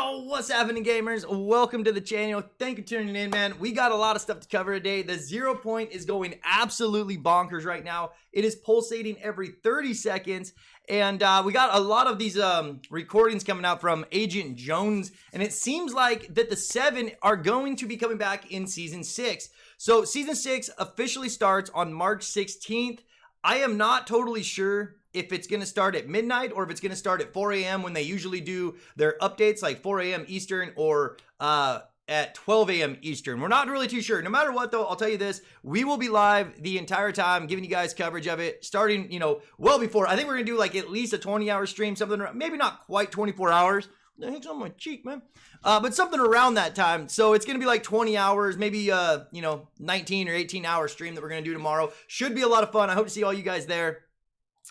Oh, what's happening, gamers? Welcome to the channel. Thank you for tuning in, man. We got a lot of stuff to cover today. The 0 point is going absolutely bonkers right now. It is pulsating every 30 seconds. And we got a lot of these recordings coming out from Agent Jones. And it seems like that the 7 are going to be coming back in Season 6. So Season 6 officially starts on March 16th. I am not totally sure if it's going to start at midnight or if it's going to start at 4 a.m. when they usually do their updates, like 4 a.m. Eastern or at 12 a.m. Eastern. We're not really too sure. No matter what, though, I'll tell you this. We will be live the entire time, giving you guys coverage of it, starting, well before. I think we're going to do like at least a 20-hour stream, something around, maybe not quite 24 hours. The heck's on my cheek, man? But something around that time. So it's going to be like 20 hours, maybe, 19 or 18-hour stream that we're going to do tomorrow. Should be a lot of fun. I hope to see all you guys there.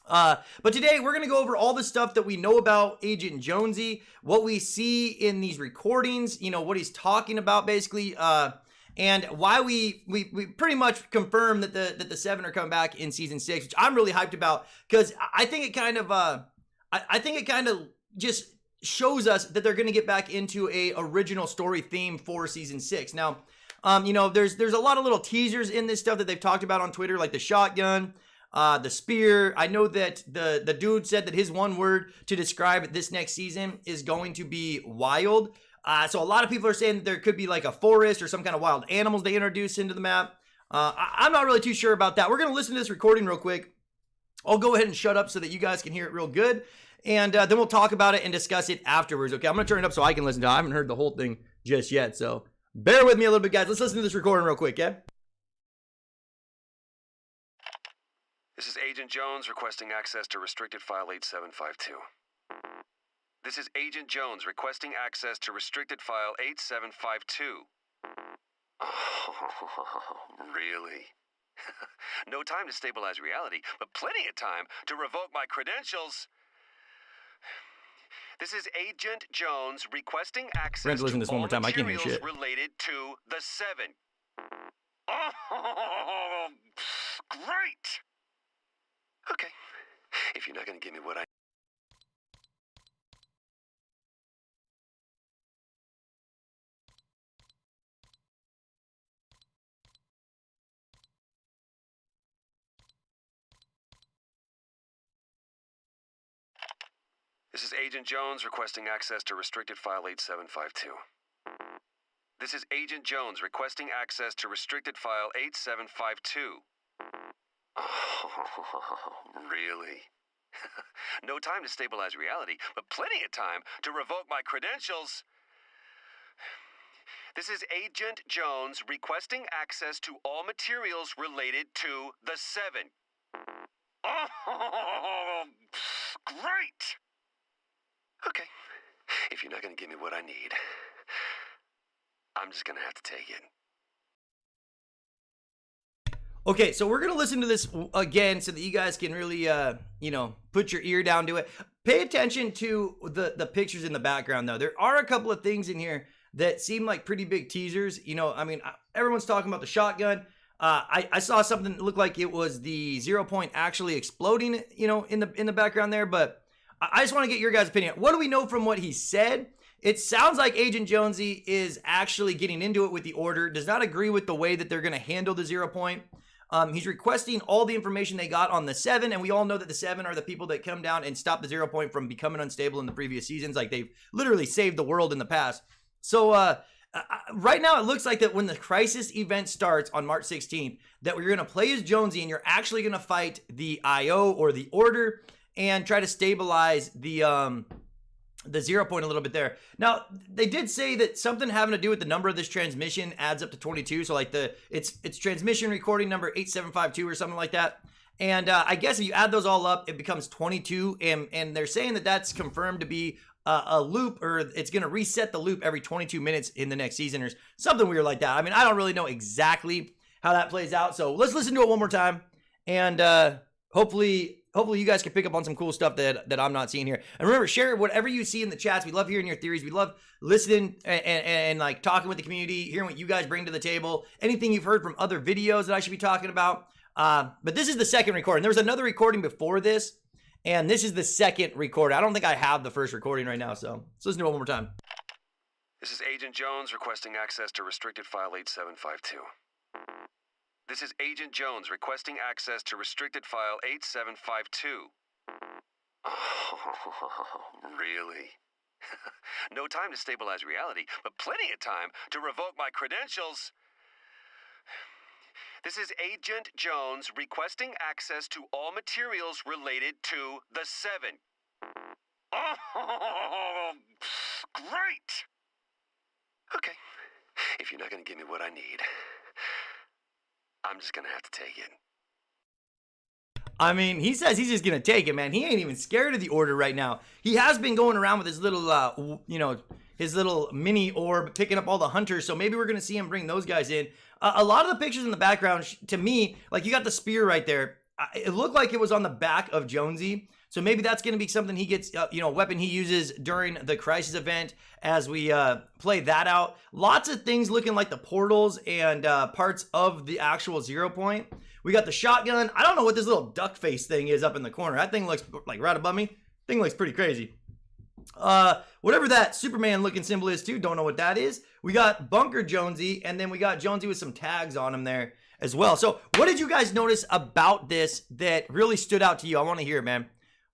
But today we're going to go over all the stuff that we know about Agent Jonesy, what we see in these recordings, what he's talking about basically, and why we pretty much confirm that the 7 are coming back in Season 6, which I'm really hyped about, because I think it kind of, I think it kind of just shows us that they're going to get back into a original story theme for Season 6. Now, there's a lot of little teasers in this stuff that they've talked about on Twitter, like the shotgun, the spear. I know that the dude said that his one word to describe this next season is going to be wild. So a lot of people are saying that there could be like a forest or some kind of wild animals they introduce into the map. I'm not really too sure about that. We're going to listen to this recording real quick. I'll go ahead and shut up so that you guys can hear it real good. And then we'll talk about it and discuss it afterwards. Okay, I'm going to turn it up so I can listen to it. I haven't heard the whole thing just yet, so bear with me a little bit, guys. Let's listen to this recording real quick, yeah? This is Agent Jones requesting access to restricted file 8752. This is Agent Jones requesting access to restricted file 8752. Oh, really? No time to stabilize reality, but plenty of time to revoke my credentials. This is Agent Jones requesting access We're going to listen to this one more time. I can't hear shit. Related to the 7. Oh, great. Okay, if you're not going to give me what I... This is Agent Jones requesting access to restricted file 8752. This is Agent Jones requesting access to restricted file 8752. Oh, really? No time to stabilize reality, but plenty of time to revoke my credentials. This is Agent Jones requesting access to all materials related to the 7. Oh, great! Okay, if you're not going to give me what I need, I'm just going to have to take it. Okay, so we're going to listen to this again so that you guys can really, put your ear down to it. Pay attention to the pictures in the background, though. There are a couple of things in here that seem like pretty big teasers. Everyone's talking about the shotgun. I saw something that looked like it was the 0 point actually exploding, in the background there, but I just want to get your guys' opinion. What do we know from what he said? It sounds like Agent Jonesy is actually getting into it with the Order, does not agree with the way that they're going to handle the 0 point. He's requesting all the information they got on the 7, and we all know that the 7 are the people that come down and stop the 0 point from becoming unstable in the previous seasons. Like, they've literally saved the world in the past. So, right now it looks like that when the crisis event starts on March 16th, that we're going to play as Jonesy, and you're actually going to fight the IO or the Order and try to stabilize the 0 point a little bit there. Now, they did say that something having to do with the number of this transmission adds up to 22. So like it's transmission recording number 8752 or something like that. And I guess if you add those all up, it becomes 22. And they're saying that that's confirmed to be a loop, or it's going to reset the loop every 22 minutes in the next season or something weird like that. I mean, I don't really know exactly how that plays out. So let's listen to it one more time. And hopefully you guys can pick up on some cool stuff that I'm not seeing here. And remember, share whatever you see in the chats. We love hearing your theories. We love listening and like talking with the community, hearing what you guys bring to the table. Anything you've heard from other videos that I should be talking about. But this is the second recording. There was another recording before this, and this is the second recording. I don't think I have the first recording right now, so let's listen to it one more time. This is Agent Jones requesting access to restricted file 8752. This is Agent Jones requesting access to restricted file 8752. Oh, really? No time to stabilize reality, but plenty of time to revoke my credentials. This is Agent Jones requesting access to all materials related to the 7. Oh, great! Okay, if you're not going to give me what I need, I'm just going to have to take it. I mean, he says he's just going to take it, man. He ain't even scared of the order right now. He has been going around with his little, his little mini orb, picking up all the hunters. So maybe we're going to see him bring those guys in. A lot of the pictures in the background, to me, like you got the spear right there. It looked like it was on the back of Jonesy. So maybe that's going to be something he gets, a weapon he uses during the Crisis event as we play that out. Lots of things looking like the portals and parts of the actual 0 point. We got the shotgun. I don't know what this little duck face thing is up in the corner. That thing looks like right above me. Thing looks pretty crazy. Whatever that Superman looking symbol is too, don't know what that is. We got Bunker Jonesy, and then we got Jonesy with some tags on him there as well. So what did you guys notice about this that really stood out to you? I want to hear it, man.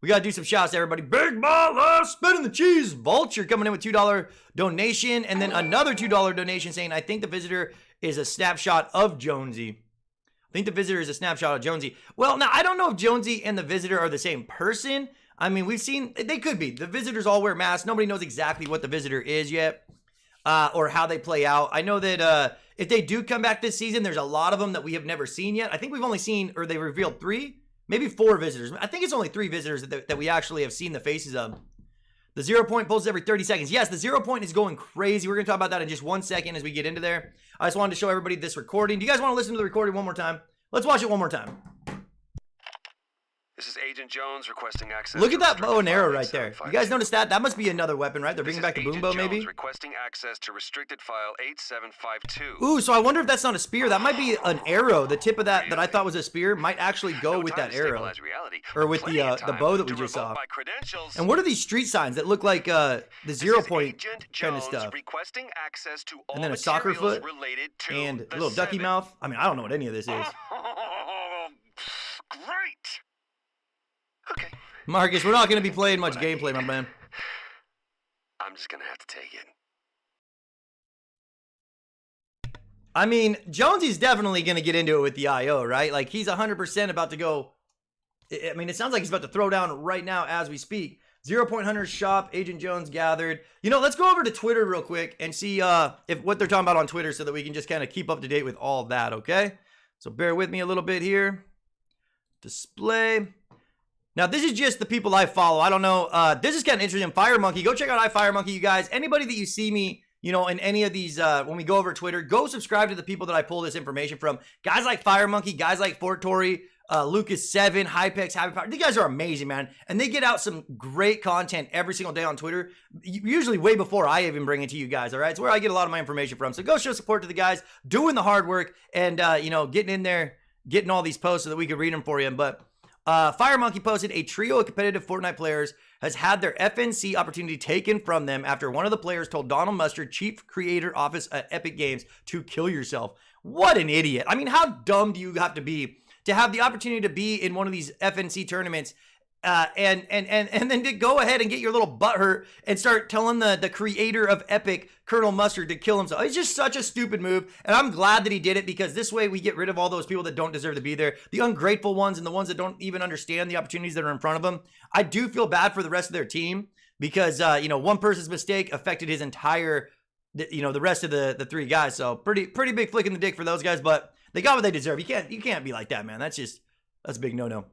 We got to do some shouts to everybody. Big BALLA, spinning the cheese. Vulture coming in with $2 donation, and then another $2 donation saying, I think the visitor is a snapshot of Jonesy. I think the visitor is a snapshot of Jonesy. Well, now, I don't know if Jonesy and the visitor are the same person. I mean, we've seen, they could be. The visitors all wear masks. Nobody knows exactly what the visitor is yet or how they play out. I know that if they do come back this season, there's a lot of them that we have never seen yet. I think we've only seen, or they revealed 3, maybe 4 visitors. I think it's only 3 visitors that we actually have seen the faces of. The 0 point pulls every 30 seconds. Yes, the 0 point is going crazy. We're going to talk about that in just 1 second as we get into there. I just wanted to show everybody this recording. Do you guys want to listen to the recording one more time? Let's watch it one more time. This is Agent Jones requesting access. Look at that bow and arrow right there. You guys notice that? That must be another weapon, right? They're bringing back the boom bow, maybe? Requesting access to restricted file 8752. Ooh, so I wonder if that's not a spear. That might be an arrow. The tip of that I thought was a spear might actually go with that arrow. Or with the bow that we just saw. And what are these street signs that look like the 0 point kind of stuff? And then a soccer foot and a little ducky mouth. I mean, I don't know what any of this is. Great. Okay. Marcus, we're not going to be playing much gameplay, my man. I'm just going to have to take it. I mean, Jonesy's definitely going to get into it with the IO, right? Like, he's 100% about to go. I mean, it sounds like he's about to throw down right now as we speak. 0 Point Hunters shop, Agent Jones gathered. You know, let's go over to Twitter real quick and see if what they're talking about on Twitter so that we can just kind of keep up to date with all that, okay? So bear with me a little bit here. Display. Now, this is just the people I follow. I don't know. This is kind of interesting. Fire Monkey. Go check out Fire Monkey, you guys. Anybody that you see me, in any of these, when we go over Twitter, go subscribe to the people that I pull this information from. Guys like Fire Monkey, guys like Fortnite, Lucas7, Hypex, Happy Power. These guys are amazing, man. And they get out some great content every single day on Twitter, usually way before I even bring it to you guys, all right? It's where I get a lot of my information from. So go show support to the guys doing the hard work and, getting in there, getting all these posts so that we can read them for you. But Fire Monkey posted a trio of competitive Fortnite players has had their FNC opportunity taken from them after one of the players told Donald Mustard, Chief Creator Office at Epic Games, to kill yourself. What an idiot. I mean, how dumb do you have to be to have the opportunity to be in one of these FNC tournaments and then to go ahead and get your little butt hurt and start telling the creator of Epic, Colonel Mustard, to kill himself. It's just such a stupid move, and I'm glad that he did it because this way we get rid of all those people that don't deserve to be there, the ungrateful ones and the ones that don't even understand the opportunities that are in front of them. I do feel bad for the rest of their team because, one person's mistake affected his entire, the rest of the 3 guys. So pretty big flick in the dick for those guys, but they got what they deserve. You can't be like that, man. That's a big no-no.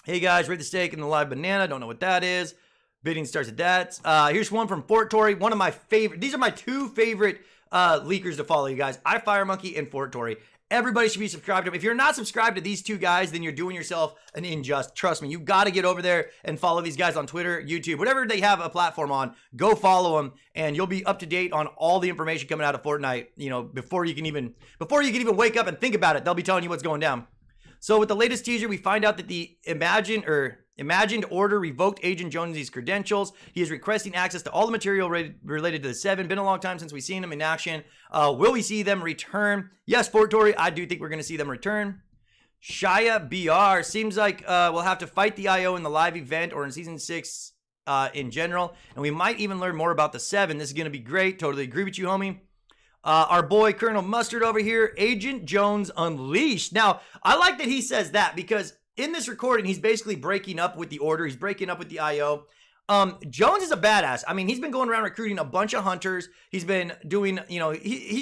Hey guys, rate the steak and the live banana. Don't know what that is. Bidding starts at that. Here's one from Fortnite. One of my favorite. These are my 2 favorite leakers to follow, you guys. Fire Monkey and Fortnite. Everybody should be subscribed to them. If you're not subscribed to these 2 guys, then you're doing yourself an injustice. Trust me, you got to get over there and follow these guys on Twitter, YouTube, whatever they have a platform on. Go follow them, and you'll be up to date on all the information coming out of Fortnite. Before you can even wake up and think about it, they'll be telling you what's going down. So with the latest teaser, we find out that the Imagine Imagined order revoked Agent Jonesy's credentials. He is requesting access to all the material related to the 7. Been a long time since we've seen them in action. Will we see them return? Yes, Fortory, I do think we're going to see them return. Shia BR, seems like we'll have to fight the IO in the live event or in Season 6 in general. And we might even learn more about the 7. This is going to be great. Totally agree with you, homie. Our boy Colonel Mustard over here, Agent Jones Unleashed. Now, I like that he says that because in this recording, he's basically breaking up with the Order. He's breaking up with the IO. Jones is a badass. I mean, he's been going around recruiting a bunch of hunters. He's been doing, you know, he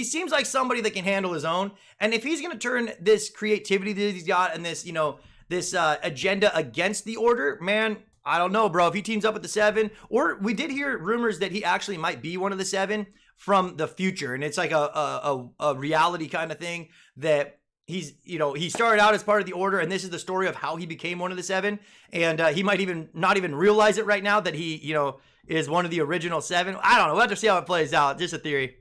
seems like somebody that can handle his own. And if he's going to turn this creativity that he's got and this, you know, this agenda against the Order, man, I don't know, bro. If he teams up with the 7, or we did hear rumors that he actually might be one of the 7 from the future. And it's like a reality kind of thing that he's, you know, he started out as part of the Order, and this is the story of how he became one of the 7. And he might even not even realize it right now that he, you know, is one of the original 7. I don't know. We'll have to see how it plays out. Just a theory.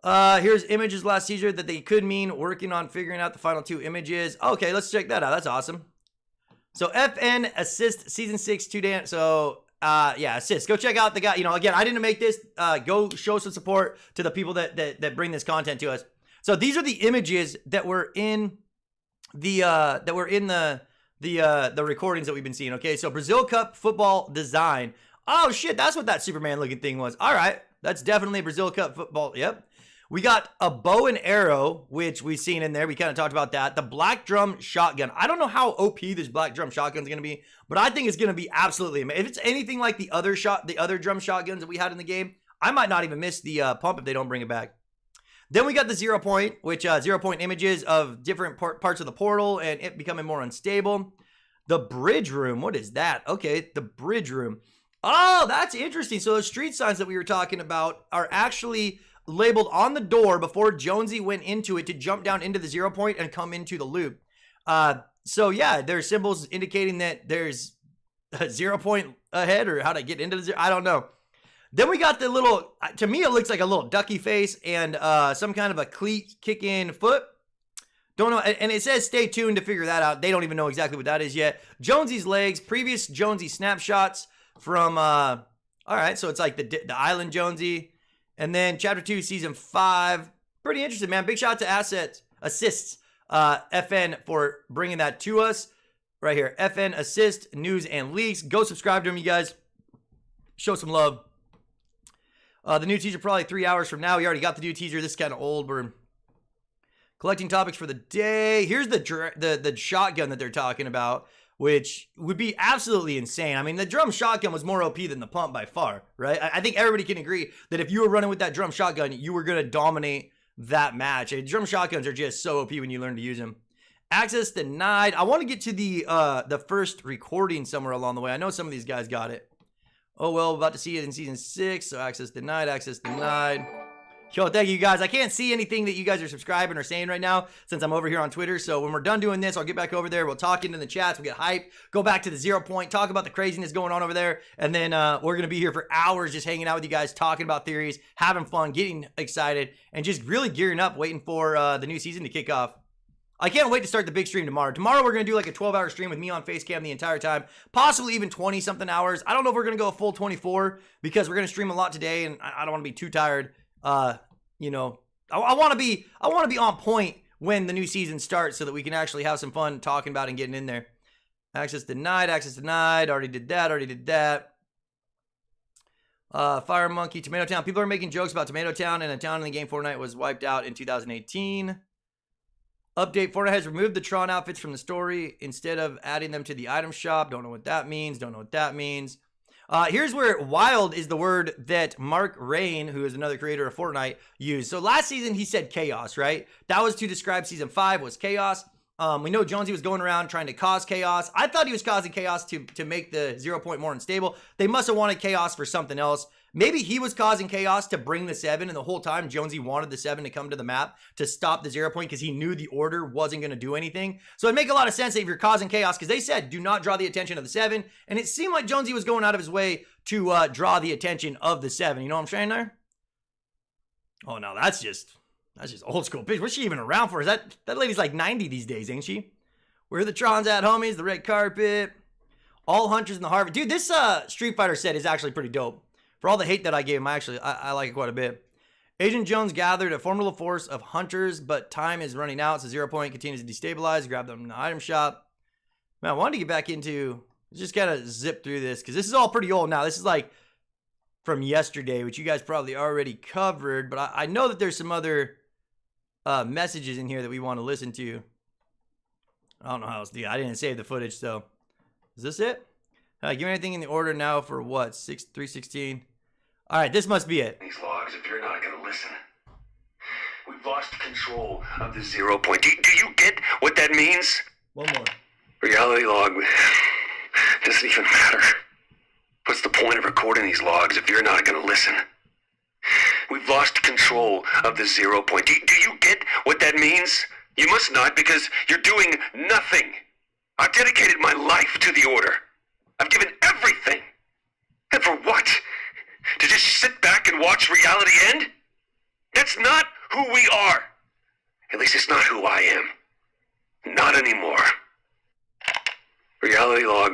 Here's images last teaser that they could mean working on figuring out the final 2 images. Okay, let's check that out. That's awesome. So FN assist season 6 2 dance. So yeah, assist. Go check out the guy. You know, again, I didn't make this. Go show some support to the people that bring this content to us. So these are the images that were in the recordings that we've been seeing. Okay, so Brazil Cup football design. Oh shit, that's what that Superman looking thing was. All right, that's definitely Brazil Cup football. Yep. We got a bow and arrow, which we've seen in there. We kind of talked about that. The black drum shotgun. I don't know how OP this black drum shotgun is going to be, but I think it's going to be absolutely amazing. If it's anything like the other drum shotguns that we had in the game, I might not even miss the pump if they don't bring it back. Then we got the 0 point, which 0 point images of different parts of the portal and it becoming more unstable. The bridge room. What is that? Okay, the bridge room. Oh, that's interesting. So those street signs that we were talking about are actually labeled on the door before Jonesy went into it to jump down into the 0 point and come into the loop. So yeah, there's symbols indicating that there's a 0 point ahead or how to get into the 0. I don't know. Then we got the little, to me, it looks like a little ducky face and some kind of a cleat kick in foot. Don't know. And it says stay tuned to figure that out. They don't even know exactly what that is yet. Jonesy's legs, previous Jonesy snapshots from, all right. So it's like the Island Jonesy. And then Chapter 2, Season 5. Pretty interesting, man. Big shout out to assists, FN for bringing that to us. Right here, FN Assist, News and Leaks. Go subscribe to him, you guys. Show some love. The new teaser probably 3 hours from now. We already got the new teaser. This is kind of old. We're collecting topics for the day. Here's the shotgun that they're talking about, which would be absolutely insane. I mean, the drum shotgun was more OP than the pump by far, right? I think everybody can agree that if you were running with that drum shotgun, you were going to dominate that match. Drum shotguns are just so OP when you learn to use them. Access denied. I want to get to the first recording somewhere along the way. I know some of these guys got it. Oh, well, about to see it in Season 6. So access denied, access denied. Yo, thank you guys. I can't see anything that you guys are subscribing or saying right now since I'm over here on Twitter. So when we're done doing this, I'll get back over there. We'll talk into the chats. We'll get hyped. Go back to the 0 point. Talk about the craziness going on over there. And then we're going to be here for hours just hanging out with you guys, talking about theories, having fun, getting excited, and just really gearing up, waiting for the new season to kick off. I can't wait to start the big stream tomorrow. Tomorrow we're going to do like a 12-hour stream with me on Facecam the entire time. Possibly even 20-something hours. I don't know if we're going to go a full 24 because we're going to stream a lot today and I don't want to be too tired. You know, I want to be on point when the new season starts so that we can actually have some fun talking about and getting in there. Access denied, access denied. Already did that. Fire Monkey, Tomato Town. People are making jokes about Tomato Town, and a town in the game Fortnite was wiped out in 2018. Update, Fortnite has removed the Tron outfits from the story instead of adding them to the item shop. Don't know what that means. Here's where wild is the word that Mark Rain, who is another creator of Fortnite, used. So last season he said chaos, right? That was to describe Season 5 was chaos. We know Jonesy was going around trying to cause chaos. I thought he was causing chaos to make the 0 point more unstable. They must have wanted chaos for something else. Maybe he was causing chaos to bring the 7, and the whole time Jonesy wanted the 7 to come to the map to stop the 0 point because he knew the Order wasn't going to do anything. So it'd make a lot of sense if you're causing chaos, because they said do not draw the attention of the 7, and it seemed like Jonesy was going out of his way to draw the attention of the 7. You know what I'm saying there? Oh no, that's just old school bitch. What's she even around for? Is that lady's like 90 these days, ain't she? Where the Trons at, homies? The red carpet. All hunters in the Harvard. Dude, this Street Fighter set is actually pretty dope. For all the hate that I gave him, I like it quite a bit. Agent Jones gathered a formidable force of hunters, but time is running out, so 0 point continues to destabilize. Grab them in the item shop. Man, I wanted to get back into, just gotta zip through this, because this is all pretty old now. This is like from yesterday, which you guys probably already covered, but I know that there's some other messages in here that we want to listen to. I don't know how else to do it. I didn't save the footage, so. Is this it? Give me anything in the order now for what? 316. All right, this must be it. These logs, if you're not going to listen. We've lost control of the 0 point. Do you get what that means? One more. Reality log doesn't even matter. What's the point of recording these logs if you're not going to listen? We've lost control of the 0 point. Do you get what that means? You must not, because you're doing nothing. I've dedicated my life to the Order. I've given everything. And for what? To just sit back and watch reality end? That's not who we are. At least it's not who I am. Not anymore. Reality log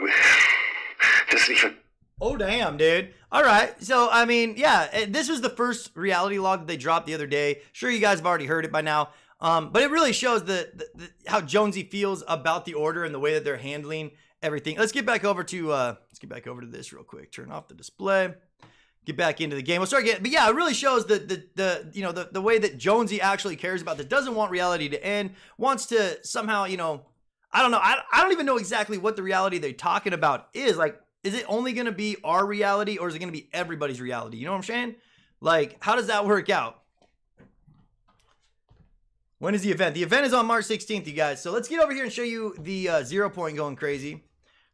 doesn't even... Oh, damn, dude. All right. So, I mean, yeah, this was the first reality log that they dropped the other day. Sure, you guys have already heard it by now. But it really shows how Jonesy feels about the Order and the way that they're handling everything. Let's get back over to this real quick. Turn off the display. Get back into the game. We'll start getting, but yeah, it really shows the way that Jonesy actually cares about this. Doesn't want reality to end. Wants to somehow, I don't know. I don't even know exactly what the reality they're talking about is. Like, is it only going to be our reality, or is it going to be everybody's reality? You know what I'm saying? Like, how does that work out? When is the event? The event is on March 16th, you guys. So let's get over here and show you the 0 point going crazy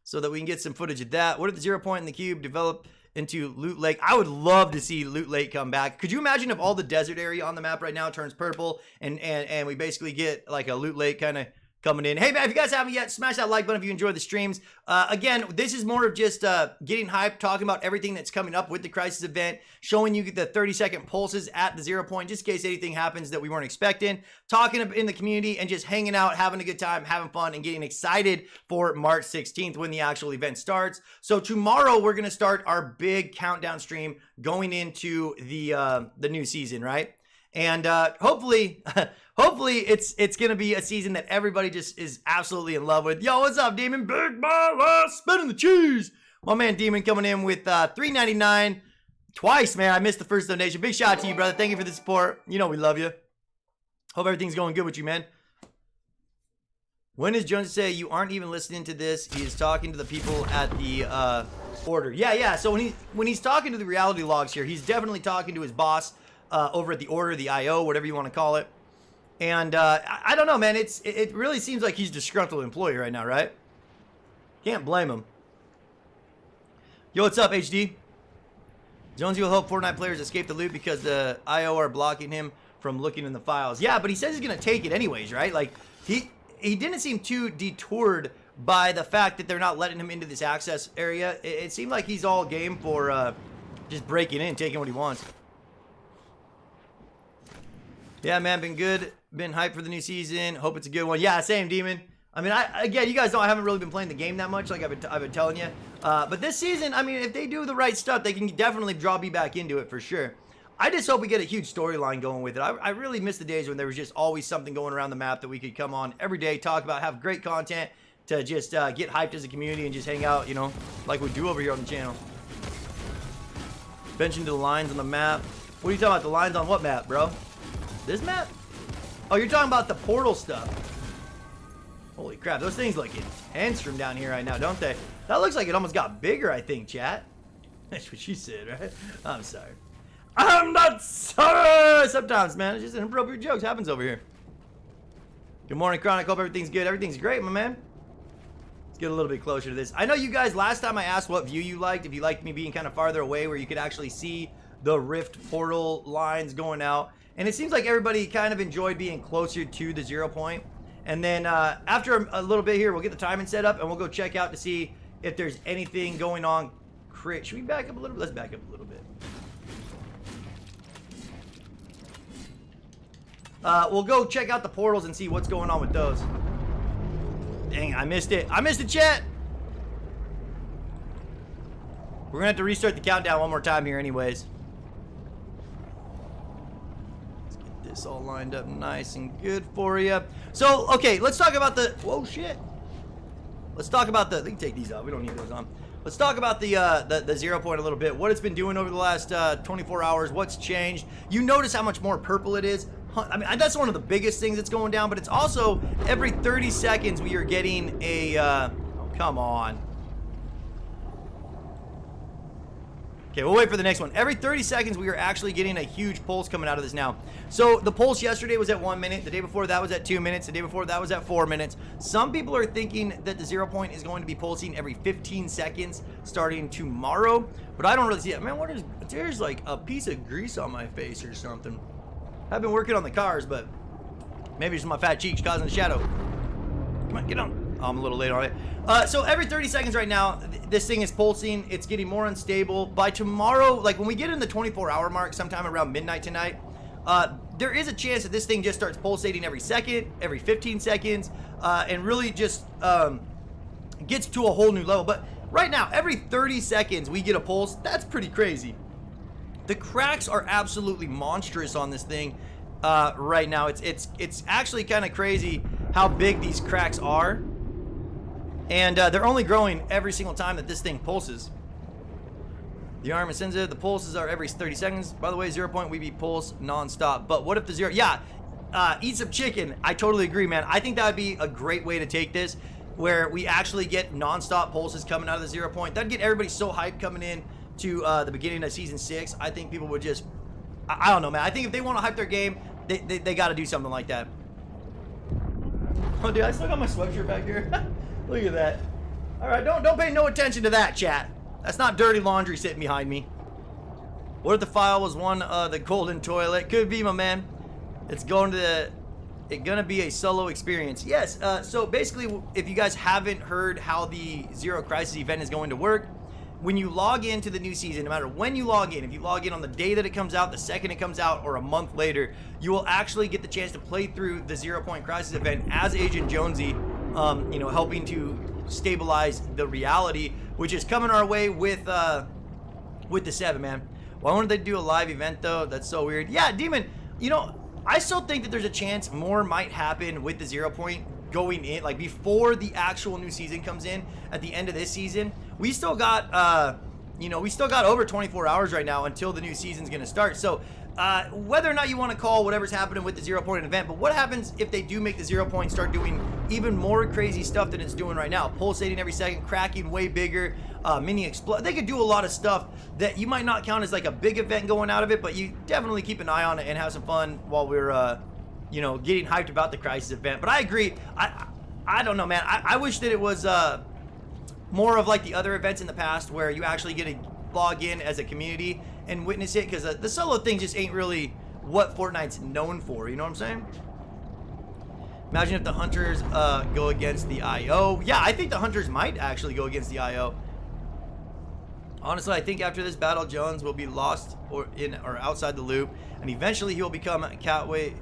so that we can get some footage of that. What if the 0 point in the cube develop into Loot Lake? I would love to see Loot Lake come back. Could you imagine if all the desert area on the map right now turns purple and we basically get like a Loot Lake kind of coming in? Hey, man, if you guys haven't yet, smash that like button if you enjoy the streams. Again, this is more of just getting hyped, talking about everything that's coming up with the Crisis event, showing you the 30-second pulses at the 0 point, just in case anything happens that we weren't expecting, talking in the community, and just hanging out, having a good time, having fun, and getting excited for March 16th when the actual event starts. So tomorrow, we're going to start our big countdown stream going into the new season, right? And hopefully it's gonna be a season that everybody just is absolutely in love with. Yo, what's up, Demon? Big BALLA, spinning the cheese. My man Demon coming in with $3.99 twice, man. I missed the first donation. Big shout out to you, brother. Thank you for the support. You know we love you. Hope everything's going good with you, man. When does Jones say you aren't even listening to this? He is talking to the people at the Order. Yeah. So when he's talking to the reality logs here, he's definitely talking to his boss. Over at the Order, the IO, whatever you want to call it. And I don't know, man. It really seems like he's a disgruntled employee right now, right? Can't blame him. Yo, what's up, HD? Jonesy will help Fortnite players escape the loot because the IO are blocking him from looking in the files. Yeah, but he says he's going to take it anyways, right? Like, he didn't seem too detoured by the fact that they're not letting him into this access area. It seemed like he's all game for just breaking in, taking what he wants. Yeah, man, been good. Been hyped for the new season. Hope it's a good one. Yeah, same, Demon. I mean, again, you guys know I haven't really been playing the game that much, like I've been telling you. But this season, I mean, if they do the right stuff, they can definitely draw me back into it for sure. I just hope we get a huge storyline going with it. I really miss the days when there was just always something going around the map that we could come on every day, talk about, have great content to just get hyped as a community and just hang out, like we do over here on the channel. Mentioned the lines on the map. What are you talking about? The lines on what map, bro? This map? Oh, you're talking about the portal stuff. Holy crap, those things look intense from down here right now, don't they? That looks like it almost got bigger, I think, chat. That's what she said, right? I'm sorry. I'm not sorry! Sometimes, man, it's just inappropriate jokes happens over here. Good morning, Chronic. Hope everything's good. Everything's great, my man. Let's get a little bit closer to this. I know you guys, last time I asked what view you liked, if you liked me being kind of farther away where you could actually see the rift portal lines going out. And it seems like everybody kind of enjoyed being closer to the 0 point. And then after a little bit here, we'll get the timing set up and we'll go check out to see if there's anything going on. Should we back up a little bit? Let's back up a little bit. We'll go check out the portals and see what's going on with those. Dang, I missed it. I missed it, chat. We're gonna have to restart the countdown one more time here anyways. Let's get this all lined up nice and good for you. So, okay, let's talk about the... Whoa, shit. Let's talk about the... We can take these out. We don't need those on. Let's talk about the 0 point a little bit. What it's been doing over the last 24 hours. What's changed. You notice how much more purple it is. I mean, that's one of the biggest things that's going down, but it's also every 30 seconds we are getting a... oh, come on. Okay, we'll wait for the next one. Every 30 seconds, we are actually getting a huge pulse coming out of this now. So the pulse yesterday was at 1 minute. The day before that was at 2 minutes. The day before that was at 4 minutes. Some people are thinking that the 0 point is going to be pulsing every 15 seconds starting tomorrow, but I don't really see it. Man, there's like a piece of grease on my face or something. I've been working on the cars, but maybe it's my fat cheeks causing the shadow. Come on, get on. Oh, I'm a little late on it. So every 30 seconds right now, this thing is pulsing. It's getting more unstable. By tomorrow, like when we get in the 24-hour mark, sometime around midnight tonight, there is a chance that this thing just starts pulsating every second, every 15 seconds, and really just gets to a whole new level. But right now, every 30 seconds we get a pulse. That's pretty crazy. The cracks are absolutely monstrous on this thing right now. It's actually kind of crazy how big these cracks are. And they're only growing every single time that this thing pulses. The arm is sensitive. The pulses are every 30 seconds. By the way, 0 point, we be pulse non-stop. But what if the 0... Yeah, eat some chicken. I totally agree, man. I think that would be a great way to take this, where we actually get non-stop pulses coming out of the 0 point. That'd get everybody so hyped coming in to the beginning of Season 6. I think people would just... I don't know, man. I think if they want to hype their game, they got to do something like that. Oh, dude, I still got my sweatshirt back here. Look at that. All right, don't pay no attention to that, chat. That's not dirty laundry sitting behind me. What if the file was one the golden toilet? Could be, my man. It's gonna be a solo experience. Yes. So basically, if you guys haven't heard how the Zero Crisis event is going to work, when you log into the new season, no matter when you log in, if you log in on the day that it comes out, the second it comes out, or a month later, you will actually get the chance to play through the 0 point crisis event as Agent Jonesy, you know, helping to stabilize the reality, which is coming our way with the 7, man. Why wouldn't they do a live event though? That's so weird. Yeah, Demon, you know, I still think that there's a chance more might happen with the 0 point going in, like before the actual new season comes in at the end of this season. We still got, you know, we still got over 24 hours right now until the new season's gonna start. So whether or not you want to call whatever's happening with the 0 point event, but what happens if they do make the 0 point start doing even more crazy stuff than it's doing right now? Pulsating every second, cracking way bigger, mini explode. They could do a lot of stuff that you might not count as like a big event going out of it, but you definitely keep an eye on it and have some fun while we're, you know, getting hyped about the crisis event. But I agree. I don't know, man. I wish that it was more of like the other events in the past where you actually get to log in as a community and witness it, because the solo thing just ain't really what Fortnite's known for, you know what I'm saying? Imagine if the hunters go against the IO. Yeah, I think the hunters might actually go against the IO. Honestly, I think after this battle, Jones will be lost or in or outside the loop, and eventually he will become Castaway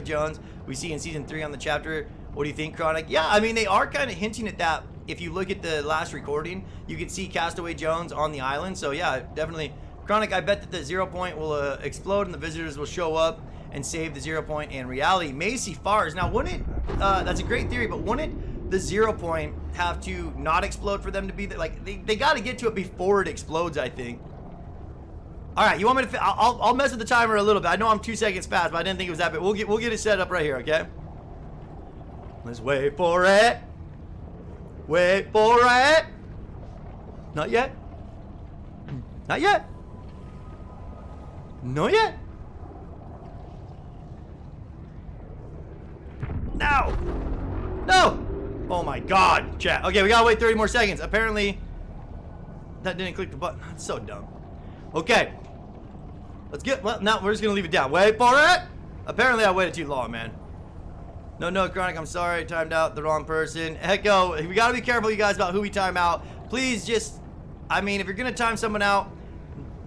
Jones we see in Season 3 on the chapter. What do you think, Chronic? Yeah, I mean, they are kind of hinting at that. If you look at the last recording, you can see Castaway Jones on the island. So yeah, definitely. Chronic, I bet that the 0 point will explode and the visitors will show up and save the 0 point and reality. Macy Fars. Now, wouldn't it, that's a great theory, but wouldn't the 0 point have to not explode for them to be there? Like, they got to get to it before it explodes, I think. All right, you want me to, I'll mess with the timer a little bit. I know I'm 2 seconds fast, but I didn't think it was that big. We'll get it set up right here, okay? Let's wait for it. Wait for it. Not yet. Not yet. Not yet. No. No. Oh my God, chat. Okay, we gotta wait 30 more seconds. Apparently, that didn't click the button. That's so dumb. Okay. Let's get, well, now we're just gonna leave it down. Wait for it. Apparently, I waited too long, man. No, Chronic, I'm sorry. Timed out the wrong person. Echo, we gotta be careful, you guys, about who we time out. Please just, I mean, if you're gonna time someone out,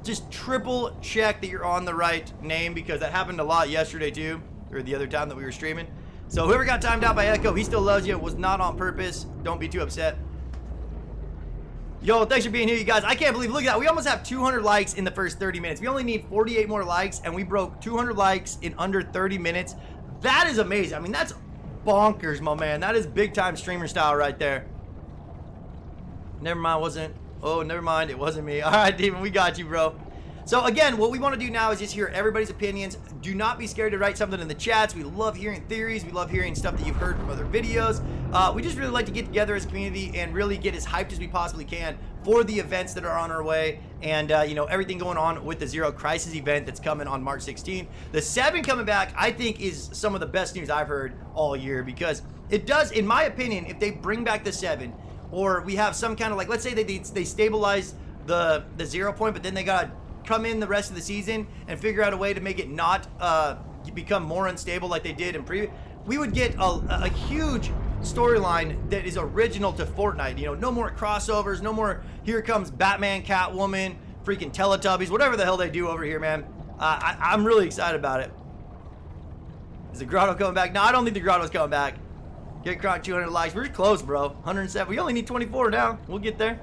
just triple check that you're on the right name, because that happened a lot yesterday too, or the other time that we were streaming. So whoever got timed out by Echo, he still loves you. It was not on purpose. Don't be too upset. Yo, thanks for being here, you guys. I can't believe, look at that. We almost have 200 likes in the first 30 minutes. We only need 48 more likes, and we broke 200 likes in under 30 minutes. That is amazing. I mean, that's bonkers, my man. That is big-time streamer style right there. Never mind, wasn't. Oh, never mind. It wasn't me. All right, Demon, we got you, bro. So again, what we want to do now is just hear everybody's opinions. Do not be scared to write something in the chats. We love hearing theories. We love hearing stuff that you've heard from other videos. We just really like to get together as a community and really get as hyped as we possibly can for the events that are on our way, and you know, everything going on with the Zero Crisis event that's coming on March 16th. The 7 coming back, I think, is some of the best news I've heard all year, because it does, in my opinion, if they bring back the 7, or we have some kind of, like, let's say they stabilize the 0 point, but then they gotta come in the rest of the season and figure out a way to make it not become more unstable like they did in previous, we would get a huge storyline that is original to Fortnite. You know, no more crossovers, no more here comes Batman, Catwoman, freaking Teletubbies, whatever the hell they do over here, man. I'm really excited about it. Is the Grotto coming back? No, I don't think the Grotto's coming back. Get Cronk 200 likes. We're close, bro. 107. We only need 24 now. We'll get there.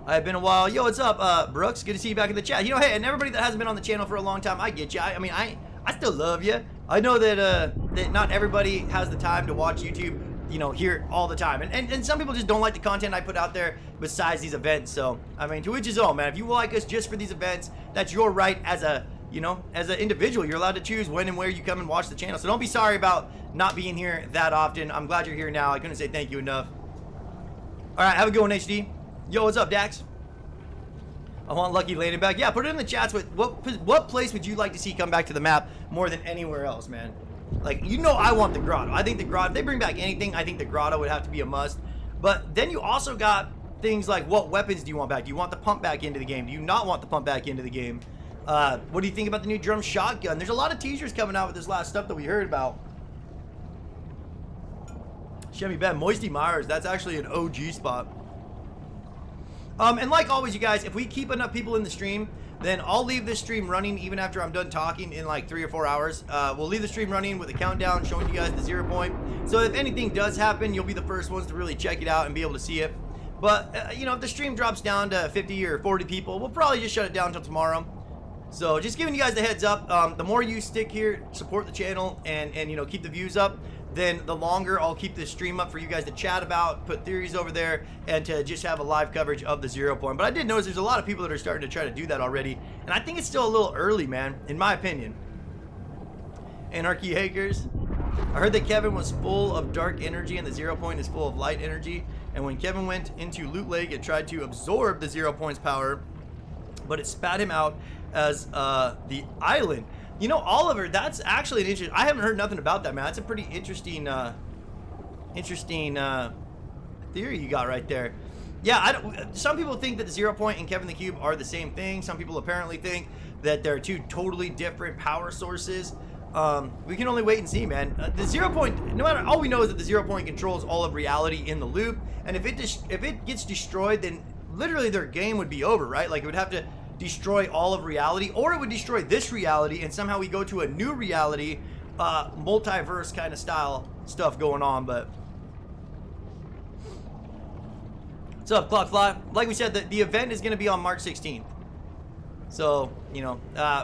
I've been a while. Yo, what's up, Brooks? Good to see you back in the chat. You know, hey, and everybody that hasn't been on the channel for a long time, I get you. I mean, I still love you. I know that that not everybody has the time to watch YouTube, you know, here all the time. And some people just don't like the content I put out there besides these events. So, I mean, to each his own, man. If you like us just for these events, that's your right as a, you know, as an individual. You're allowed to choose when and where you come and watch the channel. So don't be sorry about not being here that often. I'm glad you're here now. I couldn't say thank you enough. All right, have a good one, HD. Yo, what's up, Dax? I want Lucky landing back. Yeah, put it in the chats with what place would you like to see come back to the map more than anywhere else, man? Like, you know, I want the Grotto. I think the Grotto, if they bring back anything, I think the Grotto would have to be a must. But then you also got things like, what weapons do you want back? Do you want the pump back into the game? Do you not want the pump back into the game? What do you think about the new drum shotgun? There's a lot of teasers coming out with this last stuff that we heard about. Chevy Ben, Moisty Myers, that's actually an OG spot. And like always, you guys, if we keep enough people in the stream, then I'll leave this stream running even after I'm done talking in like 3 or 4 hours. We'll leave the stream running with a countdown showing you guys the 0 point. So if anything does happen, you'll be the first ones to really check it out and be able to see it. But, you know, if the stream drops down to 50 or 40 people, we'll probably just shut it down until tomorrow. So just giving you guys the heads up, the more you stick here, support the channel, and you know, keep the views up, then the longer I'll keep this stream up for you guys to chat about, put theories over there, and to just have a live coverage of the 0 point. But I did notice there's a lot of people that are starting to try to do that already, and I think it's still a little early, man, in my opinion. Anarchy Hakers. I heard that Kevin was full of dark energy and the 0 point is full of light energy, and when Kevin went into Loot Lake, it tried to absorb the 0 point's power, but it spat him out as the island. You know, Oliver, that's actually an interesting, I haven't heard nothing about that, man. That's a pretty interesting theory you got right there. Yeah, some people think that the 0 point and Kevin the Cube are the same thing. Some people apparently think that they're two totally different power sources. We can only wait and see, man. The 0 point, no matter, all we know is that the 0 point controls all of reality in the loop, and if it gets destroyed, then literally their game would be over, right? Like, it would have to destroy all of reality, or it would destroy this reality and somehow we go to a new reality, multiverse kind of style stuff going on. But what's up, Clockfly? Like we said, the event is going to be on March 16th, so you know,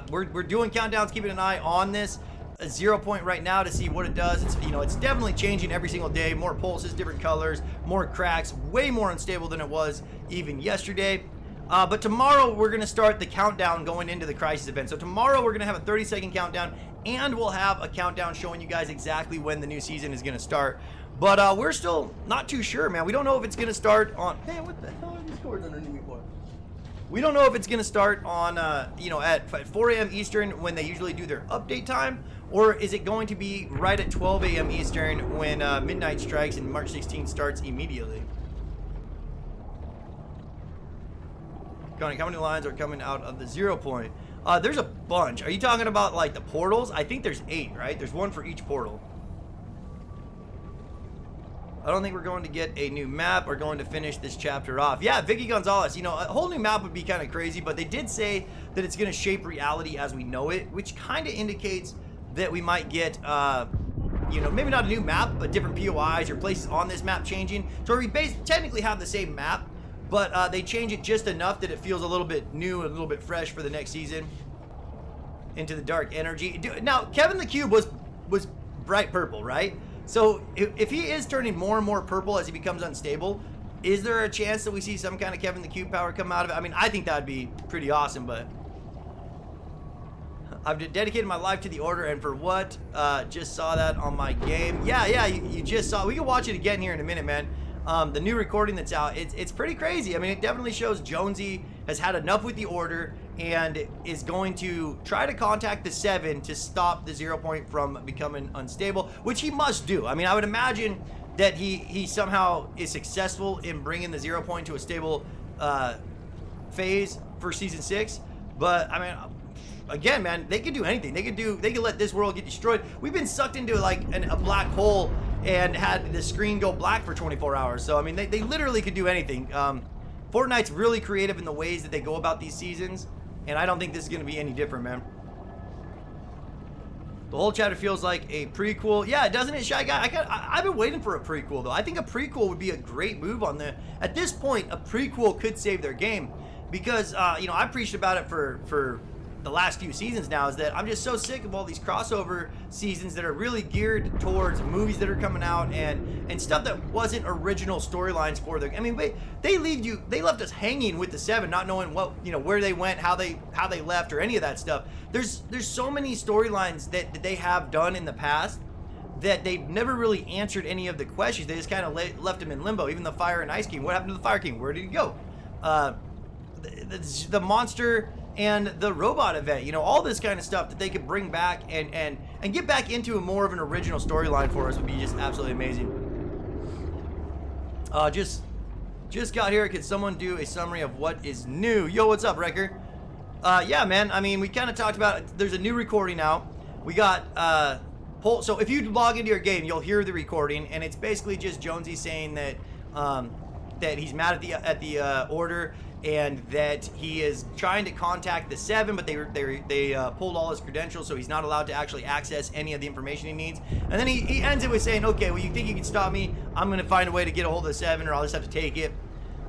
we're doing countdowns, keeping an eye on this 0 point right now to see what it does. It's, you know, it's definitely changing every single day. More pulses, different colors, more cracks, way more unstable than it was even yesterday. But tomorrow we're going to start the countdown going into the Crisis event. So tomorrow we're going to have a 30-second countdown, and we'll have a countdown showing you guys exactly when the new season is going to start. But we're still not too sure, man. We don't know if it's going to start on... Hey, what the hell are these cords underneath me for? We don't know if it's going to start on, you know, at 4 a.m. Eastern when they usually do their update time, or is it going to be right at 12 a.m. Eastern when midnight strikes and March 16th starts immediately. How many lines are coming out of the 0 point? There's a bunch. Are you talking about like the portals? I think there's 8, right? There's one for each portal. I don't think we're going to get a new map or going to finish this chapter off. Yeah, Vicky Gonzalez, you know, a whole new map would be kind of crazy, but they did say that it's going to shape reality as we know it, which kind of indicates that we might get, you know, maybe not a new map, but different POIs or places on this map changing. So we technically have the same map, but they change it just enough that it feels a little bit new, a little bit fresh for the next season. Into the dark energy. Now, Kevin the Cube was bright purple, right? So if he is turning more and more purple as he becomes unstable, is there a chance that we see some kind of Kevin the Cube power come out of it? I mean, I think that would be pretty awesome, but I've dedicated my life to the order, and for what? Just saw that on my game. Yeah, you just saw. We can watch it again here in a minute, man. The new recording that's out, it's pretty crazy. I mean, it definitely shows Jonesy has had enough with the order and is going to try to contact the 7 to stop the 0 point from becoming unstable, which he must do. I mean, I would imagine that he somehow is successful in bringing the 0 point to a stable phase for season 6. But I mean, again, man, they could do anything. They could let this world get destroyed. We've been sucked into like a black hole and had the screen go black for 24 hours. So I mean, they literally could do anything. Fortnite's really creative in the ways that they go about these seasons, and I don't think this is going to be any different, man. The whole chapter feels like a prequel. Yeah, doesn't it, Shy Guy? I've been waiting for a prequel, though. I think a prequel would be a great move on the... At this point, a prequel could save their game, because, you know, I preached about it for the last few seasons now, is that I'm just so sick of all these crossover seasons that are really geared towards movies that are coming out and stuff that wasn't original storylines for them. I mean, they left us hanging with the 7, not knowing what, you know, where they went, how they left, or any of that stuff. There's so many storylines that they have done in the past that they've never really answered any of the questions. They just kind of left them in limbo. Even the Fire and Ice King. What happened to the Fire King? Where did he go? The monster and the robot event, you know, all this kind of stuff that they could bring back and get back into a more of an original storyline for us would be just absolutely amazing. Just got here. Could someone do a summary of what is new? Yo, what's up, Wrecker? Yeah, man. I mean, we kind of talked about it. There's a new recording out. We got so if you log into your game, you'll hear the recording, and it's basically just Jonesy saying that that he's mad at the order, and that he is trying to contact the 7, but they pulled all his credentials, so he's not allowed to actually access any of the information he needs. And then he ends it with saying, okay, well, you think you can stop me? I'm going to find a way to get a hold of the 7, or I'll just have to take it.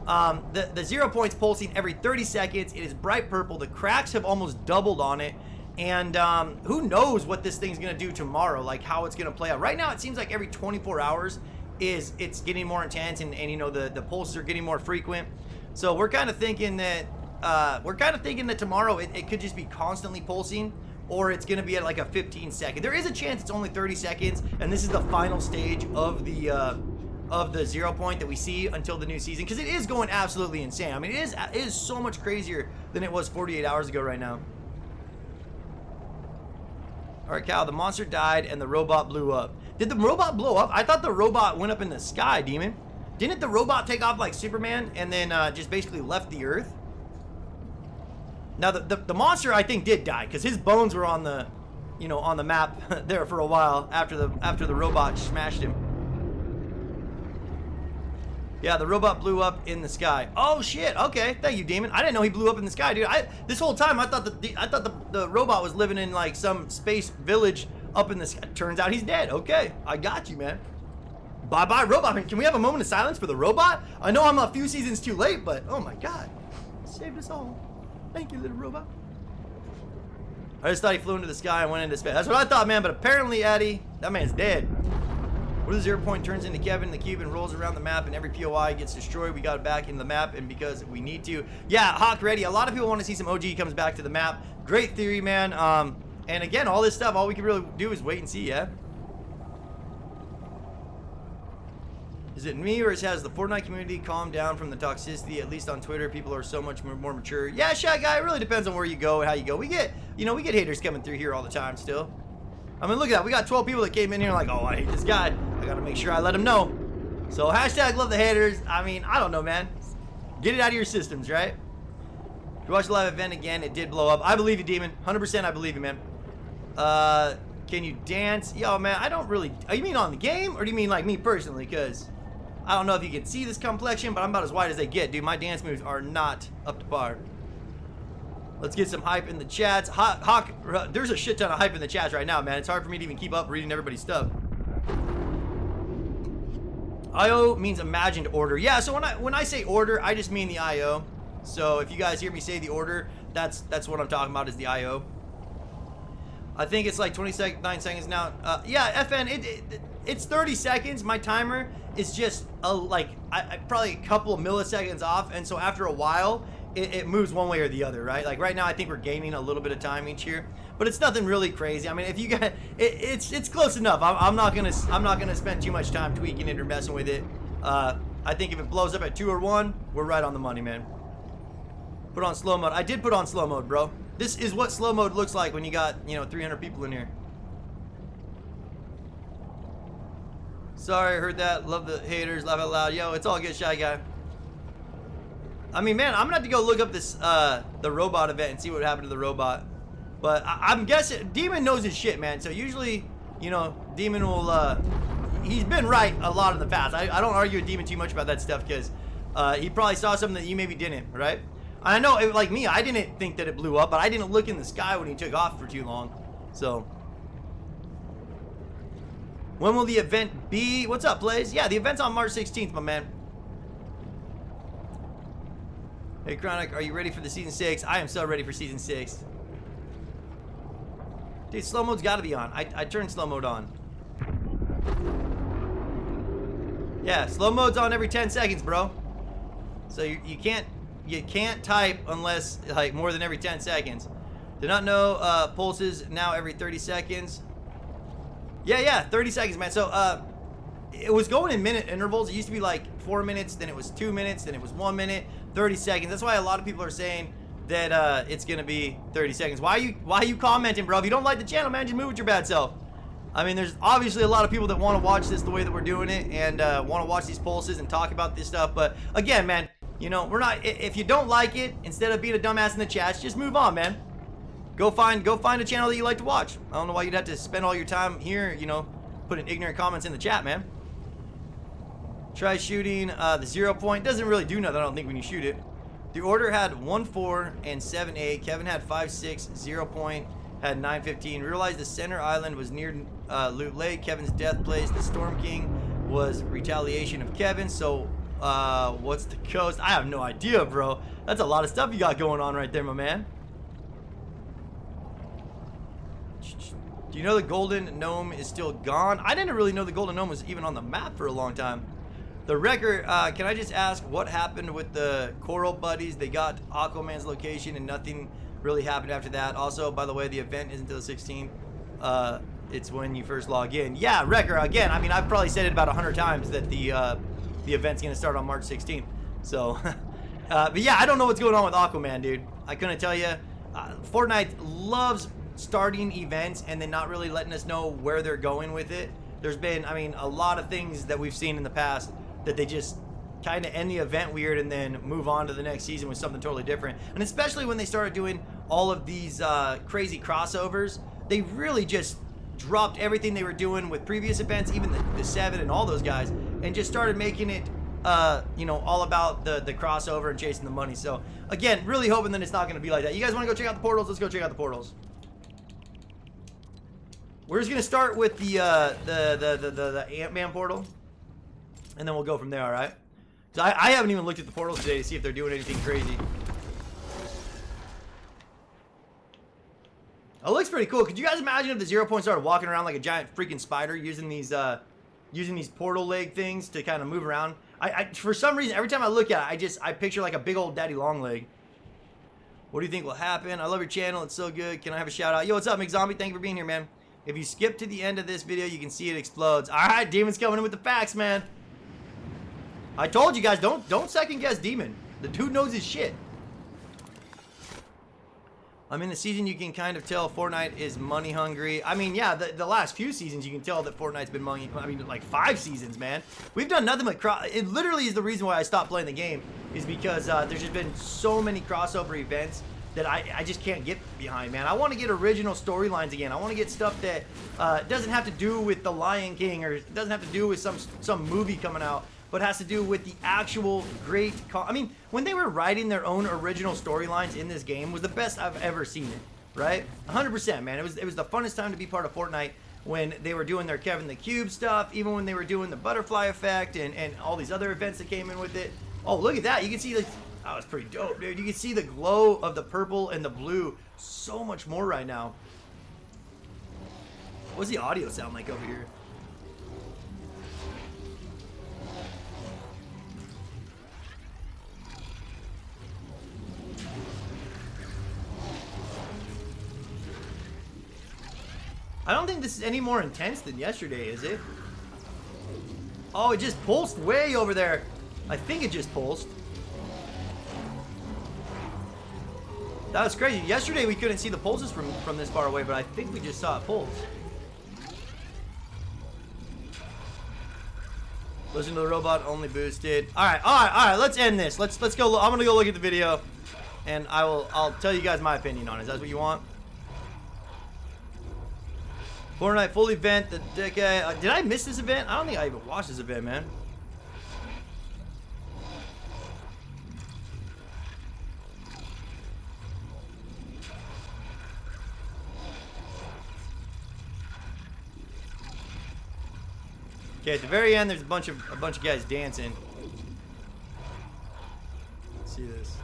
The 0 point's pulsing every 30 seconds. It is bright purple. The cracks have almost doubled on it. And who knows what this thing's going to do tomorrow, like how it's going to play out. Right now, it seems like every 24 hours it's getting more intense, and you know, the pulses are getting more frequent. So we're kind of thinking that tomorrow it could just be constantly pulsing, or it's going to be at like a 15-second. There is a chance it's only 30 seconds, and this is the final stage of the 0 point that we see until the new season, because it is going absolutely insane. I mean, it is so much crazier than it was 48 hours ago right now. All right, Cal, the monster died and the robot blew up. Did the robot blow up? I thought the robot went up in the sky, Demon. Didn't the robot take off like Superman and then just basically left the Earth? Now the monster, I think, did die, because his bones were on the, you know, on the map there for a while after the robot smashed him. Yeah, the robot blew up in the sky. Oh shit! Okay, thank you, Demon. I didn't know he blew up in the sky, dude. This whole time I thought the robot was living in like some space village up in the sky. Turns out he's dead. Okay, I got you, man. Bye bye, robot. Man, can we have a moment of silence for the robot? I know I'm a few seasons too late, but oh my god, saved us all. Thank you, little robot. I just thought he flew into the sky and went into space. That's what I thought, man. But apparently, Eddie, that man's dead. What if the 0 point turns into Kevin the Cube and rolls around the map, and every POI gets destroyed? We got it back in the map, and because we need to. Yeah, Hawk Ready. A lot of people want to see some OG comes back to the map. Great theory, man. And again, all this stuff, all we can really do is wait and see, yeah? Is it me, or has the Fortnite community calmed down from the toxicity? At least on Twitter, people are so much more mature. Yeah, Shy Guy, it really depends on where you go and how you go. We get haters coming through here all the time still. I mean, look at that. We got 12 people that came in here like, oh, I hate this guy. I gotta make sure I let him know. So hashtag love the haters. I mean, I don't know, man. Get it out of your systems, right? If you watch the live event again, it did blow up. I believe you, Demon. 100% I believe you, man. Can you dance? Yo, man, I don't really... You mean on the game, or do you mean like me personally? Because I don't know if you can see this complexion, but I'm about as white as they get, dude. My dance moves are not up to par. Let's get some hype in the chats. Hawk, there's a shit ton of hype in the chats right now, man. It's hard for me to even keep up reading everybody's stuff. IO means imagined order. Yeah, so when I say order, I just mean the IO. So if you guys hear me say the order, that's what I'm talking about, is the IO. I think it's like 29 seconds now. Yeah, FN, it's 30 seconds. My timer is just probably a couple of milliseconds off, and so after a while, it moves one way or the other, right? Like right now, I think we're gaining a little bit of time each here, but it's nothing really crazy. I mean, if you guys, it's close enough. I'm not gonna spend too much time tweaking it or messing with it. I think if it blows up at 2 or 1, we're right on the money, man. Put on slow mode. I did put on slow mode, bro. This is what slow mode looks like when you got, 300 people in here. Sorry, I heard that. Love the haters. Laugh out loud. Yo, it's all good, Shy Guy. I mean, man, I'm gonna have to go look up this the robot event and see what happened to the robot. But I'm guessing Demon knows his shit, man. So usually, Demon will he's been right a lot in the past. I don't argue with Demon too much about that stuff because he probably saw something that you maybe didn't, right? I know, like me, I didn't think that it blew up, but I didn't look in the sky when he took off for too long. So when will the event be? What's up, Blaze? Yeah, the event's on March 16th, my man. Hey, Chronic, are you ready for the Season 6? I am so ready for Season 6. Dude, slow mode's got to be on. I turned slow mode on. Yeah, slow mode's on every 10 seconds, bro. So you can't type unless, like, more than every 10 seconds. Did not know pulses now every 30 seconds. Yeah, 30 seconds, man. So, it was going in minute intervals. It used to be like 4 minutes, then it was 2 minutes, then it was 1 minute, 30 seconds. That's why a lot of people are saying that it's gonna be 30 seconds. Why are you commenting, bro? If you don't like the channel, man, just move with your bad self. I mean, there's obviously a lot of people that want to watch this the way that we're doing it and want to watch these pulses and talk about this stuff. But again, man, we're not. If you don't like it, instead of being a dumbass in the chats, just move on, man. Go find a channel that you like to watch. I don't know why you'd have to spend all your time here, putting ignorant comments in the chat, man. Try shooting the 0 point. Doesn't really do nothing, I don't think, when you shoot it. The order had 1-4 and 7-8. Kevin had 5-6. 0 point had 9-15. Realized the center island was near Loot Lake. Kevin's death place. The Storm King was retaliation of Kevin. So, what's the coast? I have no idea, bro. That's a lot of stuff you got going on right there, my man. Do you know the Golden Gnome is still gone? I didn't really know the Golden Gnome was even on the map for a long time. The record, can I just ask what happened with the Coral Buddies? They got Aquaman's location and nothing really happened after that. Also, by the way, the event isn't until the 16th. It's when you first log in. Yeah, Wrecker, again, I mean, I've probably said it about 100 times that the event's going to start on March 16th. So, but yeah, I don't know what's going on with Aquaman, dude. I couldn't tell you. Fortnite loves starting events and then not really letting us know where they're going with it. There's been, I mean, a lot of things that we've seen in the past that they just kind of end the event weird and then move on to the next season with something totally different. And especially when they started doing all of these crazy crossovers, they really just dropped everything they were doing with previous events, even the 7 and all those guys, and just started making it, all about the crossover and chasing the money. So again, really hoping that it's not going to be like that. You guys want to go check out the portals? Let's go check out the portals. We're just gonna start with the Ant-Man portal, and then we'll go from there. All right? So I haven't even looked at the portals today to see if they're doing anything crazy. It looks pretty cool. Could you guys imagine if the 0 point started walking around like a giant freaking spider using these portal leg things to kind of move around? I for some reason every time I look at it, I picture like a big old daddy long leg. What do you think will happen? I love your channel. It's so good. Can I have a shout out? Yo, what's up, McZombie? Thank you for being here, man. If you skip to the end of this video, you can see it explodes. All right, Demon's coming in with the facts, man. I told you guys, don't second guess Demon. The dude knows his shit. I'm in the season, you can kind of tell Fortnite is money hungry. I mean, yeah, the last few seasons, you can tell that Fortnite's been money. I mean, like 5 seasons, man. We've done nothing but it literally is the reason why I stopped playing the game, is because there's just been so many crossover events that I just can't get behind, man. I want to get original storylines again. I want to get stuff that doesn't have to do with The Lion King, or doesn't have to do with some movie coming out. but has to do with the actual great. I mean, when they were writing their own original storylines in this game, was the best I've ever seen it. Right? 100%, man. It was the funnest time to be part of Fortnite when they were doing their Kevin the Cube stuff, even when they were doing the butterfly effect and all these other events that came in with it. Oh, look at that. You can see the... That was pretty dope, dude. You can see the glow of the purple and the blue so much more right now. What's the audio sound like over here? I don't think this is any more intense than yesterday, is it? Oh, it just pulsed way over there. I think it just pulsed. That was crazy. Yesterday we couldn't see the pulses from this far away, but I think we just saw it pulse. Listen to the robot only boosted. All right. Let's end this. Let's go. I'm gonna go look at the video, and I'll tell you guys my opinion on it. Is that what you want? Fortnite full event. The decade. Did I miss this event? I don't think I even watched this event, man. Okay, at the very end, there's a bunch of guys dancing. Let's see this.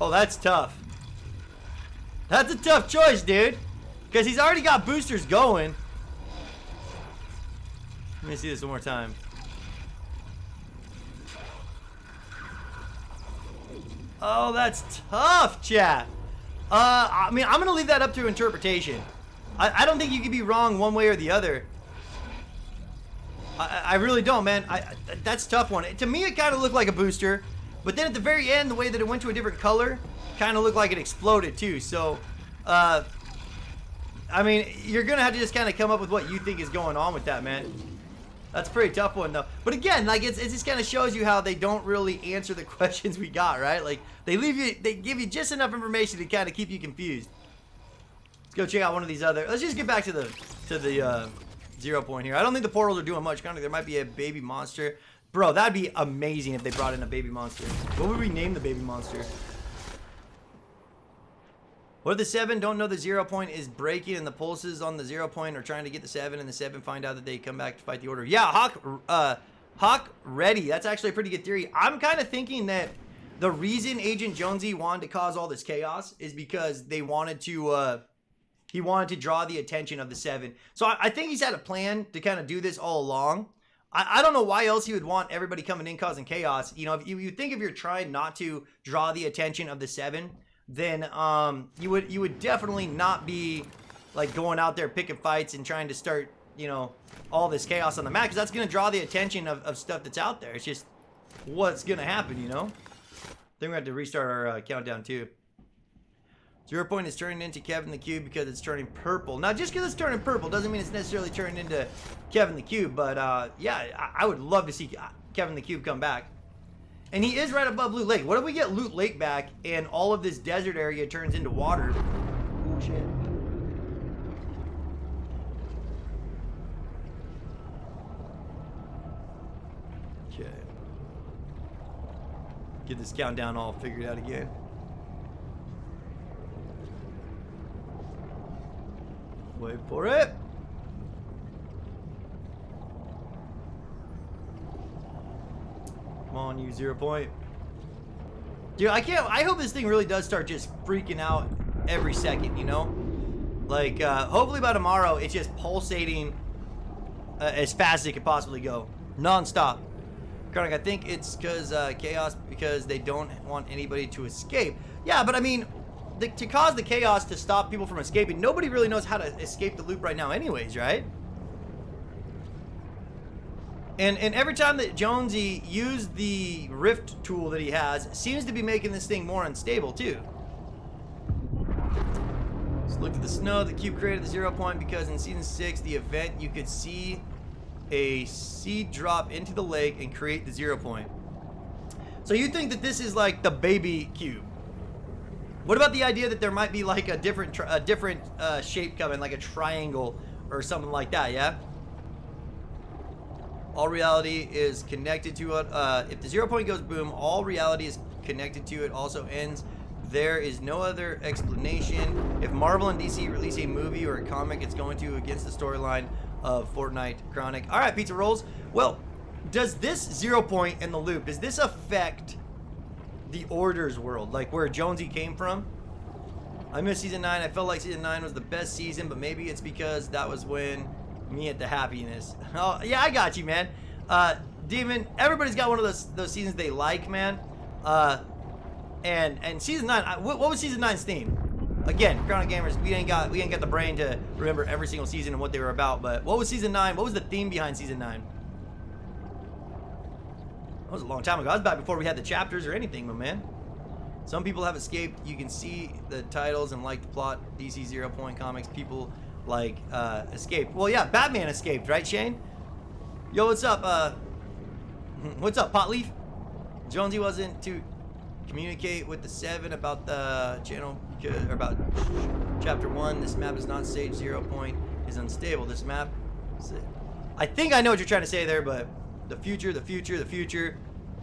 Oh, that's tough. That's a tough choice, dude. Because he's already got boosters going. Let me see this one more time. Oh, that's tough, chat. I mean, I'm going to leave that up to interpretation. I don't think you can be wrong one way or the other. I really don't, man. That's a tough one. To me, it kind of looked like a booster. But then at the very end, the way that it went to a different color kind of looked like it exploded too. So, I mean, you're going to have to just kind of come up with what you think is going on with that, man. That's a pretty tough one, though. But again, like, it just kind of shows you how they don't really answer the questions we got, right? Like, they give you just enough information to kind of keep you confused. Let's go check out one of these other. Let's just get back to the 0 point here. I don't think the portals are doing much. Kind of, there might be a baby monster. Bro, that'd be amazing if they brought in a baby monster. What would we name the baby monster? What if the 7 don't know the 0 point is breaking and the pulses on the 0 point are trying to get the 7 and the 7 find out that they come back to fight the order? Yeah, Hawk ready. That's actually a pretty good theory. I'm kind of thinking that the reason Agent Jonesy wanted to cause all this chaos is because they wanted to, he wanted to draw the attention of the 7. So I think he's had a plan to kind of do this all along. I don't know why else he would want everybody coming in causing chaos. You know, if you think if you're trying not to draw the attention of the 7, then you would definitely not be like going out there picking fights and trying to start, you know, all this chaos on the map, because that's going to draw the attention of stuff that's out there. It's just what's going to happen, you know? I think we're going to have to restart our countdown too. 0 point is turning into Kevin the Cube because it's turning purple. Now, just because it's turning purple doesn't mean it's necessarily turning into Kevin the Cube, but yeah, I would love to see Kevin the Cube come back. And he is right above Loot Lake. What if we get Loot Lake back and all of this desert area turns into water? Oh, shit. Okay. Get this countdown all figured out again. Wait for it. Come on, you 0 point. Dude, I hope this thing really does start just freaking out every second, you know? Like, hopefully by tomorrow, it's just pulsating as fast as it could possibly go. Non-stop. Chronic, I think it's because chaos, because they don't want anybody to escape. Yeah, but I mean, to cause the chaos to stop people from escaping, nobody really knows how to escape the loop right now anyways, right? And every time that Jonesy used the rift tool that he has, seems to be making this thing more unstable too. Let's look at the snow. The cube created the 0 point because in season 6, the event, you could see a seed drop into the lake and create the 0 point. So you think that this is like the baby cube? What about the idea that there might be like a different shape coming, like a triangle or something like that? Yeah. All reality is connected to it. If the 0 point goes boom, all reality is connected to it. Also ends. There is no other explanation. If Marvel and DC release a movie or a comic, it's going to against the storyline of Fortnite Chronic. All right, pizza rolls. Well, does this 0 point in the loop, does this affect the Orders world, like where Jonesy came from? I missed season 9. I felt like season 9 was the best season, but maybe it's because that was when me at the happiness. Oh yeah, I got you, man. Demon, everybody's got one of those seasons they like, man. And season 9, what was season 9's theme? Again, CronicGamerZ, we ain't got the brain to remember every single season and what they were about, but what was season 9? What was the theme behind season 9? That was a long time ago. That was back before we had the chapters or anything, my man. Some people have escaped. You can see the titles and like the plot. DC 0 point comics. People like escaped. Well, yeah, Batman escaped, right, Shane? Yo, what's up? What's up, Potleaf? Jonesy wasn't to communicate with the 7 about the channel or about chapter 1. This map is not stage 0 point. Is unstable. This map. I think I know what you're trying to say there, but. The future,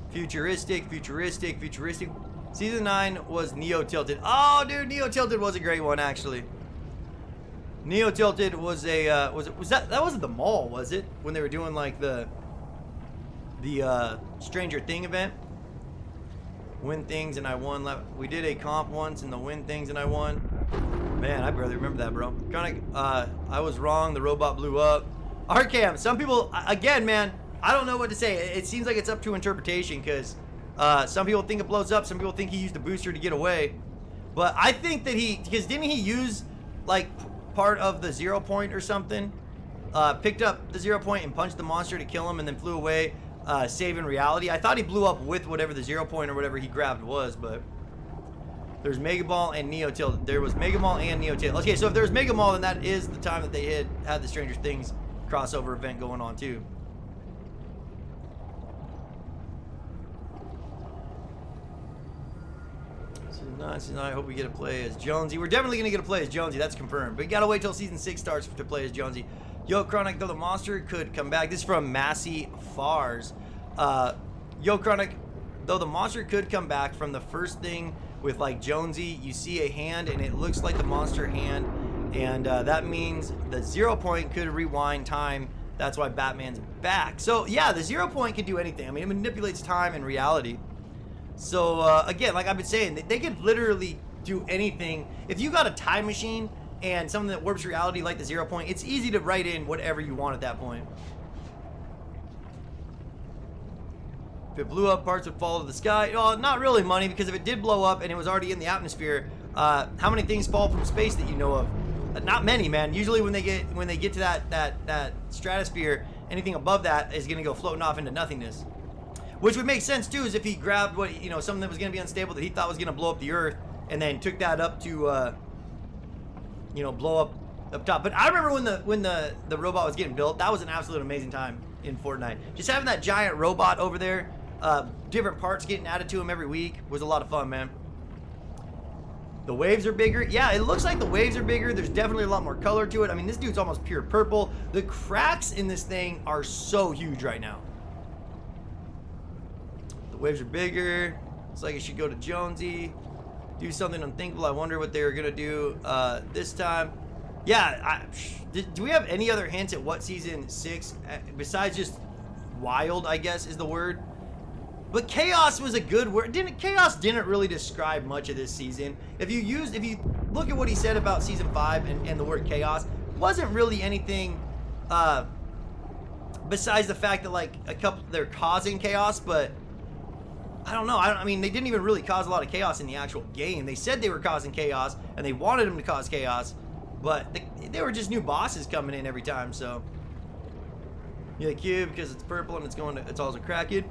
futuristic. Season 9 was Neo Tilted. Oh, dude, Neo Tilted was a great one, actually. Neo Tilted was a that wasn't the mall, was it? When they were doing like the Stranger Thing event. Win things and I won. We did a comp once in the win things and I won. Man, I barely remember that, bro. I was wrong. The robot blew up. Arkham. Some people, again, man. I don't know what to say. It seems like it's up to interpretation because some people think it blows up. Some people think he used a booster to get away. But I think that because didn't he use like part of the 0 point or something? Picked up the 0 point and punched the monster to kill him and then flew away, saving reality. I thought he blew up with whatever the 0 point or whatever he grabbed was, but there's Mega Ball and Neo Tilted. There was Mega Ball and Neo Tilted. Okay, so if there's Mega Ball, then that is the time that they had the Stranger Things crossover event going on too. I hope we get to play as Jonesy. We're definitely going to get to play as Jonesy. That's confirmed. But you got to wait till season 6 starts to play as Jonesy. Yo, Chronic, though the monster could come back. This is from Massey Fars. Yo, Chronic, though the monster could come back from the first thing with like Jonesy, you see a hand and it looks like the monster hand. And that means the 0 point could rewind time. That's why Batman's back. So, yeah, the 0 point can do anything. I mean, it manipulates time and reality. So, again, like I've been saying, they could literally do anything. If you got a time machine and something that warps reality like the 0 point, it's easy to write in whatever you want at that point. If it blew up, parts would fall to the sky. Well, not really, Money, because if it did blow up and it was already in the atmosphere, how many things fall from space that you know of? Not many, man. Usually when they get to that stratosphere, anything above that is going to go floating off into nothingness. Which would make sense too, is if he grabbed something that was going to be unstable that he thought was going to blow up the Earth, and then took that up to, blow up top. But I remember when the robot was getting built, that was an absolute amazing time in Fortnite. Just having that giant robot over there, different parts getting added to him every week was a lot of fun, man. The waves are bigger. Yeah, it looks like the waves are bigger. There's definitely a lot more color to it. I mean, this dude's almost pure purple. The cracks in this thing are so huge right now. Waves are bigger. It's like it should go to Jonesy. Do something unthinkable. I wonder what they were gonna do this time. Yeah, do we have any other hints at what season 6, besides just wild, I guess is the word? But chaos was a good word. Chaos didn't really describe much of this season. If you look at what he said about season 5 and the word chaos, wasn't really anything besides the fact that like they're causing chaos, but I don't know. I mean, they didn't even really cause a lot of chaos in the actual game. They said they were causing chaos, and they wanted them to cause chaos, but they were just new bosses coming in every time. So, yeah, the cube because it's purple and it's also cracking.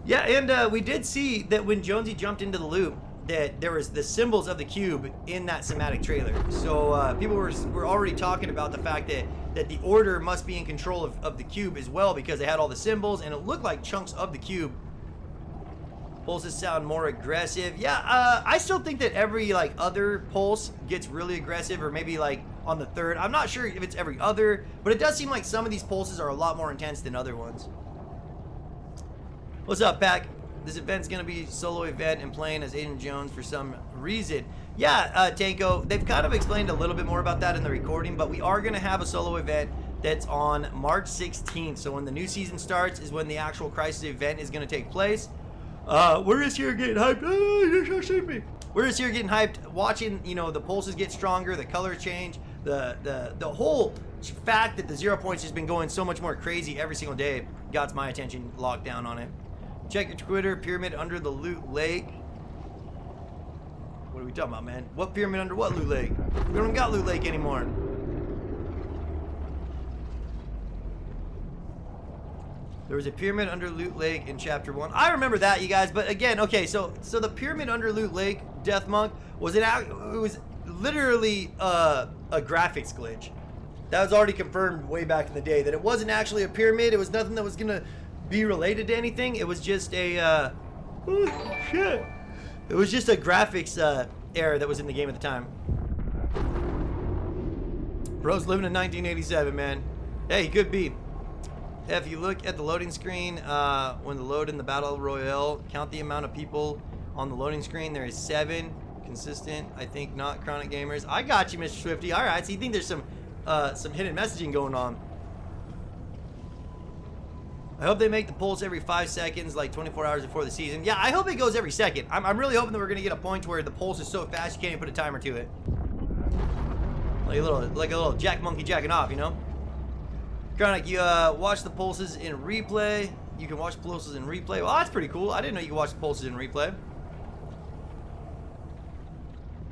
Yeah, and we did see that when Jonesy jumped into the loop, that there was the symbols of the cube in that cinematic trailer. So people were already talking about the fact that the Order must be in control of the cube as well, because they had all the symbols, and it looked like chunks of the cube Pulses sound more aggressive. Yeah, I still think that every like other pulse gets really aggressive, or maybe like on the third. I'm not sure if it's every other, but it does seem like some of these pulses are a lot more intense than other ones. What's up, Pack? This event's gonna be solo event and playing as Aiden Jones for some reason. Yeah, Tanko, they've kind of explained a little bit more about that in the recording, but we are gonna have a solo event that's on March 16th. So when the new season starts is when the actual Crisis event is gonna take place. We're just here getting hyped. Oh, you're so sleepy. We're just here getting hyped, watching, you know, the pulses get stronger, the color change, the whole fact that the 0 points has been going so much more crazy every single day got my attention locked down on it. Check your Twitter, pyramid under the loot lake. What are we talking about, man? What pyramid under what loot lake? We don't got loot lake anymore. There was a pyramid under Loot Lake in Chapter 1. I remember that, you guys. But again, okay, so the pyramid under Loot Lake, Death Monk, was it was literally a graphics glitch. That was already confirmed way back in the day, that it wasn't actually a pyramid. It was nothing that was gonna be related to anything. It was just a oh shit. It was just a graphics error that was in the game at the time. Bro's living in 1987, man. Hey, he could be. If you look at the loading screen, when the load in the Battle Royale, count the amount of people on the loading screen. There is 7. Consistent, I think, not CronicGamerZ. I got you, Mr. Swifty. All right, so you think there's some hidden messaging going on. I hope they make the pulse every 5 seconds, like 24 hours before the season. Yeah, I hope it goes every second. I'm really hoping that we're going to get a point where the pulse is so fast you can't even put a timer to it. Like a little jack monkey jacking off, you know? Chronic, you watch the pulses in replay. You can watch pulses in replay. Well, that's pretty cool. I didn't know you could watch the pulses in replay.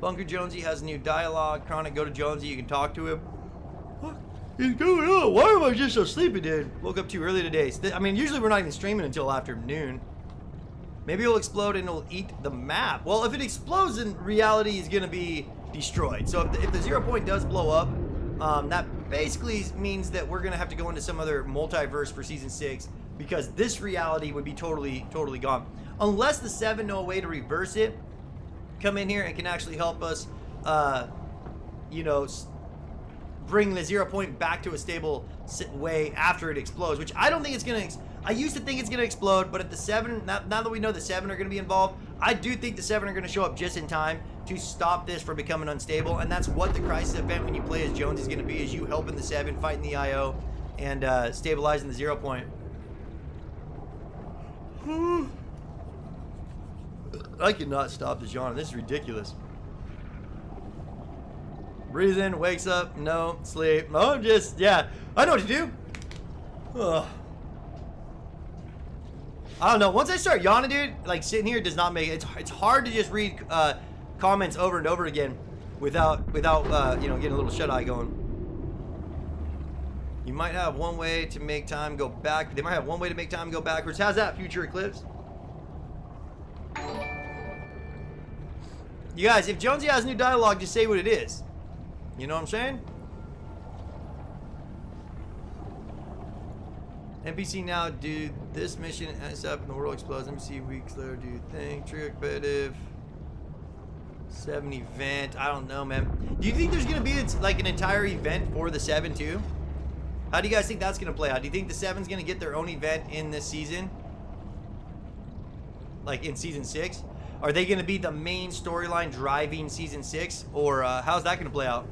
Bunker Jonesy has new dialogue. Chronic, go to Jonesy. You can talk to him. What is going on? Why am I just so sleepy, dude? Woke up too early today. I mean, usually we're not even streaming until after noon. Maybe it'll explode and it'll eat the map. Well, if it explodes, then reality is going to be destroyed. So if the 0 point does blow up, that basically means that we're gonna have to go into some other multiverse for season 6, because this reality would be totally gone, unless the 7 know a way to reverse it, come in here and can actually help us, you know, bring the 0 point back to a stable way after it explodes, which I don't think it's gonna. I used to think it's gonna explode, but at the 7, now that we know the 7 are gonna be involved, I do think the 7 are gonna show up just in time to stop this from becoming unstable. And that's what the Crisis event when you play as Jones is going to be, is you helping the 7, fighting the IO, and stabilizing the 0 point. I cannot stop this yawn. This is ridiculous. Breathes in, wakes up, no, sleep. Oh, just, yeah. I know what to do. Ugh. I don't know. Once I start yawning, dude, like sitting here does not make it. It's hard to just read comments over and over again without you know, getting a little shut eye going. You might have one way to make time go back. They might have one way to make time go backwards. How's that, Future Eclipse? You guys, if Jonesy has new dialogue, just say what it is. You know what I'm saying? NPC now, dude. This mission ends up and the world explodes. NPC weeks later, do you think? Trio competitive. 7 event. I don't know, man. Do you think there's gonna be like an entire event for the 7 too? How do you guys think that's gonna play out? Do you think the 7's gonna get their own event in this season? Like in season 6? Are they gonna be the main storyline driving season 6? Or how's that gonna play out?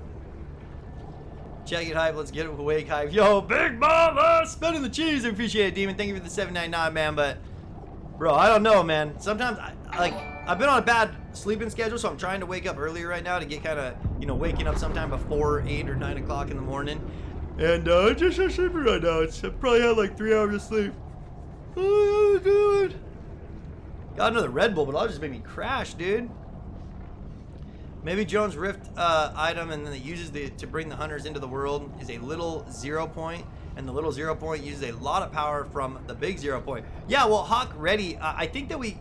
Check it, hype. Let's get it awake, hype. Yo, Big Mama, spending the cheese. I appreciate it, Demon. Thank you for the 799, man. But bro, I don't know, man. Sometimes I've been on a bad sleeping schedule, so I'm trying to wake up earlier right now to get kind of, you know, waking up sometime before 8 or 9 o'clock in the morning. And I'm just so sleepy right now. I probably had like 3 hours of sleep. Oh, good. Got another Red Bull, but it'll just make me crash, dude. Maybe Jones Rift item, and then it uses to bring the hunters into the world, is a little 0 point, and the little 0 point uses a lot of power from the big 0 point. Yeah, well, Hawk Ready, I think that we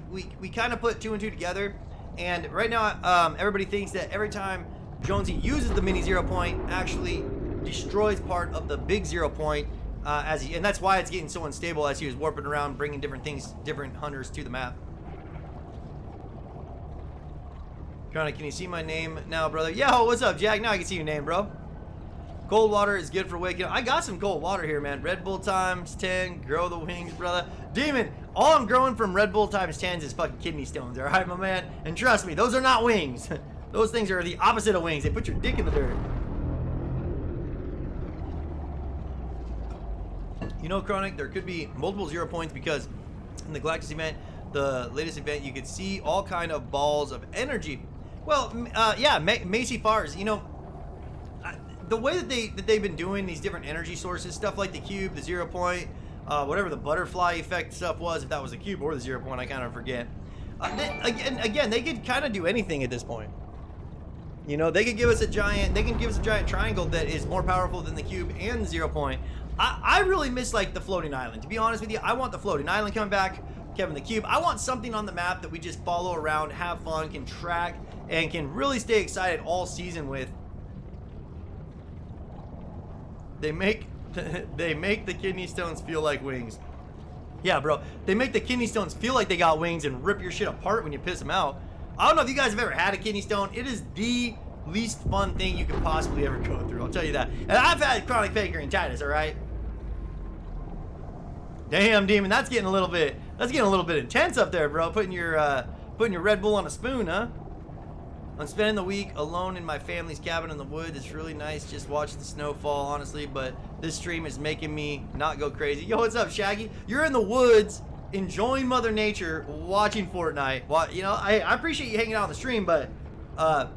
kind of put 2 and 2 together, and right now everybody thinks that every time Jonesy uses the mini 0 point, actually destroys part of the big 0 point, and that's why it's getting so unstable as he was warping around, bringing different things, different hunters to the map. Chronic, can you see my name now, brother? Yo, what's up, Jack? Now I can see your name, bro. Cold water is good for waking up. I got some cold water here, man. Red Bull times 10, grow the wings, brother. Demon, all I'm growing from Red Bull times 10s is fucking kidney stones, all right, my man? And trust me, those are not wings. Those things are the opposite of wings. They put your dick in the dirt. You know, Chronic, there could be multiple 0 points because in the Galactus event, the latest event, you could see all kind of balls of energy. Well, yeah, Macy Fars, you know, the way that they've been doing these different energy sources, stuff like the cube, the 0 point, whatever the butterfly effect stuff was, if that was the cube or the 0 point, I kind of forget. Again, they could kind of do anything at this point. You know, they could give us a giant, triangle that is more powerful than the cube and the 0 point. I really miss like the floating island. To be honest with you, I want the floating island coming back. Kevin the Cube. I want something on the map that we just follow around, have fun, can track, and can really stay excited all season with. They make the kidney stones feel like wings. Yeah, bro. They make the kidney stones feel like they got wings and rip your shit apart when you piss them out. I don't know if you guys have ever had a kidney stone. It is the least fun thing you could possibly ever go through. I'll tell you that. And I've had chronic pancreatitis, all right? Damn, Demon, that's getting a little bit intense up there, bro. Putting your Red Bull on a spoon, huh? I'm spending the week alone in my family's cabin in the woods. It's really nice just watch the snow fall, honestly, but this stream is making me not go crazy. Yo, what's up, Shaggy? You're in the woods enjoying Mother Nature, watching Fortnite. Well, you know, I appreciate you hanging out on the stream, but I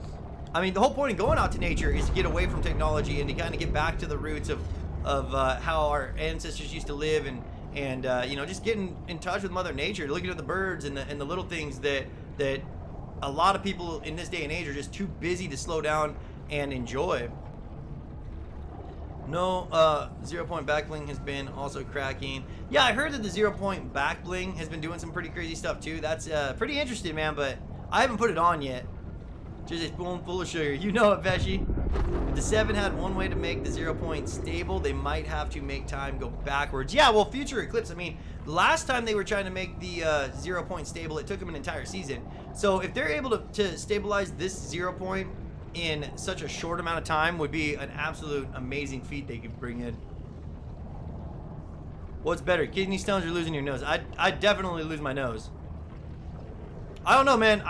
mean, the whole point of going out to nature is to get away from technology and to kind of get back to the roots of how our ancestors used to live, and you know, just getting in touch with Mother Nature, looking at the birds and the little things that a lot of people in this day and age are just too busy to slow down and enjoy. No, 0 point back bling has been also cracking. Yeah, I heard that the 0 point back bling has been doing some pretty crazy stuff too. That's pretty interesting, man, but I haven't put it on yet. Just a spoonful of sugar. You know it, Veshi. If the 7 had one way to make the 0 point stable, they might have to make time go backwards. Yeah, well, Future Eclipse, I mean, last time they were trying to make the 0 point stable, it took them an entire season. So if they're able to stabilize this 0 point in such a short amount of time, would be an absolute amazing feat they could bring in. What's better, kidney stones or losing your nose? I'd definitely lose my nose. I don't know, man.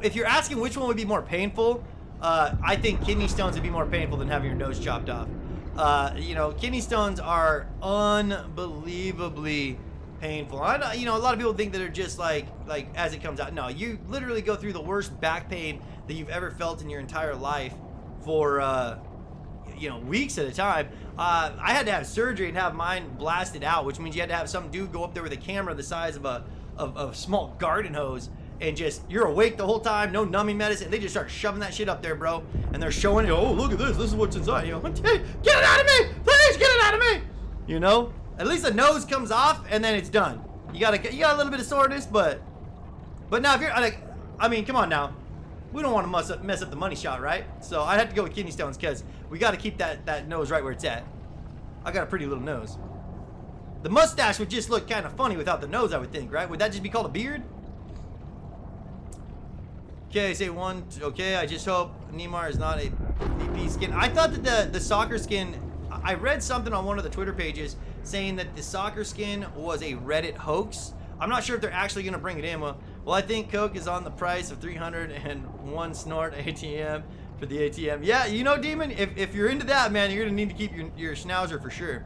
If you're asking which one would be more painful, I think kidney stones would be more painful than having your nose chopped off. You know, kidney stones are unbelievably painful. You know, a lot of people think that they're just like as it comes out. No, you literally go through the worst back pain that you've ever felt in your entire life for you know, weeks at a time. I had to have surgery and have mine blasted out, which means you had to have some dude go up there with a camera the size of a small garden hose, and just, you're awake the whole time, no numbing medicine. They just start shoving that shit up there, bro. And they're showing you, oh, look at this is what's inside. You know, get it out of me! Please get it out of me! You know? At least the nose comes off and then it's done. You got a little bit of soreness, but now if you're like, I mean, come on now. We don't want to mess up the money shot, right? So I had to go with kidney stones because we got to keep that nose right where it's at. I got a pretty little nose. The mustache would just look kind of funny without the nose, I would think, right? Would that just be called a beard? Okay, say one. Okay, I just hope Neymar is not a VP skin. I thought that the soccer skin, I read something on one of the Twitter pages saying that the soccer skin was a Reddit hoax. I'm not sure if they're actually going to bring it in. Well, I think Coke is on the price of 301 snort ATM for the ATM. Yeah, you know, Demon, if you're into that, man, you're going to need to keep your schnauzer for sure.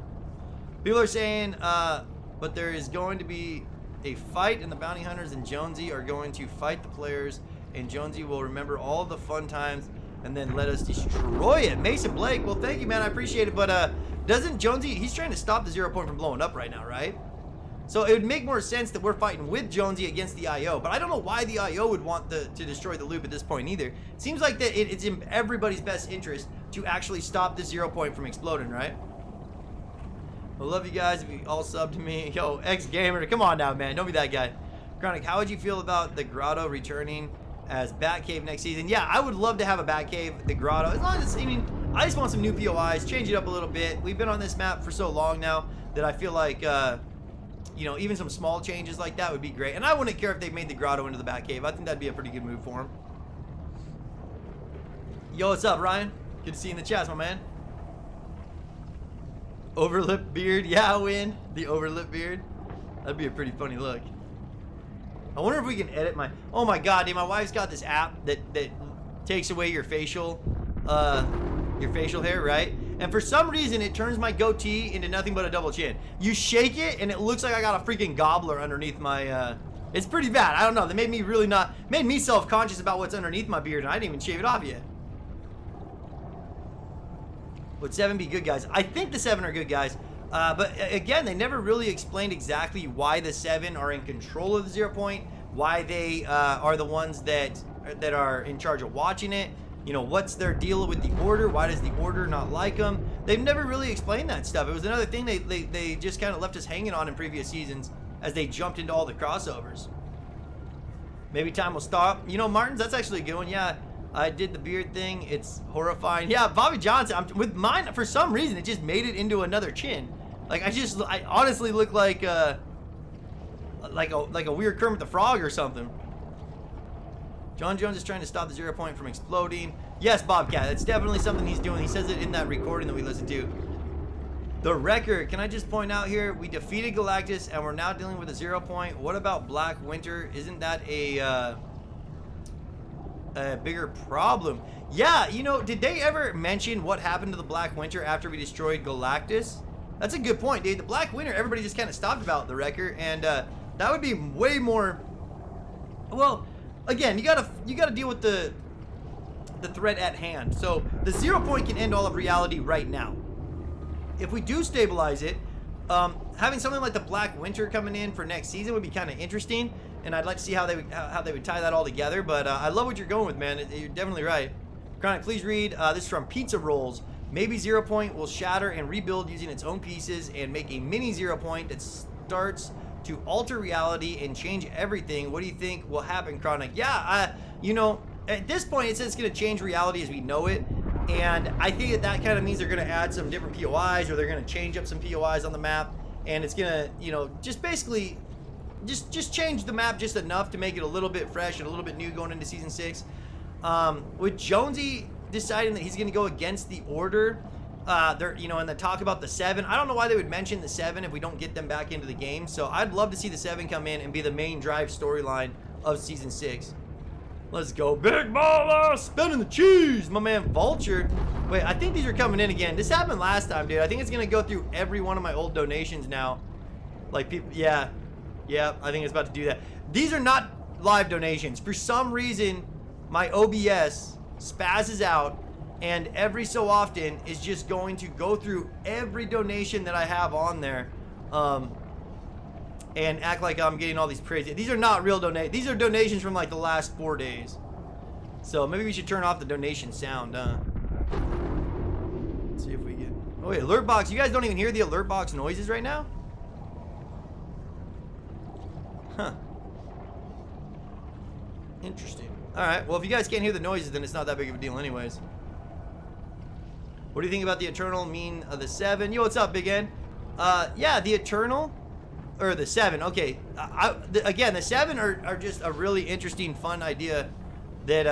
People are saying, but there is going to be a fight, and the bounty hunters and Jonesy are going to fight the players, and Jonesy will remember all the fun times and then let us destroy it. Mason Blake, well, thank you, man. I appreciate it. But doesn't Jonesy, he's trying to stop the 0 point from blowing up right now, right? So it would make more sense that we're fighting with Jonesy against the IO. But I don't know why the IO would want to destroy the loop at this point either. It seems like that it's in everybody's best interest to actually stop the 0 point from exploding, right? I love you guys. If you all sub to me. Yo, ex-gamer, come on now, man. Don't be that guy. Chronic, how would you feel about the grotto returning as Batcave next season? Yeah, I would love to have a Batcave, the grotto. As long as, I mean, I just want some new POIs, change it up a little bit. We've been on this map for so long now that I feel like, you know, even some small changes like that would be great. And I wouldn't care if they made the grotto into the Batcave. I think that'd be a pretty good move for them. Yo, what's up, Ryan? Good to see you in the chat, my man. Overlip beard. Yeah, I win. The overlip beard. That'd be a pretty funny look. I wonder if we can edit my... Oh my god, dude, my wife's got this app that takes away your facial hair, right? And for some reason, it turns my goatee into nothing but a double chin. You shake it, and it looks like I got a freaking gobbler underneath my... It's pretty bad. I don't know. They made me really not... Made me self-conscious about what's underneath my beard, and I didn't even shave it off yet. Would 7 be good guys? I think the 7 are good guys. But again, they never really explained exactly why the 7 are in control of the 0 point, why they are the ones that are in charge of watching it. You know, what's their deal with the Order? Why does the Order not like them? They've never really explained that stuff. It was another thing they just kind of left us hanging on in previous seasons as they jumped into all the crossovers. Maybe time will stop. You know, Martins, that's actually a good one. Yeah, I did the beard thing. It's horrifying. Yeah, Bobby Johnson. With mine, for some reason, it just made it into another chin. Like I honestly look like a weird Kermit the Frog or something. John Jones is trying to stop the 0 point from exploding. Yes, Bobcat. That's definitely something he's doing. He says it in that recording that we listened to. The record. Can I just point out here? We defeated Galactus, and we're now dealing with a 0 point. What about Black Winter? Isn't that a bigger problem? Yeah, you know, did they ever mention what happened to the Black Winter after we destroyed Galactus? That's a good point, dude. The Black Winter, everybody just kind of stopped about the record, and that would be way more. Well, again, you gotta deal with the threat at hand. So the 0 point can end all of reality right now. If we do stabilize it, having something like the Black Winter coming in for next season would be kind of interesting, and I'd like to see how they would tie that all together. But I love what you're going with, man. You're definitely right. Chronic, please read. This is from Pizza Rolls. Maybe 0 point will shatter and rebuild using its own pieces and make a mini 0 point that starts to alter reality and change everything. What do you think will happen, Chronic? Yeah, you know, at this point it says it's going to change reality as we know it, and I think that kind of means they're going to add some different POIs, or they're going to change up some POIs on the map, and it's going to, you know, just basically just change the map just enough to make it a little bit fresh and a little bit new going into Season 6. With Jonesy deciding that he's going to go against the Order, you know, and the talk about the 7. I don't know why they would mention the 7 if we don't get them back into the game. So I'd love to see the 7 come in and be the main drive storyline of Season 6. Let's go. Big Baller spinning the cheese. My man Vulture. Wait, I think these are coming in again. This happened last time, dude. I think it's going to go through every one of my old donations now. Like people, yeah. Yeah, I think it's about to do that. These are not live donations. For some reason, my OBS spazzes out, and every so often is just going to go through every donation that I have on there, and act like I'm getting all these crazy. These are not real donations. These are donations from like the last 4 days. So maybe we should turn off the donation sound. Let's see if we get. Oh wait, alert box. You guys don't even hear the alert box noises right now? Huh. Interesting. Alright, well if you guys can't hear the noises, then it's not that big of a deal anyways. What do you think about the Eternal mean of the 7? Yo, what's up, Big N? Yeah, the Eternal, or the 7, okay. Again, the 7 are just a really interesting, fun idea that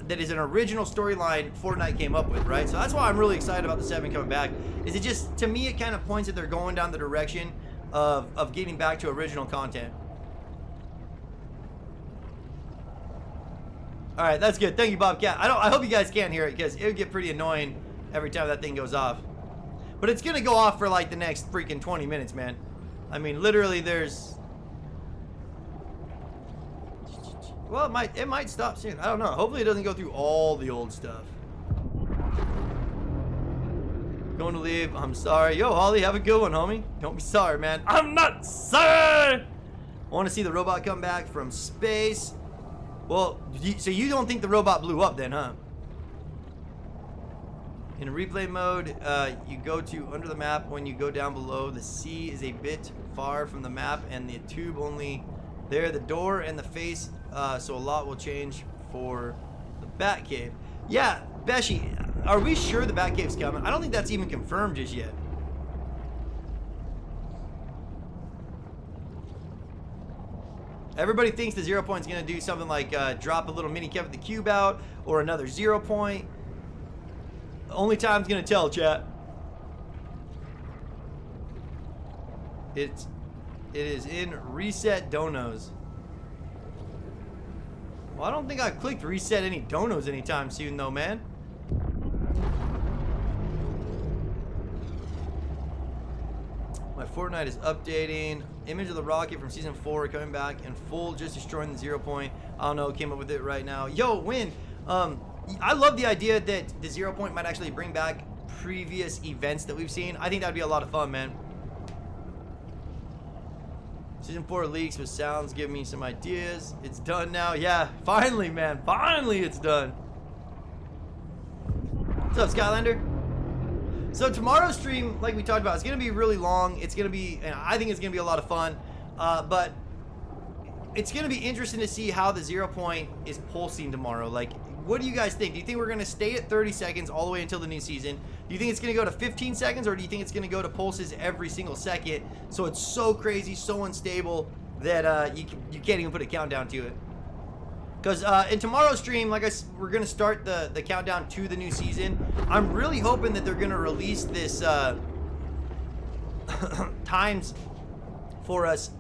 that is an original storyline Fortnite came up with, right? So that's why I'm really excited about the 7 coming back. Is it just, to me, it kind of points that they're going down the direction of getting back to original content. All right, that's good. Thank you, Bobcat. I hope you guys can't hear it because it would get pretty annoying every time that thing goes off. But it's gonna go off for like the next freaking 20 minutes, man. I mean, literally, there's. Well, it might stop soon. I don't know. Hopefully, it doesn't go through all the old stuff. Going to leave. I'm sorry. Yo, Holly, have a good one, homie. Don't be sorry, man. I'm not sorry. I want to see the robot come back from space. Well, so you don't think the robot blew up then, huh? In replay mode, you go to under the map. When you go down below, the sea is a bit far from the map, and the tube only there. The door and the face, so a lot will change for the Batcave. Yeah, Beshi, are we sure the Batcave's coming? I don't think that's even confirmed just yet. Everybody thinks the 0 point's gonna do something like drop a little mini Kevin the Cube out, or another 0 point. Only time's gonna tell, chat. It is in reset donos. Well, I don't think I clicked reset any donos anytime soon, though, man. My Fortnite is updating. Image of the rocket from season 4 coming back in full, just destroying the 0 point. I don't know, came up with it right now. Yo, Win, I love the idea that the 0 point might actually bring back previous events that we've seen. I think that'd be a lot of fun, man. Season 4 leaks with sounds give me some ideas. It's done now. Yeah, finally, man. Finally, it's done. What's up, Skylander? So tomorrow's stream, like we talked about, it's going to be really long. It's going to be, and I think it's going to be a lot of fun. But it's going to be interesting to see how the 0 point is pulsing tomorrow. Like, what do you guys think? Do you think we're going to stay at 30 seconds all the way until the new season? Do you think it's going to go to 15 seconds, or do you think it's going to go to pulses every single second? So it's so crazy, so unstable that you can't even put a countdown to it. Because in tomorrow's stream, like we're going to start the countdown to the new season. I'm really hoping that they're going to release this times for us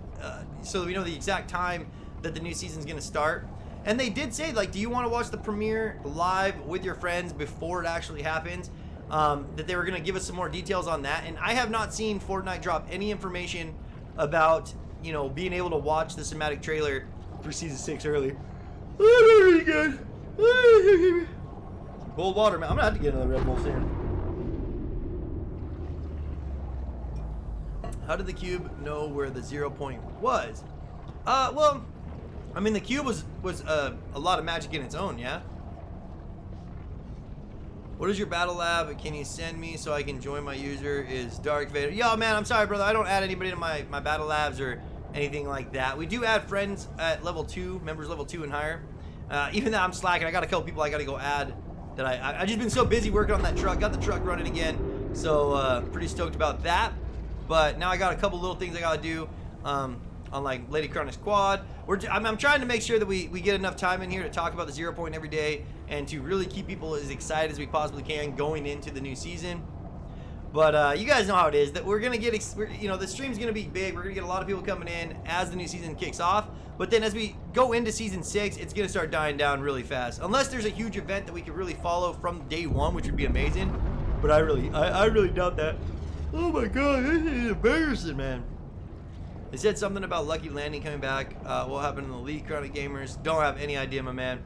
so that we know the exact time that the new season is going to start. And they did say, like, do you want to watch the premiere live with your friends before it actually happens? That they were going to give us some more details on that. And I have not seen Fortnite drop any information about, you know, being able to watch the cinematic trailer for season 6 early. Oh, very good. Cold water, man. I'm going to have to get another Red Bull soon. How did the cube know where the 0 point was? Well, I mean, the cube was a lot of magic in its own, yeah? What is your battle lab? Can you send me so I can join? My user is Dark Vader. Yo, man, I'm sorry, brother. I don't add anybody to my battle labs or anything like that. We do add friends at level 2, members level 2 and higher. Even though I'm slacking, I got a couple people I got to go add. That I just been so busy working on that truck. Got the truck running again. So, pretty stoked about that. But now I got a couple little things I got to do. On like Lady Chronic Squad. I'm trying to make sure that we get enough time in here to talk about the 0 point every day and to really keep people as excited as we possibly can going into the new season. But you guys know how it is, that we're gonna get, you know, the stream's gonna be big. We're gonna get a lot of people coming in as the new season kicks off. But then as we go into season 6, it's gonna start dying down really fast, unless there's a huge event that we could really follow from day 1, which would be amazing. But I really doubt that. Oh my god, this is embarrassing, man. They said something about Lucky Landing coming back. What happened in the league? CronicGamerZ. Don't have any idea, my man.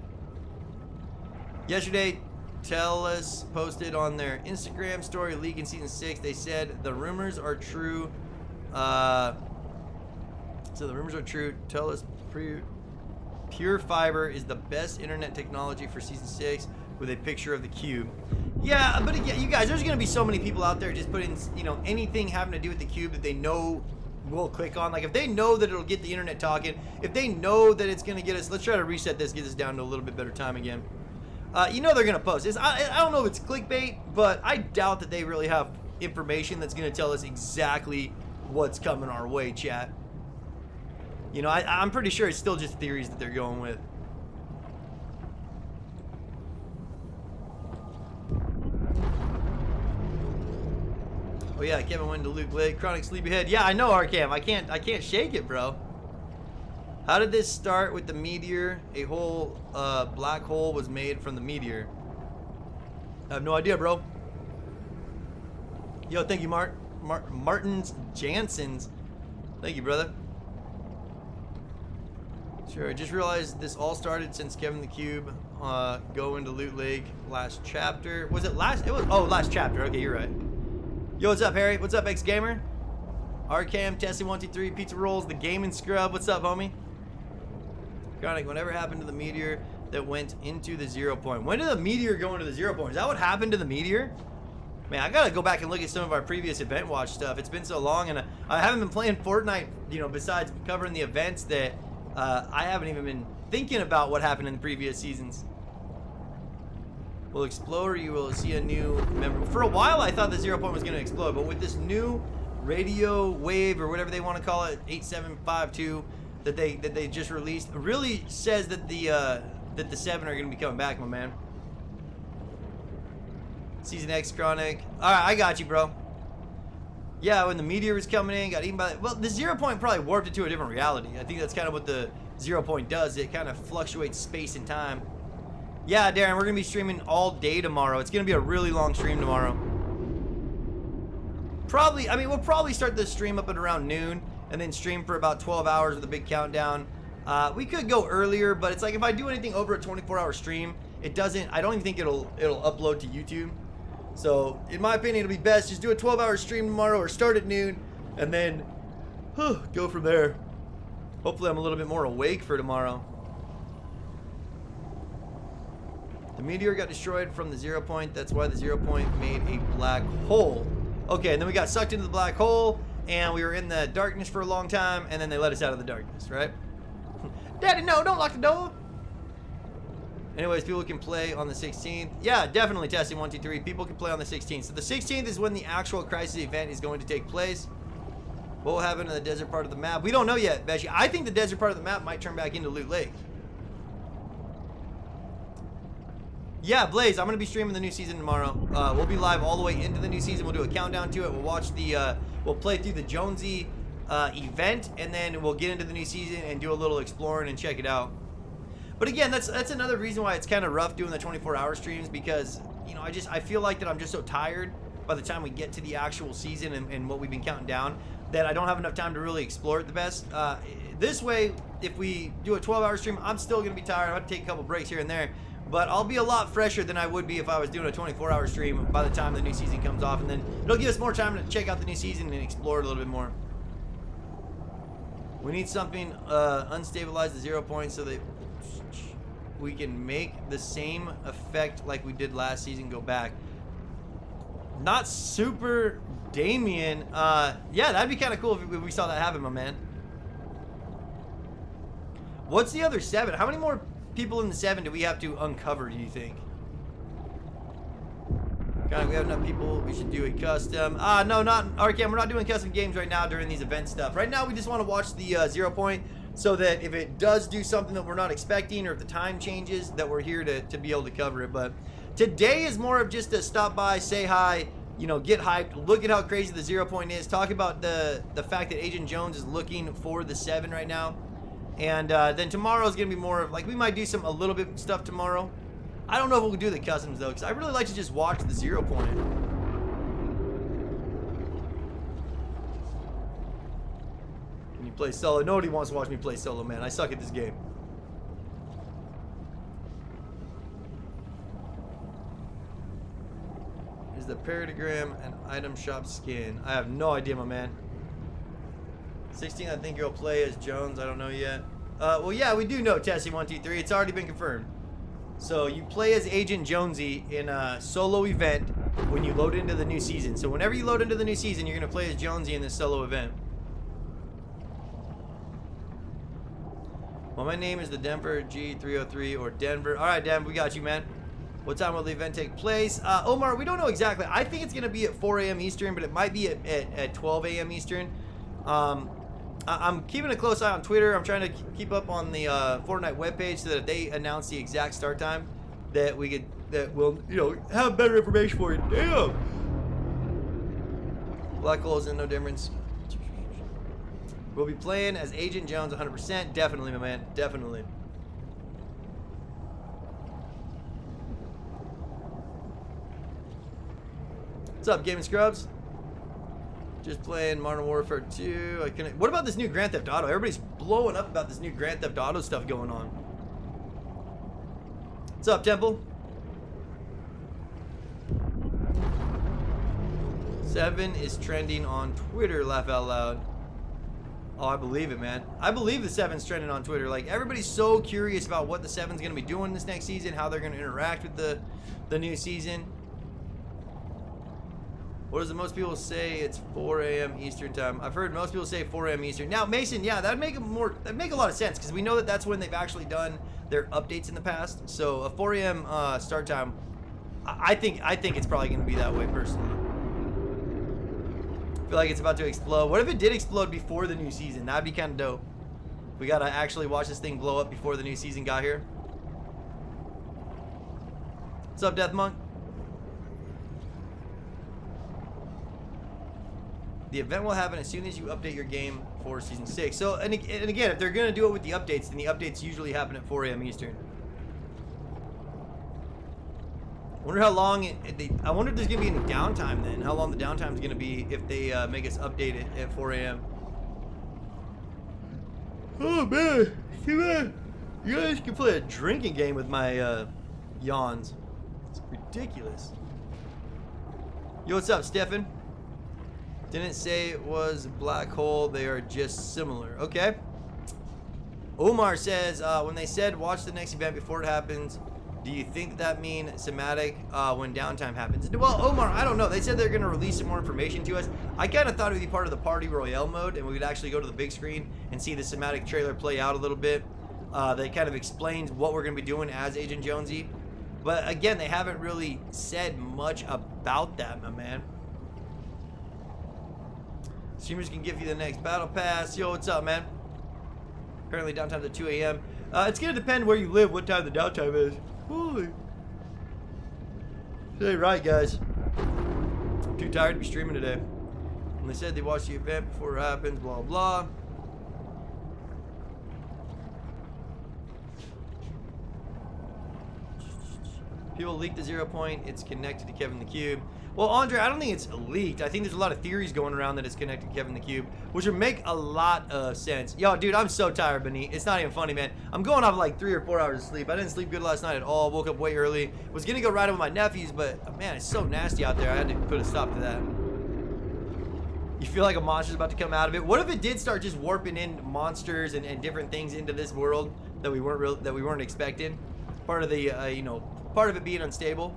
Yesterday, Tellus posted on their Instagram story, leak in season 6. They said the rumors are true. So the rumors are true. Tellus Pure Fiber is the best internet technology for season 6 with a picture of the cube. Yeah, but again, you guys, there's gonna be so many people out there just putting, you know, anything having to do with the cube that they know we'll click on. Like, if they know that it'll get the internet talking, if they know that it's gonna get us, let's try to reset this, get this down to a little bit better time again. You know they're gonna post this. I don't know if it's clickbait, but I doubt that they really have information that's gonna tell us exactly what's coming our way, chat. You know, I'm pretty sure it's still just theories that they're going with. Oh yeah, Kevin went to Luke Lake. Chronic Sleepyhead. Yeah, I know, Arcam. I can't shake it, bro. How did this start with the meteor? A whole black hole was made from the meteor. I have no idea, bro. Yo, thank you, Martins Jansons. Thank you, brother. Sure, I just realized this all started since Kevin the Cube go into Loot Lake last chapter. Was it last? It was. Oh, last chapter. Okay, you're right. Yo, what's up, Harry? What's up, X-Gamer? Arcam, Tessie 123, Pizza Rolls, the Gaming Scrub. What's up, homie? Chronic, whatever happened to the meteor that went into the 0 point? When did the meteor go into the 0 point? Is that what happened to the meteor? Man, I gotta go back and look at some of our previous event watch stuff. It's been so long, and I haven't been playing Fortnite, you know, besides covering the events, that I haven't even been thinking about what happened in the previous seasons. Will explode, or you will see a new member. For a while, I thought the 0 point was going to explode, but with this new radio wave, or whatever they want to call it, 8752, that they just released, really says that the 7 are going to be coming back, my man. Season X Chronic. Alright, I got you, bro. Yeah, when the meteor was coming in, got eaten by... Well, the 0 point probably warped it to a different reality. I think that's kind of what the 0 point does. It kind of fluctuates space and time. Yeah, Darren, we're going to be streaming all day tomorrow. It's going to be a really long stream tomorrow. Probably, I mean, we'll probably start the stream up at around noon and then stream for about 12 hours with a big countdown. We could go earlier, but it's like if I do anything over a 24-hour stream, it doesn't... I don't even think it'll upload to YouTube. So, in my opinion, it'll be best just do a 12-hour stream tomorrow or start at noon and then go from there. Hopefully, I'm a little bit more awake for tomorrow. The meteor got destroyed from the 0 point. That's why the 0 point made a black hole. Okay, and then we got sucked into the black hole and we were in the darkness for a long time and then they let us out of the darkness, right? Daddy, no, don't lock the door. Anyways, people can play on the 16th. Yeah, definitely, testing 1, 2, 3. People can play on the 16th. So the 16th is when the actual Crisis event is going to take place. What will happen in the desert part of the map? We don't know yet, Beshi. I think the desert part of the map might turn back into Loot Lake. Yeah, Blaze, I'm going to be streaming the new season tomorrow. We'll be live all the way into the new season. We'll do a countdown to it. We'll watch the, we'll play through the Jonesy event, and then we'll get into the new season and do a little exploring and check it out. But again, that's another reason why it's kind of rough doing the 24-hour streams because, you know, I feel like that I'm just so tired by the time we get to the actual season and what we've been counting down that I don't have enough time to really explore it the best. This way, if we do a 12-hour stream, I'm still going to be tired. I'll have to take a couple breaks here and there. But I'll be a lot fresher than I would be if I was doing a 24-hour stream by the time the new season comes off. And then it'll give us more time to check out the new season and explore it a little bit more. We need something unstabilize the 0 point so that we can make the same effect like we did last season go back. Not super Damien. Yeah, that'd be kind of cool if we saw that happen, my man. What's the other 7? How many more people in the 7 do we have to uncover, do you think? God, we have enough people. We should do a custom. No, not RCam. We're not doing custom games right now during these event stuff. Right now, we just want to watch the 0 point so that if it does do something that we're not expecting or if the time changes, that we're here to be able to cover it. But today is more of just to stop by, say hi, you know, get hyped, look at how crazy the 0 point is, talk about the fact that Agent Jones is looking for the 7 right now. And then tomorrow is going to be more of, like, we might do a little bit stuff tomorrow. I don't know if we'll do the customs, though, because I really like to just watch the 0 point. Can you play solo? Nobody wants to watch me play solo, man. I suck at this game. Is the paradigram an item shop skin? I have no idea, my man. 16, I think you'll play as Jones. I don't know yet. Well, yeah, we do know testing 1, 2, 3. It's already been confirmed. So you play as Agent Jonesy in a solo event when you load into the new season. So whenever you load into the new season, you're going to play as Jonesy in this solo event. Well, my name is the Denver G303 or Denver. All right, Denver, we got you, man. What time will the event take place? Omar, we don't know exactly. I think it's going to be at 4 a.m. Eastern, but it might be at 12 a.m. Eastern. I'm keeping a close eye on Twitter. I'm trying to keep up on the Fortnite webpage so that if they announce the exact start time, that we'll, you know, have better information for you. Damn. Black holes and no difference. We'll be playing as Agent Jones 100%. Definitely, my man. Definitely. What's up, Gaming Scrubs? Just playing Modern Warfare 2. What about this new Grand Theft Auto? Everybody's blowing up about this new Grand Theft Auto stuff going on. What's up, Temple? 7 is trending on Twitter, laugh out loud. Oh, I believe it, man. I believe the 7's trending on Twitter. Like, everybody's so curious about what the 7's going to be doing this next season, how they're going to interact with the new season. What does the most people say? It's 4 a.m. Eastern time. I've heard most people say 4 a.m. Eastern. Now, Mason, yeah, that'd make a lot of sense because we know that that's when they've actually done their updates in the past. So a 4 a.m. Start time, I think it's probably going to be that way personally. I feel like it's about to explode. What if it did explode before the new season? That'd be kind of dope. We gotta actually watch this thing blow up before the new season got here. What's up, Death Monk? The event will happen as soon as you update your game for Season 6. So, and again, if they're going to do it with the updates, then the updates usually happen at 4 a.m. Eastern. I wonder how long I wonder if there's going to be any downtime then. How long the downtime is going to be if they make us update it at 4 a.m. Oh, man. Come on. You guys can play a drinking game with my yawns. It's ridiculous. Yo, what's up, Stefan? Didn't say it was a black hole. They are just similar. Okay. Omar says, when they said watch the next event before it happens, do you think that mean cinematic when downtime happens? Well, Omar, I don't know. They said they're going to release some more information to us. I kind of thought it would be part of the Party Royale mode, and we would actually go to the big screen and see the cinematic trailer play out a little bit. That kind of explains what we're going to be doing as Agent Jonesy. But again, they haven't really said much about that, my man. Streamers can give you the next battle pass. Yo, what's up, man? Apparently downtime's at 2 a.m. It's going to depend where you live, what time the downtime is. Holy. Hey, right, guys. I'm too tired to be streaming today. And they said they watch the event before it happens, blah, blah. People leaked the 0 point. It's connected to Kevin the Cube. Well, Andre, I don't think it's leaked. I think there's a lot of theories going around that it's connected to Kevin the Cube, which would make a lot of sense. Yo, dude, I'm so tired, Benny. It's not even funny, man. I'm going off like 3 or 4 hours of sleep. I didn't sleep good last night at all. Woke up way early. Was going to go riding with my nephews, but, man, it's so nasty out there. I had to put a stop to that. You feel like a monster's about to come out of it. What if it did start just warping in monsters and different things into this world that we weren't expecting? Part of the, part of it being unstable.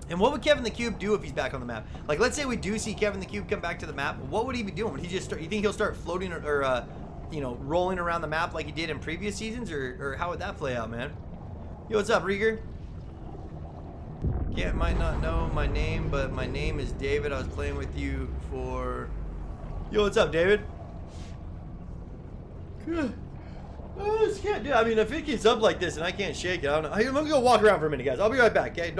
And what would Kevin the Cube do if he's back on the map? Like, let's say we do see Kevin the Cube come back to the map. What would he be doing? Would he just start? You think he'll start floating or rolling around the map like he did in previous seasons, or how would that play out, man? Yo, what's up, Rieger? Might not know my name, but my name is David. I was playing with you for. Yo, what's up, David? Oh, this can't do. I mean, if it gets up like this and I can't shake it, I don't know. Hey, let me go walk around for a minute, guys. I'll be right back, okay?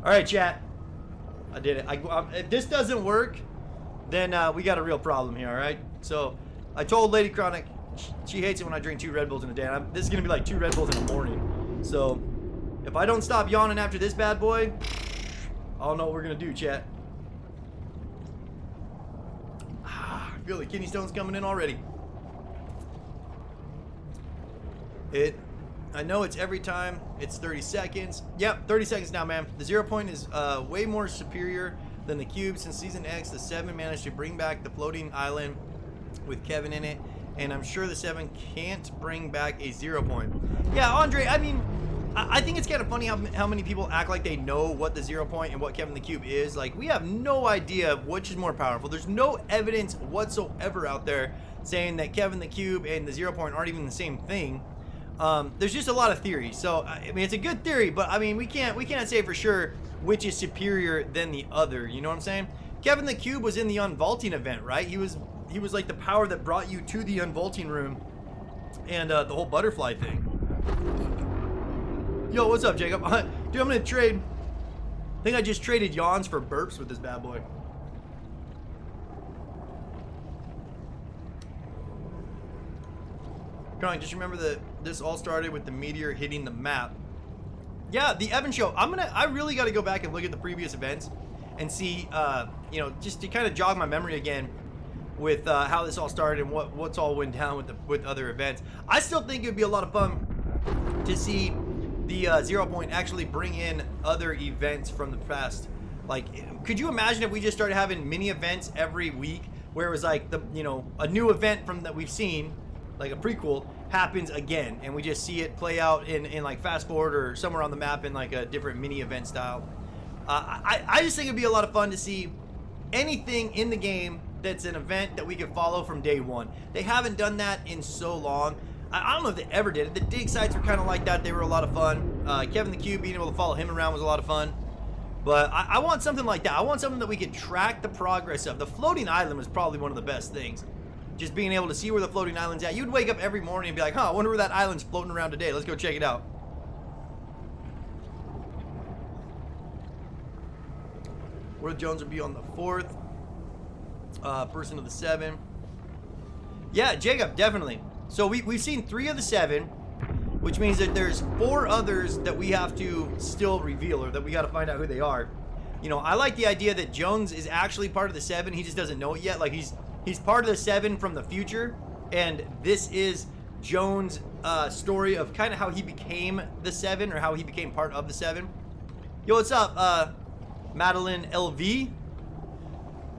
All right, chat. I did it. If this doesn't work, then we got a real problem here, all right? So I told Lady Chronic she hates it when I drink 2 Red Bulls in a day. This is going to be like 2 Red Bulls in the morning. So if I don't stop yawning after this bad boy, I don't know what we're going to do, chat. I feel the kidney stones coming in already. I know it's every time. It's 30 seconds. Yep, 30 seconds now, man. The 0 point is way more superior than the cube. Since Season X, the 7 managed to bring back the floating island with Kevin in it. And I'm sure the 7 can't bring back a 0 point. Yeah, Andre, I mean, I think it's kind of funny how many people act like they know what the 0 point and what Kevin the Cube is. Like, we have no idea which is more powerful. There's no evidence whatsoever out there saying that Kevin the Cube and the 0 point aren't even the same thing. There's just a lot of theories. So I mean, it's a good theory, but I mean, we can't say for sure which is superior than the other. You know what I'm saying? Kevin the Cube was in the unvaulting event, right? He was like the power that brought you to the unvaulting room and the whole butterfly thing. Yo, what's up, Jacob? Dude, I'm gonna trade. I think I just traded yawns for burps with this bad boy. Just remember that this all started with the meteor hitting the map. Yeah, the Evan show. I really got to go back and look at the previous events and see, you know, just to kind of jog my memory again with how this all started and what's all went down with other events. I still think it would be a lot of fun to see the 0 point actually bring in other events from the past. Like, could you imagine if we just started having mini events every week where it was like a new event from that we've seen, like a prequel, happens again, and we just see it play out in like fast forward or somewhere on the map in like a different mini event style. I just think it'd be a lot of fun to see anything in the game that's an event that we could follow from day one. They haven't done that in so long. I don't know if they ever did it. The dig sites were kind of like that. They were a lot of fun. Kevin the Cube, being able to follow him around was a lot of fun. But I want something like that. I want something that we could track the progress of. The floating island was probably one of the best things. Just being able to see where the floating island's at. You'd wake up every morning and be like, huh, I wonder where that island's floating around today. Let's go check it out. World Jones would be on the 4th. Person of the 7. Yeah, Jacob, definitely. So we've seen 3 of the 7, which means that there's 4 others that we have to still reveal, or that we got to find out who they are. You know, I like the idea that Jones is actually part of the 7. He just doesn't know it yet. Like, he's part of the 7 from the future, and this is Jones' story of kind of how he became the 7, or how he became part of the 7. Yo, what's up, Madeline LV?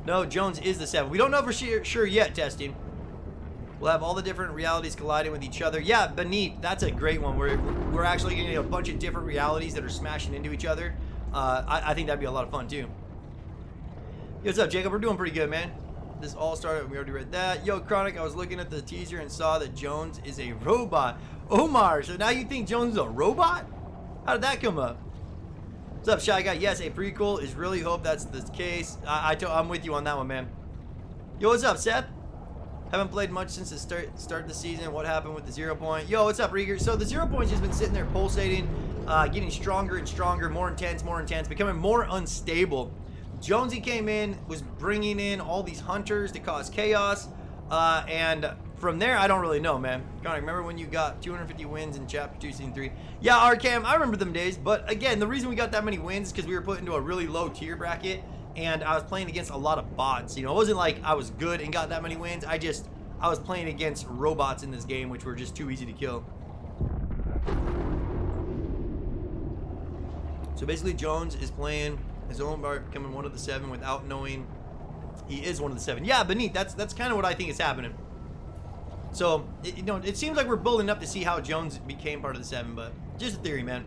No, Jones is the 7. We don't know for sure yet, testing. We'll have all the different realities colliding with each other. Yeah, Beneath, that's a great one. We're actually getting a bunch of different realities that are smashing into each other. I think that'd be a lot of fun, too. Yo, what's up, Jacob? We're doing pretty good, man. This all started, we already read that. Yo, Chronic, I was looking at the teaser and saw that Jones is a robot. Omar, so now you think Jones is a robot? How did that come up? What's up, Shy Guy? Yes, a prequel is really hope that's the case. I'm with you on that one, man. Yo, what's up, Seth? Haven't played much since the start of the season. What happened with the 0 point? Yo, what's up, Rieger? So the 0 point's just been sitting there pulsating, getting stronger and stronger, more intense, becoming more unstable. Jonesy came in, was bringing in all these hunters to cause chaos, and from there, I don't really know, man. Connor, remember when you got 250 wins in Chapter 2, Season 3? Yeah, Arcam, I remember them days, but again, the reason we got that many wins is because we were put into a really low tier bracket, and I was playing against a lot of bots. You know, it wasn't like I was good and got that many wins. I was playing against robots in this game, which were just too easy to kill. So basically, Jones is playing his own part, becoming one of the 7 without knowing he is one of the 7. Yeah, Beneath, that's kind of what I think is happening. So, it seems like we're building up to see how Jones became part of the 7, but just a theory, man.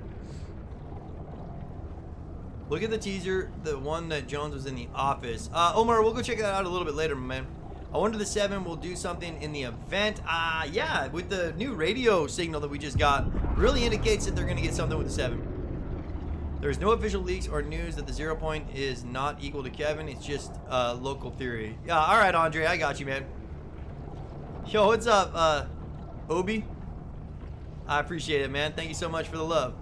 Look at the teaser, the one that Jones was in the office. Omar, we'll go check that out a little bit later, my man. I wonder the 7 will do something in the event. Yeah, with the new radio signal that we just got, really indicates that they're going to get something with the 7. There's no official leaks or news that the 0 point is not equal to Kevin. It's just local theory. Yeah, all right, Andre, I got you, man. Yo, what's up, Obi? I appreciate it, man. Thank you so much for the love.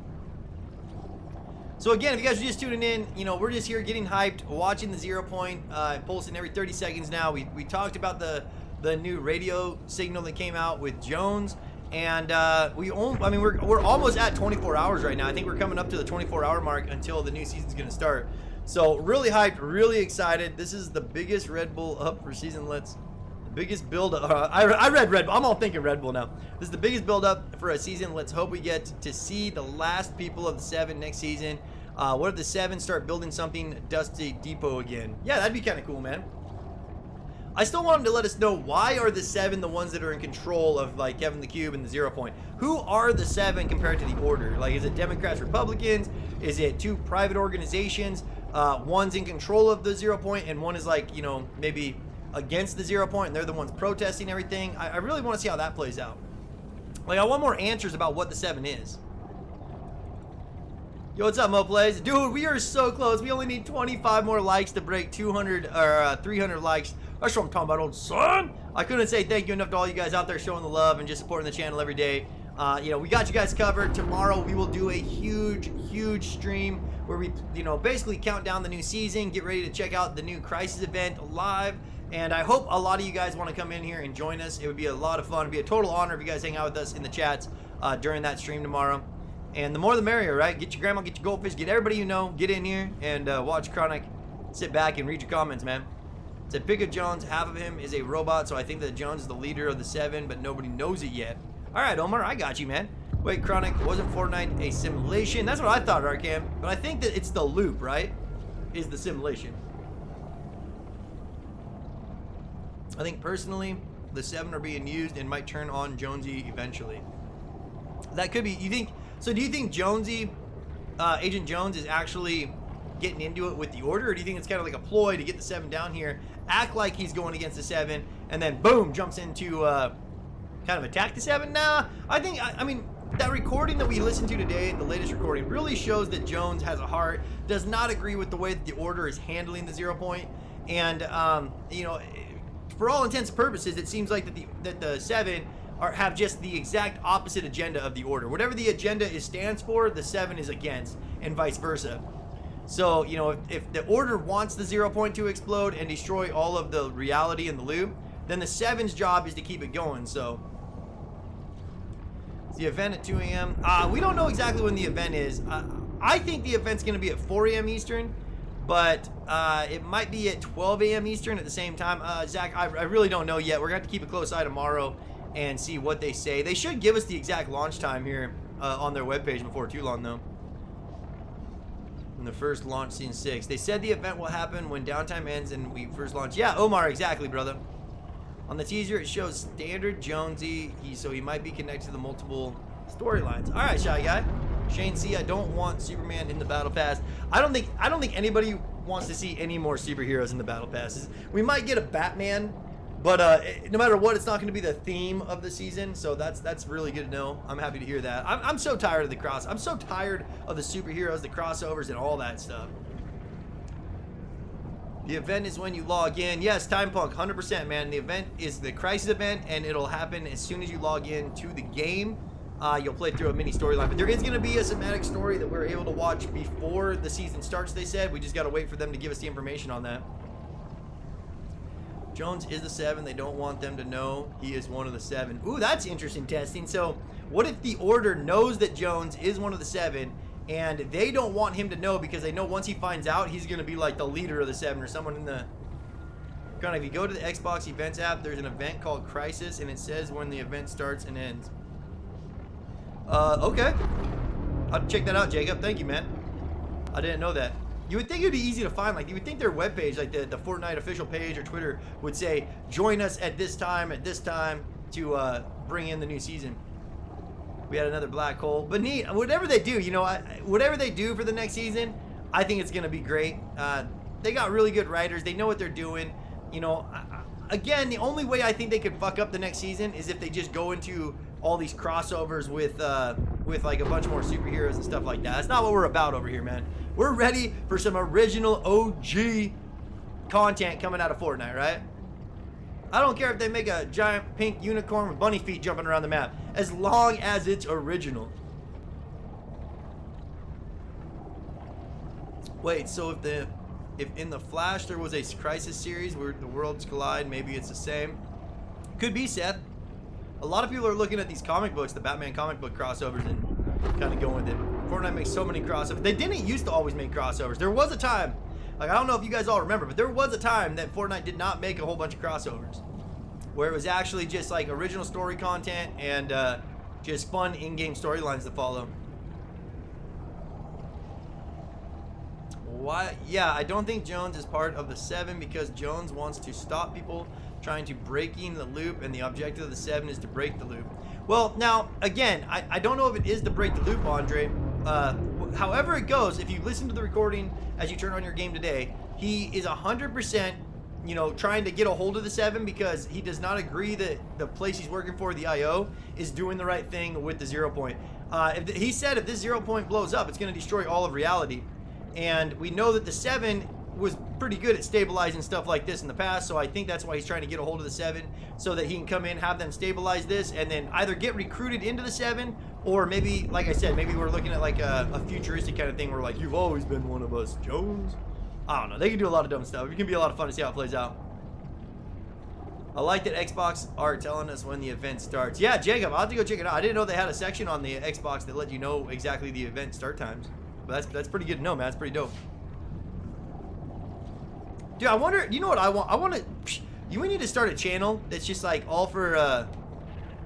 So again, if you guys are just tuning in, we're just here getting hyped, watching the 0 point, pulsing every 30 seconds now. We talked about the new radio signal that came out with Jones, and we're almost at 24 hours right now. I think we're coming up to the 24-hour mark until the new season's gonna start. So really hyped, really excited. This is the biggest Red Bull up for season. Biggest build up. I read Red Bull. I'm all thinking Red Bull now. This is the biggest build up for a season. Let's hope we get to see the last people of the 7 next season. What if the 7 start building something Dusty Depot again? Yeah, that'd be kind of cool, man. I still want them to let us know, why are the 7 the ones that are in control of like Kevin the Cube and the 0 Point? Who are the 7 compared to the Order? Like, is it Democrats, Republicans? Is it 2 private organizations? One's in control of the 0 Point and one is like, you know, maybe against the 0 Point and they're the ones protesting everything. I really want to see how that plays out. Like, I want more answers about what the 7 is. Yo, what's up, Mo Plays? Dude, we are so close. We only need 25 more likes to break 200 or 300 likes. That's what I'm talking about, old son. I couldn't say thank you enough to all you guys out there showing the love and just supporting the channel every day. You know, we got you guys covered. Tomorrow we will do a huge stream where we, you know, basically count down the new season, get ready to check out the new Crisis event live. And I hope a lot of you guys want to come in here and join us. It would be a lot of fun. It'd be a total honor if you guys hang out with us in the chats during that stream tomorrow. And the more the merrier, right? Get your grandma, get your goldfish, get everybody you know, get in here and watch Chronic. Sit back and read your comments, man. It said Pick of Jones, half of him is a robot, so I think that Jones is the leader of the 7, but nobody knows it yet. Alright, Omar, I got you, man. Wait, Chronic, wasn't Fortnite a simulation? That's what I thought, Arkham. But I think that it's the loop, right? Is the simulation. I think personally, the 7 are being used and might turn on Jonesy eventually. That could be, you think, so do you think Jonesy, Agent Jones is actually getting into it with the Order, or do you think it's kind of like a ploy to get the 7 down here, act like he's going against the 7, and then boom, jumps into kind of attack the 7? Nah, I mean, that recording that we listened to today, the latest recording, really shows that Jones has a heart, does not agree with the way that the Order is handling the 0 Point, and you know, for all intents and purposes, it seems like that the 7 have just the exact opposite agenda of the Order. Whatever the agenda stands for, the 7 is against, and vice versa. So, you know, if the Order wants the 0 Point to explode and destroy all of the reality in the loop, then the 7's job is to keep it going. So, it's the event at 2 a.m. We don't know exactly when the event is. I think the event's going to be at 4 a.m. Eastern, but it might be at 12 a.m. Eastern at the same time. Zach, I really don't know yet. We're going to have to keep a close eye tomorrow and see what they say. They should give us the exact launch time here on their webpage before too long, though. When the first launch scene 6. They said the event will happen when downtime ends and we first launch. Yeah, Omar, exactly, brother. On the teaser, it shows standard Jonesy, so he might be connected to the multiple storylines. All right, Shy Guy. Shane C, I don't want Superman in the Battle Pass. I don't think anybody wants to see any more superheroes in the Battle Passes. We might get a Batman, but no matter what, it's not going to be the theme of the season, so that's really good to know. I'm happy to hear that. I'm so tired of the I'm so tired of the superheroes, the crossovers, and all that stuff. The event is when you log in. Yes, Time Punk, 100%, man. The event is the Crisis event, and it'll happen as soon as you log in to the game. You'll play through a mini storyline, but there is going to be a cinematic story that we're able to watch before the season starts, they said. We just got to wait for them to give us the information on that. Jones is the 7. They don't want them to know he is one of the 7. Ooh, that's interesting testing. So what if the Order knows that Jones is one of the 7 and they don't want him to know because they know once he finds out, he's going to be like the leader of the 7 or someone in the... If you go to the Xbox events app, there's an event called Crisis and it says when the event starts and ends. Okay. I'll check that out, Jacob. Thank you, man. I didn't know that. You would think it would be easy to find. Like, you would think their webpage, like the Fortnite official page or Twitter, would say, join us at this time to bring in the new season. We had another black hole. But neat. Whatever they do, you know, whatever they do for the next season, I think it's going to be great. They got really good writers. They know what they're doing. You know, again, the only way I think they could fuck up the next season is if they just go into all these crossovers with like a bunch more superheroes and stuff like that. That's not what we're about over here, man. We're ready for some original OG content coming out of Fortnite, right? I don't care if they make a giant pink unicorn with bunny feet jumping around the map, as long as it's original. Wait, so if in the Flash there was a Crisis series where the worlds collide, maybe it's the same. Could be, Seth. A lot of people are looking at these comic books, the Batman comic book crossovers, and kind of going with it. Fortnite makes so many crossovers. They didn't used to always make crossovers. There was a time, like, I don't know if you guys all remember, but there was a time that Fortnite did not make a whole bunch of crossovers. where it was actually just like original story content and just fun in-game storylines to follow. Why? Yeah, I don't think Jones is part of the 7 because Jones wants to stop people trying to break in the loop, and the objective of the 7 is to break the loop. Well, now, again, I don't know if it is to break the loop, Andre. However it goes, if you listen to the recording as you turn on your game today, he is 100%, you know, trying to get a hold of the 7 because he does not agree that the place he's working for, the IO, is doing the right thing with the 0 point. He said if this 0 point blows up, it's going to destroy all of reality. And we know that the 7 was pretty good at stabilizing stuff like this in the past, so I think that's why he's trying to get a hold of the 7 so that he can come in, have them stabilize this, and then either get recruited into the 7, or maybe, like I said, maybe we're looking at like a futuristic kind of thing where like, you've always been one of us, Jones. I don't know. They can do a lot of dumb stuff. It can be a lot of fun to see how it plays out. I like that Xbox are telling us when the event starts. Yeah, Jacob, I'll have to go check it out. I didn't know they had a section on the Xbox that let you know exactly the event start times. But that's pretty good to know, man. That's pretty dope. Dude, I wonder, you know what I want? I want to, we need to start a channel that's just like all for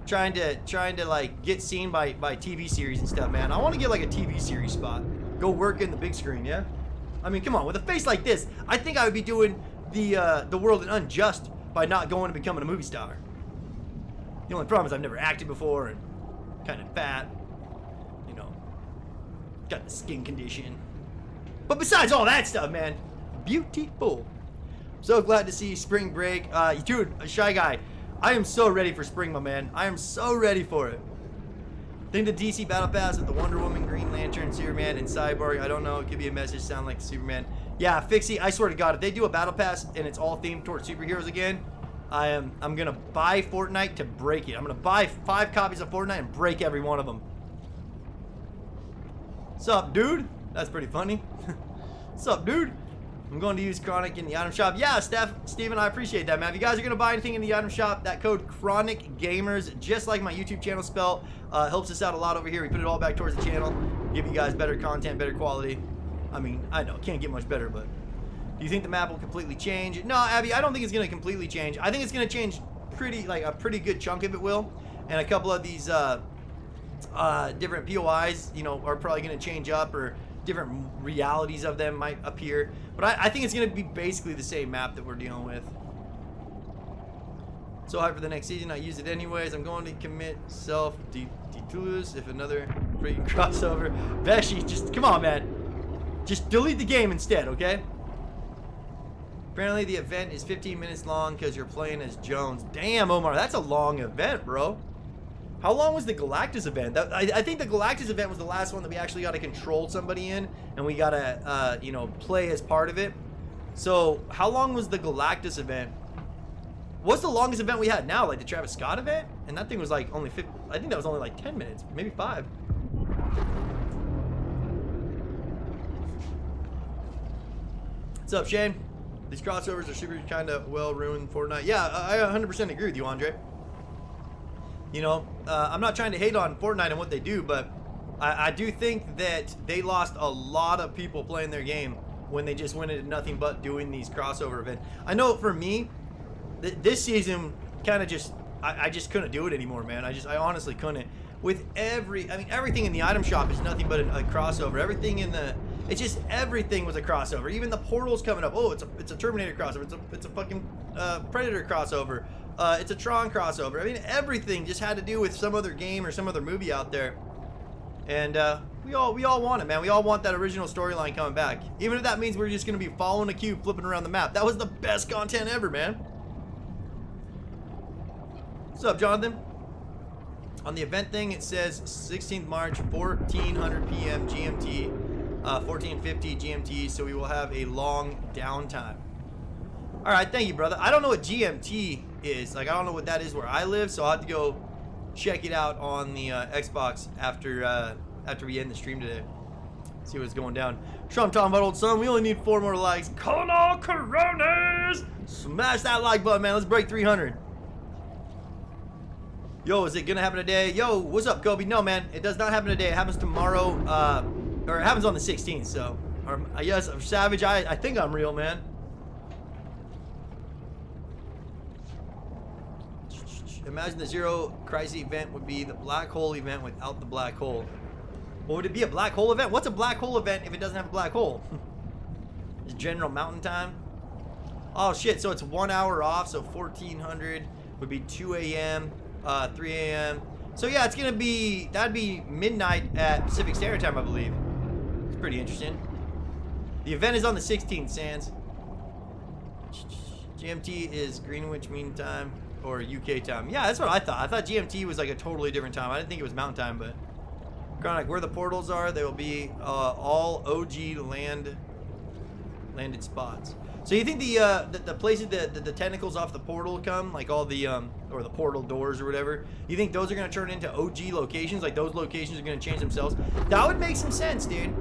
trying to like get seen by TV series and stuff, man. I want to get like a TV series spot. Go work in the big screen, yeah? I mean, come on, with a face like this, I think I would be doing the world an unjust by not going and becoming a movie star. The only problem is I've never acted before and kind of fat, you know, got the skin condition. But besides all that stuff, man, beautiful. So glad to see spring break. Dude, Shy Guy, I am so ready for spring, my man. I am so ready for it. Think the DC Battle Pass with the Wonder Woman, Green Lantern, Superman, and Cyborg. I don't know. It could be a message sound like Superman. Yeah, Fixie, I swear to God, if they do a Battle Pass and it's all themed towards superheroes again, I'm gonna buy Fortnite to break it. I'm gonna buy 5 copies of Fortnite and break every one of them. Sup, dude? That's pretty funny. Sup, dude? I'm going to use Chronic in the item shop. Yeah, Steven, I appreciate that, man. If you guys are going to buy anything in the item shop, that code CronicGamerZ, just like my YouTube channel spell, helps us out a lot over here. We put it all back towards the channel, give you guys better content, better quality. I mean, I know, can't get much better, but do you think the map will completely change? No, Abby, I don't think it's going to completely change. I think it's going to change a pretty good chunk of it will, and a couple of these different POIs, you know, are probably going to change up, or different realities of them might appear, but I think it's going to be basically the same map that we're dealing with. So hyped for the next season. I use it anyways. I'm going to commit self-detulus if another freaking crossover. Veshi, just come on, man. Just delete the game instead, okay? Apparently the event is 15 minutes long because you're playing as Jones. Damn, Omar, that's a long event, bro. How long was the Galactus event? I think the Galactus event was the last one that we actually got to control somebody in, and we got to, you know, play as part of it. So, how long was the Galactus event? What's the longest event we had now? Like the Travis Scott event? And that thing was like only 50, I think that was only like 10 minutes, maybe 5. What's up, Shane? These crossovers are super kind of well ruined Fortnite. Yeah, I 100% agree with you, Andre. You know, I'm not trying to hate on Fortnite and what they do, but I do think that they lost a lot of people playing their game when they just went into nothing but doing these crossover events. I know for me, this season kind of just, I just couldn't do it anymore, man. I honestly couldn't. With everything in the item shop is nothing but a crossover. Everything in the, it's just everything was a crossover. Even the portals coming up. Oh, it's a Terminator crossover. It's a fucking Predator crossover. It's a Tron crossover. I mean, everything just had to do with some other game or some other movie out there. And we all want it, man. We all want that original storyline coming back. Even if that means we're just gonna be following a cube, flipping around the map. That was the best content ever, man. What's up, Jonathan? On the event thing, it says 16th March, 1400 p.m. GMT, 1450 GMT. So we will have a long downtime. All right, thank you, brother. I don't know what GMT is. Like, I don't know what that is where I live, so I'll have to go check it out on the Xbox after we end the stream today. See what's going down. Sure, I'm talking about, old son. We only need 4 more likes. Coronas! Smash that like button, man. Let's break 300. Yo, is it gonna happen today? Yo, what's up, Kobe? No, man, it does not happen today. It happens tomorrow, or it happens on the 16th. So, yes, Savage. I think I'm real, man. Imagine the Zero Crisis event would be the black hole event without the black hole. Well, would it be a black hole event? What's a black hole event if it doesn't have a black hole? Is General Mountain Time? Oh shit, so it's 1 hour off, so 1400 would be 2 a.m., 3 a.m. So yeah, it's gonna be, that'd be midnight at Pacific Standard Time, I believe. It's pretty interesting. The event is on the 16th, Sans. GMT is Greenwich Mean Time or UK time. Yeah, that's what I thought. I thought GMT was like a totally different time. I didn't think it was Mountain Time, but Chronic, where the portals are, they will be all OG landed spots. So you think the places the tentacles off the portal come, like all the or the portal doors or whatever, you think those are gonna turn into OG locations? Like those locations are gonna change themselves? That would make some sense, dude.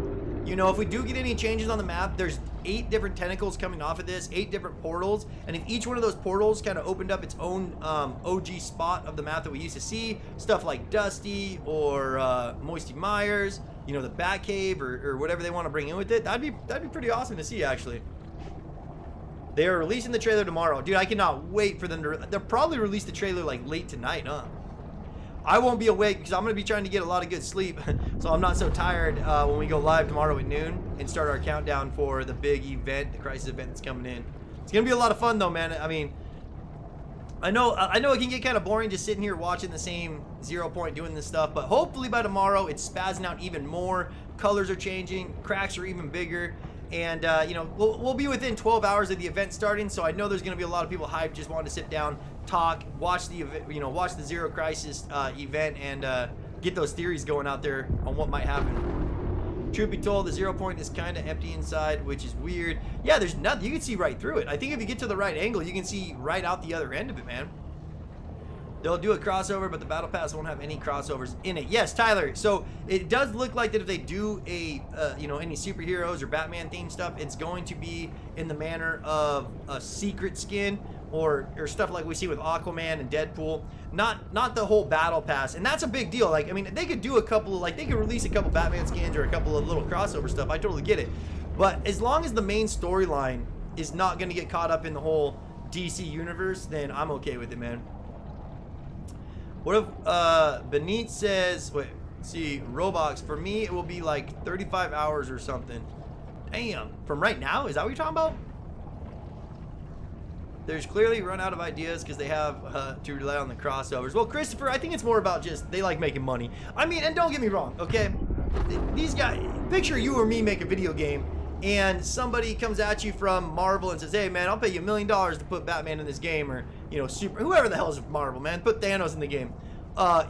You know, if we do get any changes on the map, there's 8 different tentacles coming off of this, 8 different portals, and if each one of those portals kind of opened up its own OG spot of the map that we used to see, stuff like Dusty or Moisty Myers, you know, the Batcave or whatever they want to bring in with it, that'd be pretty awesome to see, actually. They are releasing the trailer tomorrow. Dude, I cannot wait for them to... They'll probably release the trailer like late tonight, huh? I won't be awake because I'm going to be trying to get a lot of good sleep. So I'm not so tired when we go live tomorrow at noon and start our countdown for the big event, the Crisis event that's coming in. It's going to be a lot of fun though, man. I mean, I know it can get kind of boring just sitting here watching the same 0 point doing this stuff, but hopefully by tomorrow it's spazzing out even more. Colors are changing, cracks are even bigger. And, you know, we'll be within 12 hours of the event starting, so I know there's going to be a lot of people hyped, just wanting to sit down, talk, watch the event, you know, watch the Zero Crisis event, and get those theories going out there on what might happen. Truth be told, the 0 point is kind of empty inside, which is weird. Yeah, there's nothing. You can see right through it. I think if you get to the right angle, you can see right out the other end of it, man. They'll do a crossover, but the battle pass won't have any crossovers in it. Yes, Tyler. So it does look like that if they do a, you know, any superheroes or Batman themed stuff, it's going to be in the manner of a secret skin or stuff like we see with Aquaman and Deadpool. Not the whole battle pass, and that's a big deal. Like, I mean, they could do a couple of, like, they could release a couple Batman skins or a couple of little crossover stuff. I totally get it, but as long as the main storyline is not going to get caught up in the whole DC universe, then I'm okay with it, man. What if Benit says, wait, see, Roblox, for me it will be like 35 hours or something. Damn, from right now? Is that what you're talking about? There's clearly run out of ideas because they have to rely on the crossovers. Well, Christopher, I think it's more about just they like making money. I mean, and don't get me wrong, okay? These guys, picture you or me make a video game and somebody comes at you from Marvel and says, hey man, I'll pay you $1 million to put Batman in this game, or, you know, whoever the hell is Marvel, man, put Thanos in the game.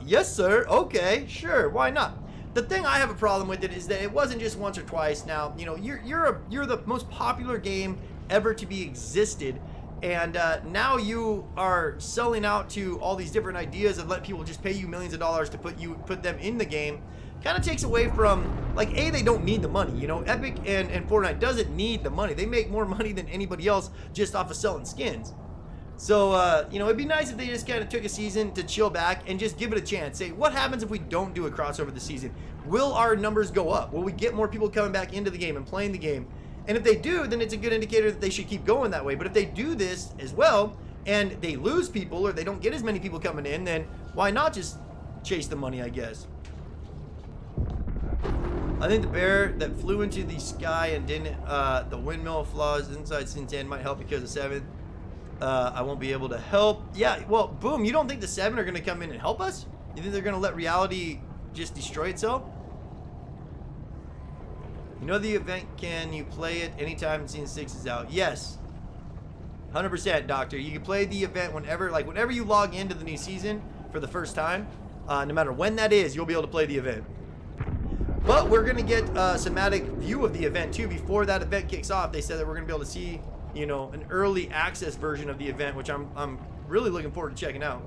Yes sir, okay, sure, why not? The thing I have a problem with it is that it wasn't just once or twice. Now, you know, you're the most popular game ever to be existed, and now you are selling out to all these different ideas and let people just pay you millions of dollars to put them in the game. Kind of takes away from, like, they don't need the money, you know. Epic and Fortnite doesn't need the money. They make more money than anybody else just off of selling skins. So, you know, it'd be nice if they just kind of took a season to chill back and just give it a chance. Say, what happens if we don't do a crossover this season? Will our numbers go up? Will we get more people coming back into the game and playing the game? And if they do, then it's a good indicator that they should keep going that way. But if they do this as well and they lose people or they don't get as many people coming in, then why not just chase the money, I guess? I think the bear that flew into the sky and didn't, the windmill flaws inside Sin 10 might help because of 7. I won't be able to help. Yeah, well, boom, you don't think the 7 are going to come in and help us? You think they're going to let reality just destroy itself? You know the event, can you play it anytime Season 6 is out? Yes. 100%, Doctor. You can play the event whenever, like, whenever you log into the new season for the first time, no matter when that is, you'll be able to play the event. But we're going to get a cinematic view of the event too before that event kicks off. They said that we're going to be able to see, you know, an early access version of the event, which I'm really looking forward to checking out.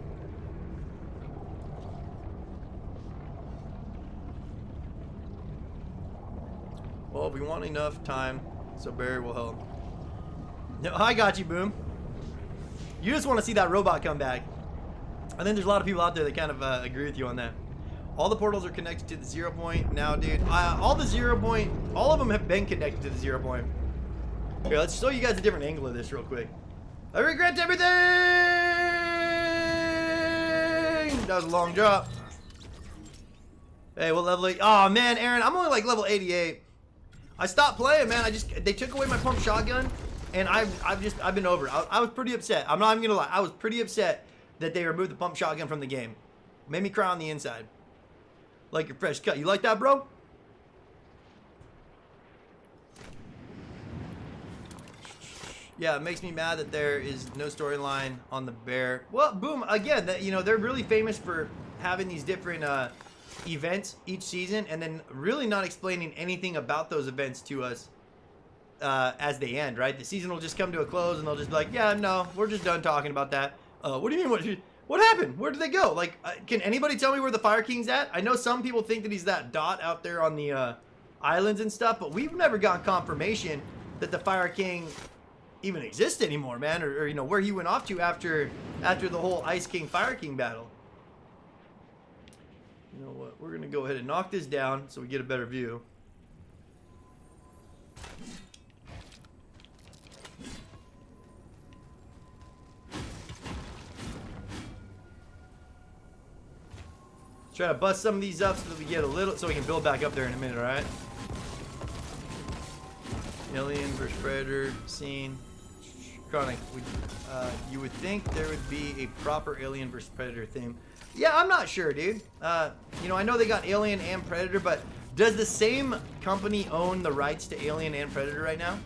Well, if we want enough time, so Barry will help. No, I got you, Boom. You just want to see that robot come back. I think there's a lot of people out there that kind of agree with you on that. All the portals are connected to the 0 point now, dude. All the 0 point, all of them have been connected to the 0 point. Here, let's show you guys a different angle of this real quick. I regret everything! That was a long drop. Hey, what level? Oh man, Aaron, I'm only like level 88. I stopped playing, man. They took away my pump shotgun, and I've been over it. I was pretty upset. I'm not even gonna lie. I was pretty upset that they removed the pump shotgun from the game. Made me cry on the inside. Like your fresh cut. You like that, bro? Yeah, it makes me mad that there is no storyline on the bear. Well, boom, again, they're really famous for having these different events each season and then really not explaining anything about those events to us as they end, right? The season will just come to a close and they'll just be like, yeah, no, we're just done talking about that. What do you mean? What happened? Where did they go? Like, can anybody tell me where the Fire King's at? I know some people think that he's that dot out there on the islands and stuff, but we've never gotten confirmation that the Fire King even exists anymore, man, or you know, where he went off to after the whole Ice King Fire King battle. You know what? We're gonna go ahead and knock this down so we get a better view. Try to bust some of these up so that we get a little, so we can build back up there in a minute, all right? Alien versus Predator scene. Chronic, you would think there would be a proper Alien versus Predator theme. Yeah, I'm not sure, dude. You know, I know they got Alien and Predator, but does the same company own the rights to Alien and Predator right now?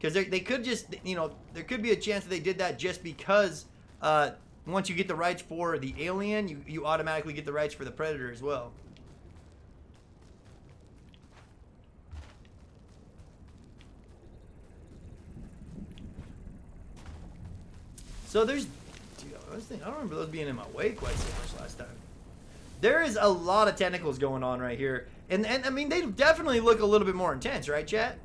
Because they could just, you know, there could be a chance that they did that just because once you get the rights for the Alien, you automatically get the rights for the Predator as well. So there's, dude, I don't remember those being in my way quite so much last time. There is a lot of tentacles going on right here. And I mean, they definitely look a little bit more intense, right, chat?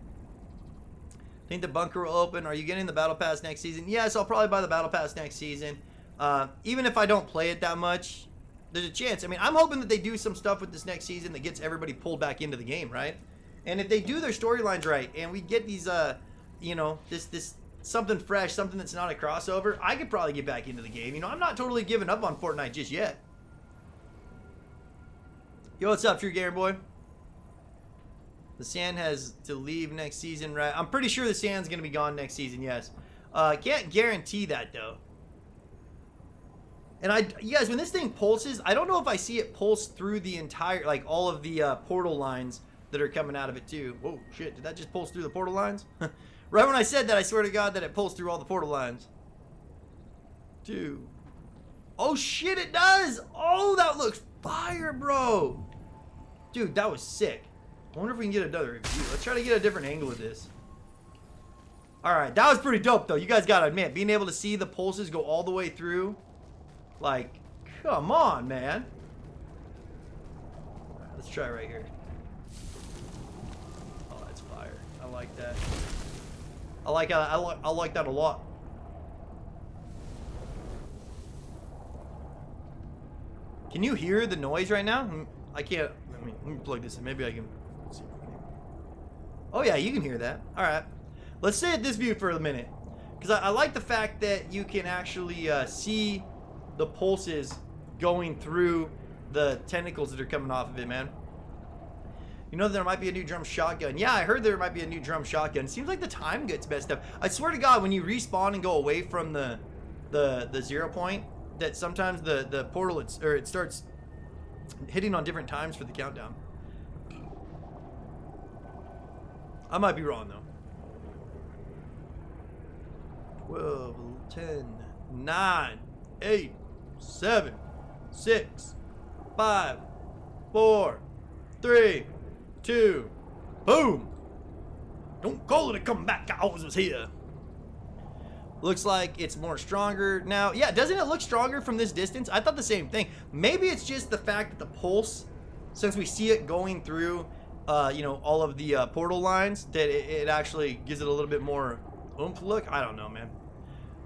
Think the bunker will open. Are you getting the battle pass next season? Yes, I'll probably buy the battle pass next season. Even if I don't play it that much, there's a chance. I mean, I'm hoping that they do some stuff with this next season that gets everybody pulled back into the game, right? And if they do their storylines right and we get these, you know, this something fresh, something that's not a crossover, I could probably get back into the game. You know, I'm not totally giving up on Fortnite just yet. Yo, what's up, True Gamer Boy? The Sand has to leave next season, right? I'm pretty sure the Sand's going to be gone next season, yes. Can't guarantee that, though. And you guys, when this thing pulses, I don't know if I see it pulse through the entire, like, all of the portal lines that are coming out of it, too. Whoa, shit, did that just pulse through the portal lines? Right when I said that, I swear to God that it pulls through all the portal lines. Dude. Oh, shit, it does! Oh, that looks fire, bro! Dude, that was sick. I wonder if we can get another review. Let's try to get a different angle of this. Alright, that was pretty dope, though. You guys gotta admit, being able to see the pulses go all the way through. Like, come on, man. Alright, let's try right here. Oh, that's fire. I like that. I like that a lot. Can you hear the noise right now? I can't. I mean, let me plug this in. Maybe I can see. Oh yeah, you can hear that. All right. Let's stay at this view for a minute, because I like the fact that you can actually see the pulses going through the tentacles that are coming off of it, man. You know, there might be a new drum shotgun. Yeah, I heard there might be a new drum shotgun. Seems like the time gets messed up. I swear to God, when you respawn and go away from the 0 point, that sometimes the portal it starts hitting on different times for the countdown. I might be wrong though. 12, 10, 9, 8, 7, 6, 5, 4, 3, 2, boom! Don't call it a comeback, I always was here. Looks like it's more stronger now. Yeah, doesn't it look stronger from this distance? I thought the same thing. Maybe it's just the fact that the pulse, since we see it going through, you know, all of the portal lines, that it actually gives it a little bit more oomph look. I don't know, man.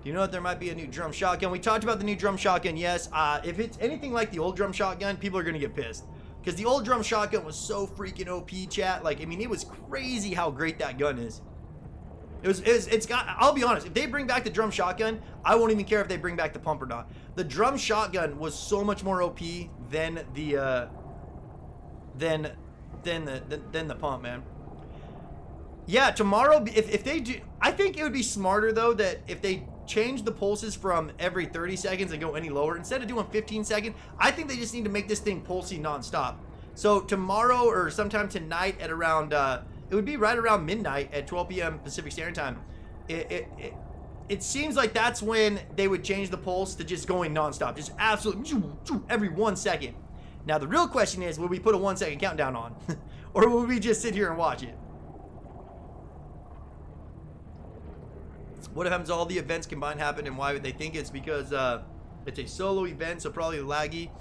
Do you know that there might be a new drum shotgun? We talked about the new drum shotgun, yes. If it's anything like the old drum shotgun, people are going to get pissed. Because the old drum shotgun was so freaking OP, chat. Like, I mean, it was crazy how great that gun is. It's got, I'll be honest, if they bring back the drum shotgun, I won't even care if they bring back the pump or not. The drum shotgun was so much more OP than the pump, man. Yeah, tomorrow, if they do, I think it would be smarter though that if they change the pulses from every 30 seconds and go any lower, instead of doing 15 seconds, I think they just need to make this thing pulsing nonstop. So tomorrow or sometime tonight at around, it would be right around midnight at 12 p.m. Pacific Standard Time. It seems like that's when they would change the pulse to just going nonstop, just absolutely every 1 second. Now the real question is, will we put a 1 second countdown on, or will we just sit here and watch it? What happens? All the events combined happen, and why would they think it's because it's a solo event, so probably laggy.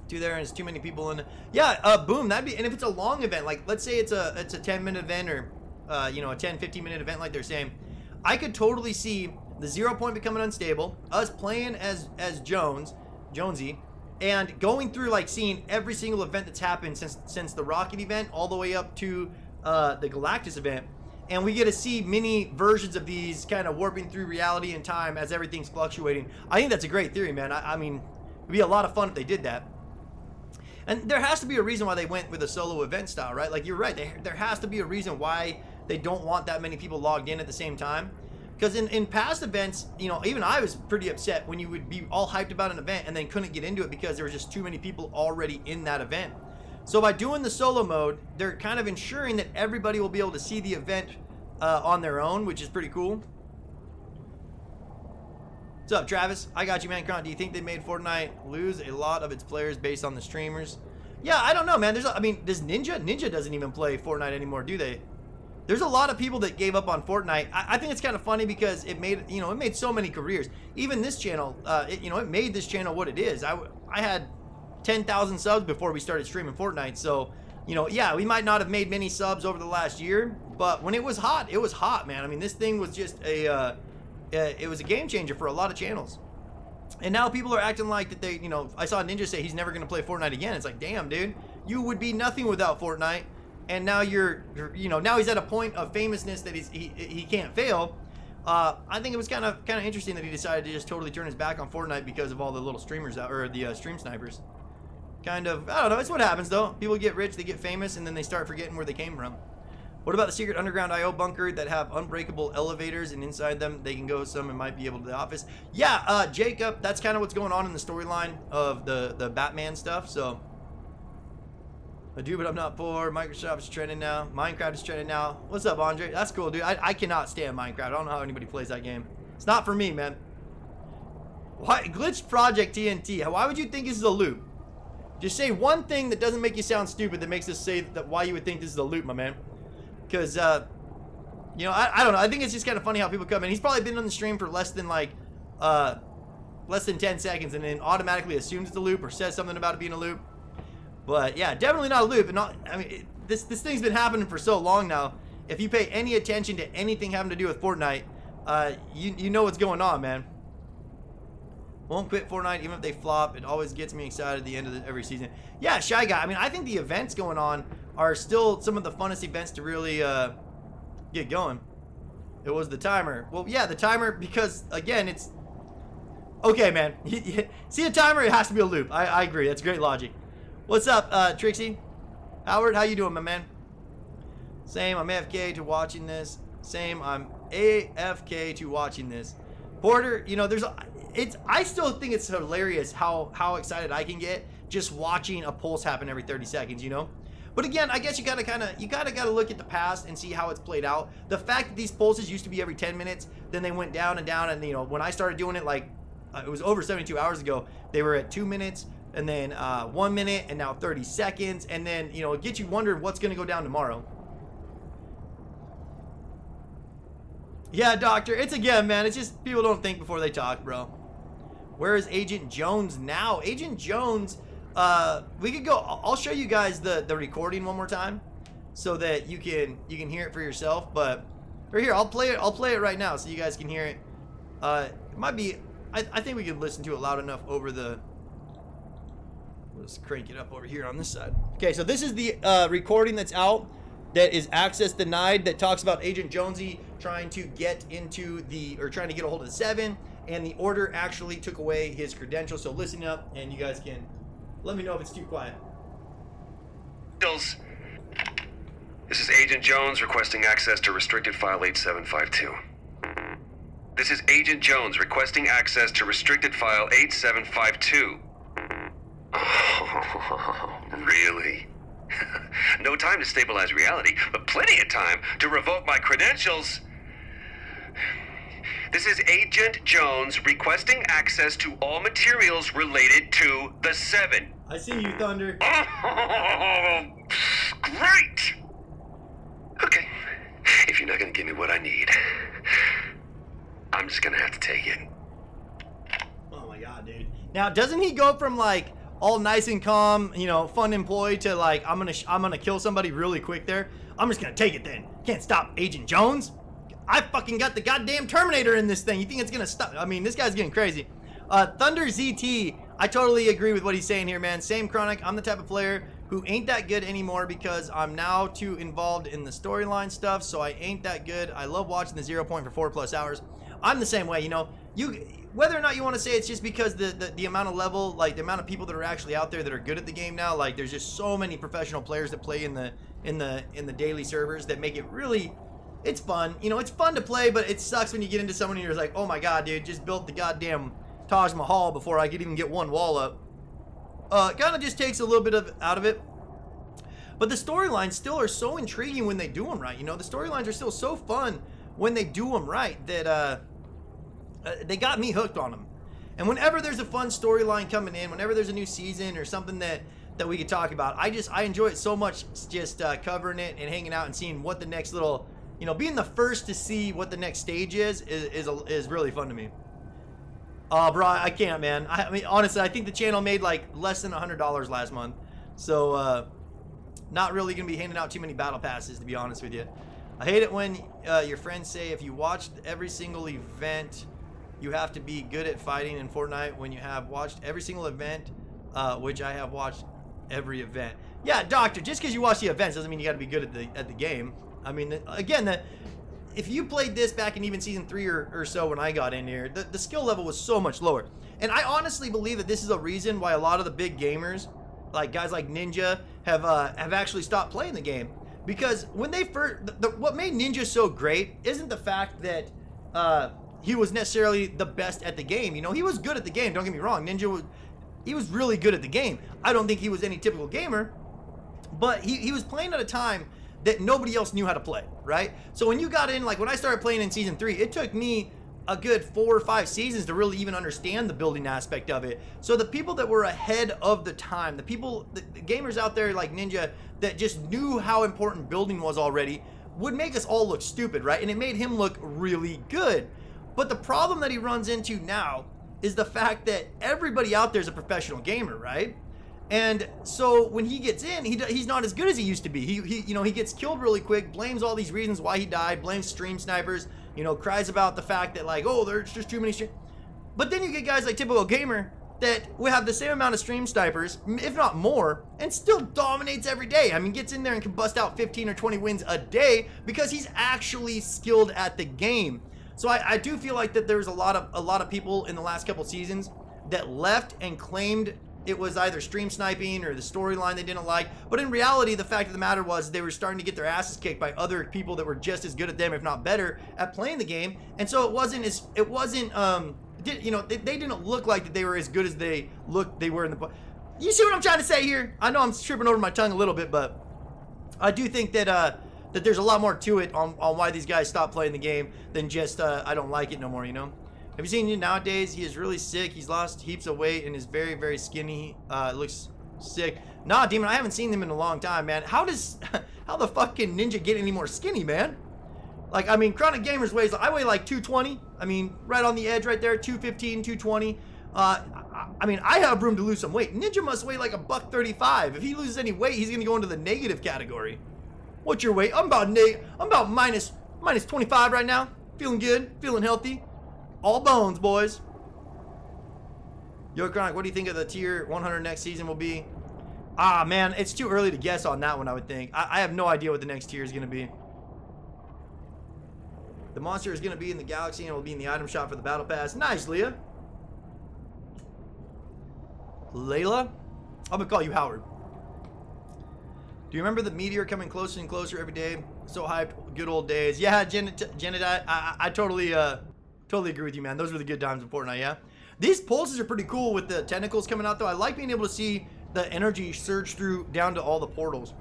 There and there's too many people in. Yeah, boom. That'd be. And if it's a long event, like let's say it's a 10-minute event or you know, a 10-15-minute event, like they're saying, I could totally see the 0 point becoming unstable, us playing as Jonesy, and going through like seeing every single event that's happened since the Rocket event all the way up to the Galactus event. And we get to see many versions of these kind of warping through reality and time as everything's fluctuating. I think that's a great theory, man. I mean, it'd be a lot of fun if they did that. And there has to be a reason why they went with a solo event style, right? Like, you're right. There has to be a reason why they don't want that many people logged in at the same time. Because in past events, you know, even I was pretty upset when you would be all hyped about an event and then couldn't get into it because there was just too many people already in that event. So by doing the solo mode, they're kind of ensuring that everybody will be able to see the event on their own, which is pretty cool. What's up, Travis? I got you, man. Do you think they made Fortnite lose a lot of its players based on the streamers? Yeah, I don't know, man. I mean, does Ninja? Ninja doesn't even play Fortnite anymore, do they? There's a lot of people that gave up on Fortnite. I think it's kind of funny because it made, you know, it made so many careers. Even this channel, you know, it made this channel what it is. I had 10,000 subs before we started streaming Fortnite. So, you know, yeah, we might not have made many subs over the last year, but when it was hot, man. I mean, this thing was just it was a game changer for a lot of channels. And now people are acting like that they, you know, I saw Ninja say he's never going to play Fortnite again. It's like, damn, dude, you would be nothing without Fortnite. And now you're you know, now he's at a point of famousness that he can't fail. I think it was kind of interesting that he decided to just totally turn his back on Fortnite because of all the little streamers out, or the stream snipers. Kind of, I don't know, it's what happens though. People get rich, they get famous, and then they start forgetting where they came from. What about the secret underground IO bunker that have unbreakable elevators, and inside them they can go some and might be able to the office? Yeah, Jacob, that's kind of what's going on in the storyline of the Batman stuff. So I do, but I'm not poor. Microsoft is trending now. Minecraft is trending now. What's up, Andre? That's cool, dude. I cannot stand Minecraft. I don't know how anybody plays that game. It's not for me, man. Why Glitch Project TNT? Why would you think this is a loop? Just say one thing that doesn't make you sound stupid that makes us say that why you would think this is a loop, my man. Because, you know, I don't know. I think it's just kind of funny how people come in. He's probably been on the stream for less than 10 seconds and then automatically assumes it's a loop or says something about it being a loop. But yeah, definitely not a loop. And not, I mean, this thing's been happening for so long now. If you pay any attention to anything having to do with Fortnite, you know what's going on, man. Won't quit Fortnite even if they flop. It always gets me excited at the end of every season. Yeah, Shy Guy. I mean, I think the events going on are still some of the funnest events to really get going. It was the timer. Well, yeah, the timer, because again, it's okay, man. See a timer, it has to be a loop. I agree. That's great logic. What's up, Trixie? Howard, how you doing, my man? Same. I'm AFK to watching this. Same. I'm AFK to watching this. Porter, you know, I still think it's hilarious how excited I can get just watching a pulse happen every 30 seconds, you know? But again, I guess you gotta look at the past and see how it's played out. The fact that these pulses used to be every 10 minutes, then they went down and down, and you know, when I started doing it, like it was over 72 hours ago, they were at 2 minutes, and then 1 minute, and now 30 seconds, and then, you know, it gets you wondering what's gonna go down tomorrow. Yeah, Doctor, it's again, man, it's just people don't think before they talk, bro. Where is Agent Jones now? Agent Jones, we could go, I'll show you guys the recording one more time so that you can hear it for yourself. But right here, I'll play it right now so you guys can hear it. It might be, I think we could listen to it loud enough over the, let's crank it up over here on this side. Okay, so this is the recording that's out that is access denied, that talks about Agent Jonesy trying to get into the, or trying to get a hold of the 7, and the order actually took away his credentials. So listen up, and you guys can let me know if it's too quiet. This is Agent Jones requesting access to restricted file 8752. This is Agent Jones requesting access to restricted file 8752. Oh, really? No time to stabilize reality, but plenty of time to revoke my credentials. This is Agent Jones requesting access to all materials related to the 7. I see you, Thunder. Oh, great! Okay, if you're not gonna give me what I need, I'm just gonna have to take it. Oh my god, dude. Now, doesn't he go from like all nice and calm, you know, fun employee to like, I'm gonna kill somebody really quick there? I'm just gonna take it then. Can't stop Agent Jones. I fucking got the goddamn Terminator in this thing. You think it's gonna stop? I mean, this guy's getting crazy. Thunder ZT, I totally agree with what he's saying here, man. Same Chronic. I'm the type of player who ain't that good anymore because I'm now too involved in the storyline stuff, so I ain't that good. I love watching the 0 Point for 4+ hours. I'm the same way, you know. Whether or not you want to say it's just because the amount of level, like the amount of people that are actually out there that are good at the game now, like there's just so many professional players that play in the daily servers that make it really, it's fun. You know, it's fun to play, but it sucks when you get into someone and you're like, oh my god, dude, just built the goddamn Taj Mahal before I could even get one wall up. Kind of just takes a little bit out of it. But the storylines still are so intriguing when they do them right. You know, the storylines are still so fun when they do them right that they got me hooked on them. And whenever there's a fun storyline coming in, whenever there's a new season or something that we could talk about, I enjoy it so much, just covering it and hanging out and seeing what the next little, you know, being the first to see what the next stage is really fun to me. Bro, I can't, man. I mean, honestly, I think the channel made like less than $100 last month. So, not really gonna be handing out too many battle passes, to be honest with you. I hate it when your friends say if you watched every single event, you have to be good at fighting in Fortnite when you have watched every single event, which I have watched every event. Yeah, Doctor, just because you watch the events doesn't mean you got to be good at the game. I mean, again, if you played this back in even season 3 or so when I got in here, the skill level was so much lower. And I honestly believe that this is a reason why a lot of the big gamers, like guys like Ninja, have actually stopped playing the game. Because when they first, what made Ninja so great isn't the fact that he was necessarily the best at the game. You know, he was good at the game, don't get me wrong. Ninja he was really good at the game. I don't think he was any typical gamer, but he was playing at a time that nobody else knew how to play, right? So when you got in, like when I started playing in season 3, it took me a good 4 or 5 seasons to really even understand the building aspect of it. So the people that were ahead of the time, the gamers out there like Ninja that just knew how important building was already, would make us all look stupid, right? And it made him look really good. But the problem that he runs into now is the fact that everybody out there is a professional gamer, right? And so when he gets in, he's not as good as he used to be. He gets killed really quick, blames all these reasons why he died, blames stream snipers, you know, cries about the fact that like, oh, there's just too many stream. But then you get guys like Typical Gamer that will have the same amount of stream snipers, if not more, and still dominates every day. I mean, gets in there and can bust out 15 or 20 wins a day because he's actually skilled at the game. So I do feel like that there's a lot of people in the last couple seasons that left and claimed it was either stream sniping or the storyline they didn't like. But in reality, the fact of the matter was they were starting to get their asses kicked by other people that were just as good at them, if not better, at playing the game. And so they didn't look like that they were as good as they were in the. You see what I'm trying to say here? I know I'm tripping over my tongue a little bit, but I do think that that there's a lot more to it on why these guys stopped playing the game than just I don't like it no more, you know? Have you seen him nowadays? He is really sick. He's lost heaps of weight and is very, very skinny. Looks sick. Nah, Demon, I haven't seen him in a long time, man. How the fuck can Ninja get any more skinny, man? Like, I mean, CronicGamerZ weighs, I weigh like 220. I mean, right on the edge right there, 215, 220. I mean, I have room to lose some weight. Ninja must weigh like $135. If he loses any weight, he's gonna go into the negative category. What's your weight? I'm about minus 25 right now. Feeling good, feeling healthy. All bones, boys. Yo, Chronic, what do you think of the tier 100 next season will be? Ah, man, it's too early to guess on that one, I would think. I have no idea what the next tier is going to be. The monster is going to be in the galaxy and will be in the item shop for the battle pass. Nice, Leah. Layla? I'm going to call you Howard. Do you remember the meteor coming closer and closer every day? So hyped. Good old days. Yeah, Janet, I totally agree with you, man. Those were the good times in Fortnite, yeah? These pulses are pretty cool with the tentacles coming out, though. I like being able to see the energy surge through down to all the portals.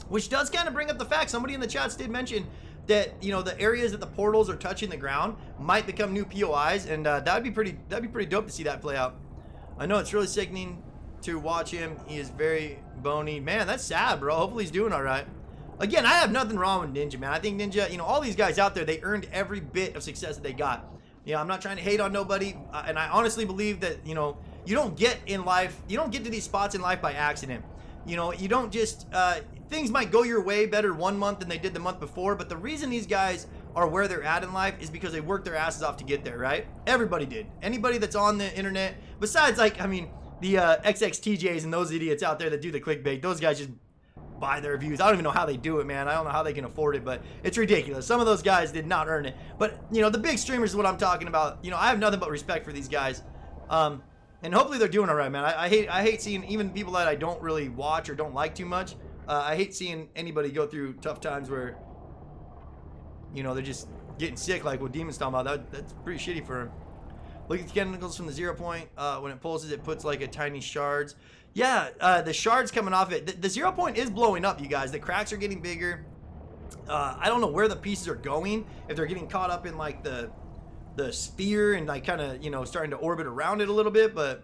Which does kind of bring up the fact, somebody in the chats did mention that, you know, the areas that the portals are touching the ground might become new POIs, and that'd be pretty dope to see that play out. I know it's really sickening to watch him. He is very bony. Man, that's sad, bro. Hopefully he's doing all right. Again, I have nothing wrong with Ninja, man. I think Ninja, you know, all these guys out there, they earned every bit of success that they got. You know, I'm not trying to hate on nobody, and I honestly believe that, you know, you don't get in life, you don't get to these spots in life by accident. You know, you don't just, things might go your way better one month than they did the month before, but the reason these guys are where they're at in life is because they worked their asses off to get there, right? Everybody did. Anybody that's on the internet, besides, like, I mean, the XXTJs and those idiots out there that do the clickbait, those guys just buy their views. I don't even know how they do it, man. I don't know how they can afford it, but it's ridiculous. Some of those guys did not earn it. But, you know, the big streamers is what I'm talking about. You know, I have nothing but respect for these guys. And hopefully they're doing all right, man. I hate seeing even people that I don't really watch or don't like too much. I hate seeing anybody go through tough times where, you know, they're just getting sick, like what Demon's talking about. That's pretty shitty for him. Look at the tentacles from the 0 point. When it pulses, it puts like a tiny shards. Yeah, the shards coming off it. The 0 point is blowing up, you guys. The cracks are getting bigger. I don't know where the pieces are going. If they're getting caught up in like the sphere and like kind of, you know, starting to orbit around it a little bit, but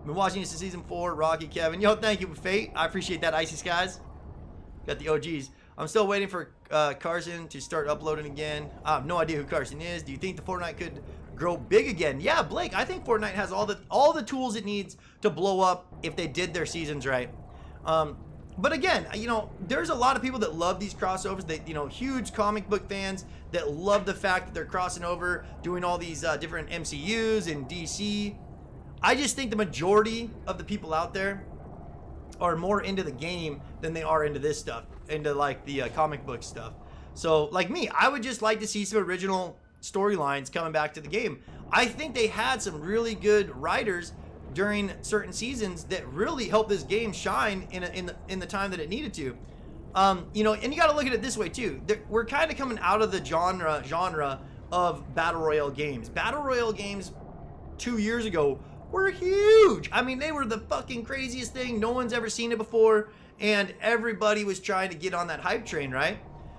I've been watching this in season 4. Rocky, Kevin, yo, thank you for Fate. I appreciate that. Icy Skies, got the OGs. I'm still waiting for Carson to start uploading again. I have no idea who Carson is. Do you think the Fortnite could grow big again? Yeah, Blake, I think Fortnite has all the tools it needs to blow up if they did their seasons right. But again, you know, there's a lot of people that love these crossovers. They, you know, huge comic book fans that love the fact that they're crossing over, doing all these different MCUs and DC. I just think the majority of the people out there are more into the game than they are into this stuff, into like the comic book stuff. So like me, I would just like to see some original storylines coming back to the game. I think they had some really good writers during certain seasons that really helped this game shine in the time that it needed to. You know, and you got to look at it this way too. We're kind of coming out of the genre of battle royale games. Battle royale games 2 years ago were huge. I mean, they were the fucking craziest thing. No one's ever seen it before, and everybody was trying to get on that hype train, right?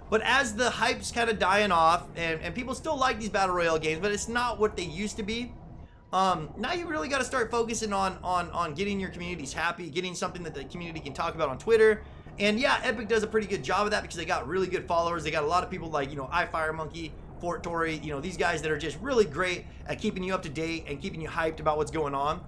But as the hype's kind of dying off, and people still like these battle royale games, but it's not what they used to be. Now you really got to start focusing on getting your communities happy, getting something that the community can talk about on Twitter. And yeah, Epic does a pretty good job of that because they got really good followers. They got a lot of people like, you know, iFireMonkey, Fort Tory, you know, these guys that are just really great at keeping you up to date and keeping you hyped about what's going on.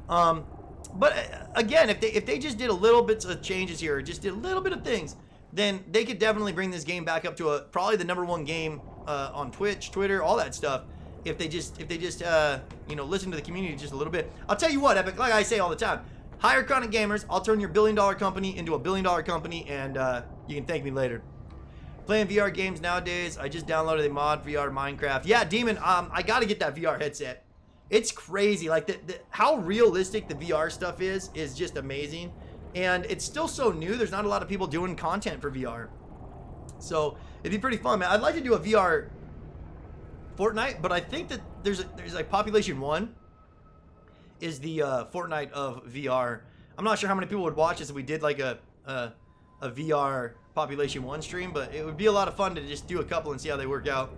But again, if they just did a little bits of changes here, or just did a little bit of things, then they could definitely bring this game back up to probably the #1 game on Twitch, Twitter, all that stuff. If they just you know, listen to the community just a little bit. I'll tell you what, Epic, like I say all the time, hire CronicGamerZ. I'll turn your $1 billion company into a $1 billion company, and you can thank me later. Playing VR games nowadays, I just downloaded a mod VR Minecraft. Yeah, Demon, I gotta get that VR headset. It's crazy, like how realistic the VR stuff is just amazing. And it's still so new, there's not a lot of people doing content for VR. So it'd be pretty fun, man. I'd like to do a VR Fortnite, but I think that there's like Population 1 is the Fortnite of VR. I'm not sure how many people would watch this if we did like a VR Population 1 stream, but it would be a lot of fun to just do a couple and see how they work out.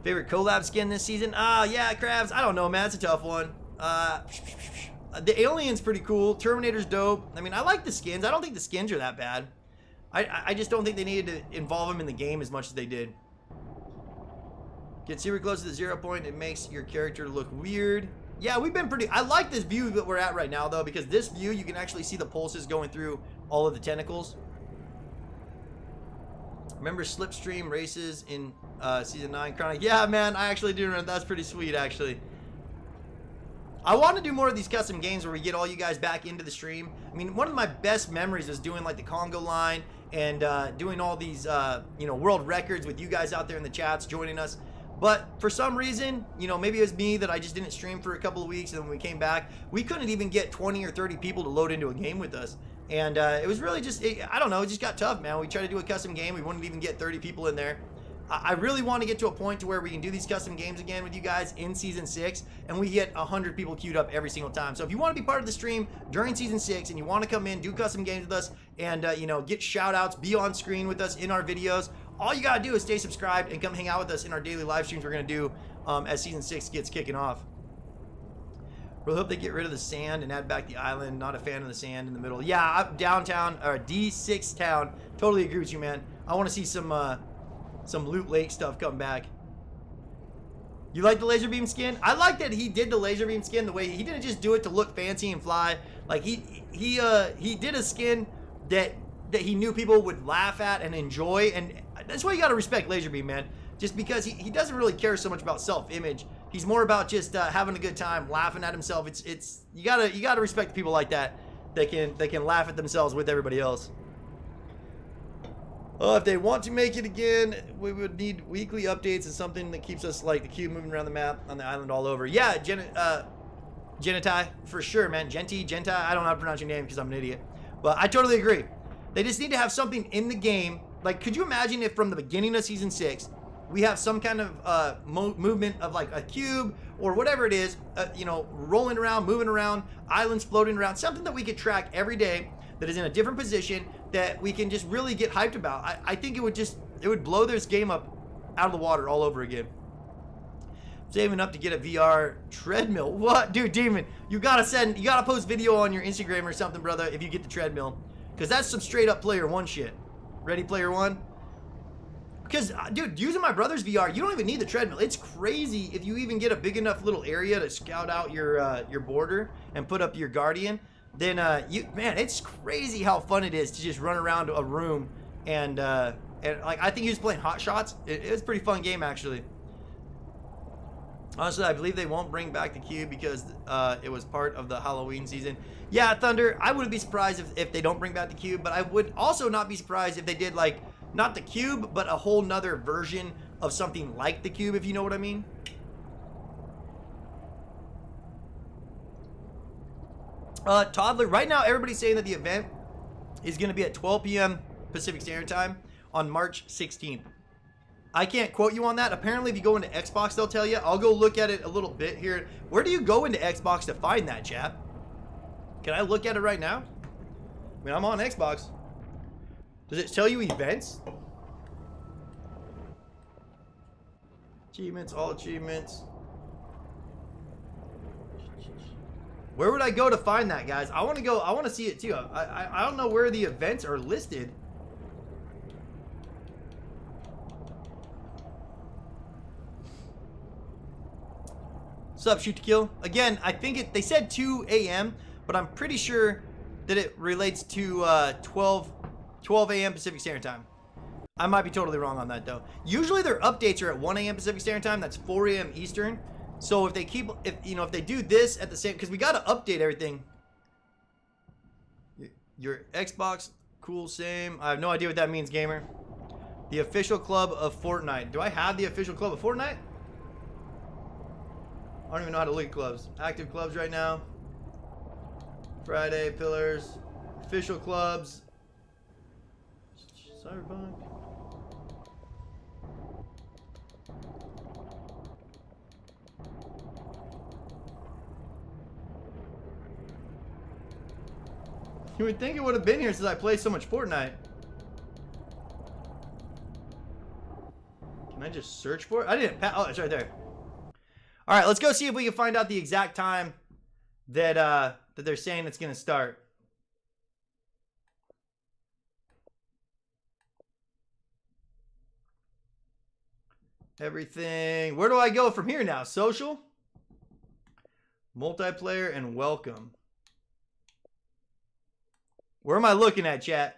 Favorite collab skin this season? Yeah, Krabs. I don't know, man. It's a tough one. The Alien's pretty cool. Terminator's dope. I mean, I like the skins. I don't think the skins are that bad. I just don't think they needed to involve them in the game as much as they did. Get super close to the 0 point. It makes your character look weird. Yeah, we've been pretty... I like this view that we're at right now, though, because this view, you can actually see the pulses going through all of the tentacles. Remember Slipstream races in Season 9 Chronic? Yeah, man, I actually do remember. That's pretty sweet, actually. I want to do more of these custom games where we get all you guys back into the stream. I mean, one of my best memories is doing like the Congo line and doing all these, you know, world records with you guys out there in the chats joining us. But for some reason, you know, maybe it was me that I just didn't stream for a couple of weeks, and then when we came back, we couldn't even get 20 or 30 people to load into a game with us. And it was really just, I don't know, it just got tough, man. We tried to do a custom game. We wouldn't even get 30 people in there. I really want to get to a point to where we can do these custom games again with you guys in Season 6, and we get 100 people queued up every single time. So if you want to be part of the stream during Season 6 and you want to come in, do custom games with us, and, you know, get shout-outs, be on screen with us in our videos, all you got to do is stay subscribed and come hang out with us in our daily live streams we're going to do as Season 6 gets kicking off. Really hope they get rid of the sand and add back the island. Not a fan of the sand in the middle. Yeah, up downtown, or D6 town. Totally agree with you, man. I want to see some Loot Lake stuff come back. You like the laser beam skin? I like that he did the laser beam skin the way he didn't just do it to look fancy and fly. Like he did a skin that he knew people would laugh at and enjoy, and that's why you gotta respect laser beam, man. Just because he doesn't really care so much about self-image. He's more about just having a good time, laughing at himself. It's you gotta respect people like that can laugh at themselves with everybody else. If they want to make it again, we would need weekly updates and something that keeps us like the cube moving around the map on the island all over. Yeah, Genitai, for sure, man. Gentai, I don't know how to pronounce your name because I'm an idiot. But I totally agree. They just need to have something in the game. Like, could you imagine if from the beginning of Season 6, we have some kind of movement of like a cube or whatever it is, you know, rolling around, moving around, islands floating around, something that we could track every day that is in a different position that we can just really get hyped about. I think it would blow this game up out of the water all over again. Saving up to get a VR treadmill. What? Dude, Demon, you gotta post video on your Instagram or something, brother, if you get the treadmill. Because that's some straight up Player One shit. Ready, Player One? Because, dude, using my brother's VR, you don't even need the treadmill. It's crazy if you even get a big enough little area to scout out your border and put up your Guardian. Then, man, it's crazy how fun it is to just run around a room and like, I think he was playing Hot Shots. It was a pretty fun game, actually. Honestly, I believe they won't bring back the cube because it was part of the Halloween season. Yeah, Thunder, I wouldn't be surprised if they don't bring back the cube, but I would also not be surprised if they did, like, not the cube, but a whole nother version of something like the cube, if you know what I mean. Toddler, right now everybody's saying that the event is going to be at 12 p.m. Pacific Standard Time on March 16th. I can't quote you on that. Apparently, if you go into Xbox, they'll tell you. I'll go look at it a little bit here. Where do you go into Xbox to find that, chat? Can I look at it right now? I mean, I'm on Xbox. Does it tell you events? Achievements, all achievements. Where would I go to find that, guys? I want to see it too. I don't know where the events are listed. What's up, Shoot to Kill? Again, I think they said 2 a.m., but I'm pretty sure that it relates to 12 a.m. Pacific Standard Time. I might be totally wrong on that, though. Usually their updates are at 1 a.m. Pacific Standard Time. That's 4 a.m. Eastern. So if they if they do this at the same, because we got to update everything. Your Xbox, cool, same. I have no idea what that means, gamer. The official club of Fortnite. Do I have the official club of Fortnite? I don't even know how to look at clubs. Active clubs right now. Friday, pillars. Official clubs. Cyberpunk. You would think it would have been here since I play so much Fortnite. Can I just search for it? I didn't. Oh, it's right there. All right, let's go see if we can find out the exact time that that they're saying it's going to start. Everything. Where do I go from here now? Social, multiplayer, and welcome. Where am I looking at, chat?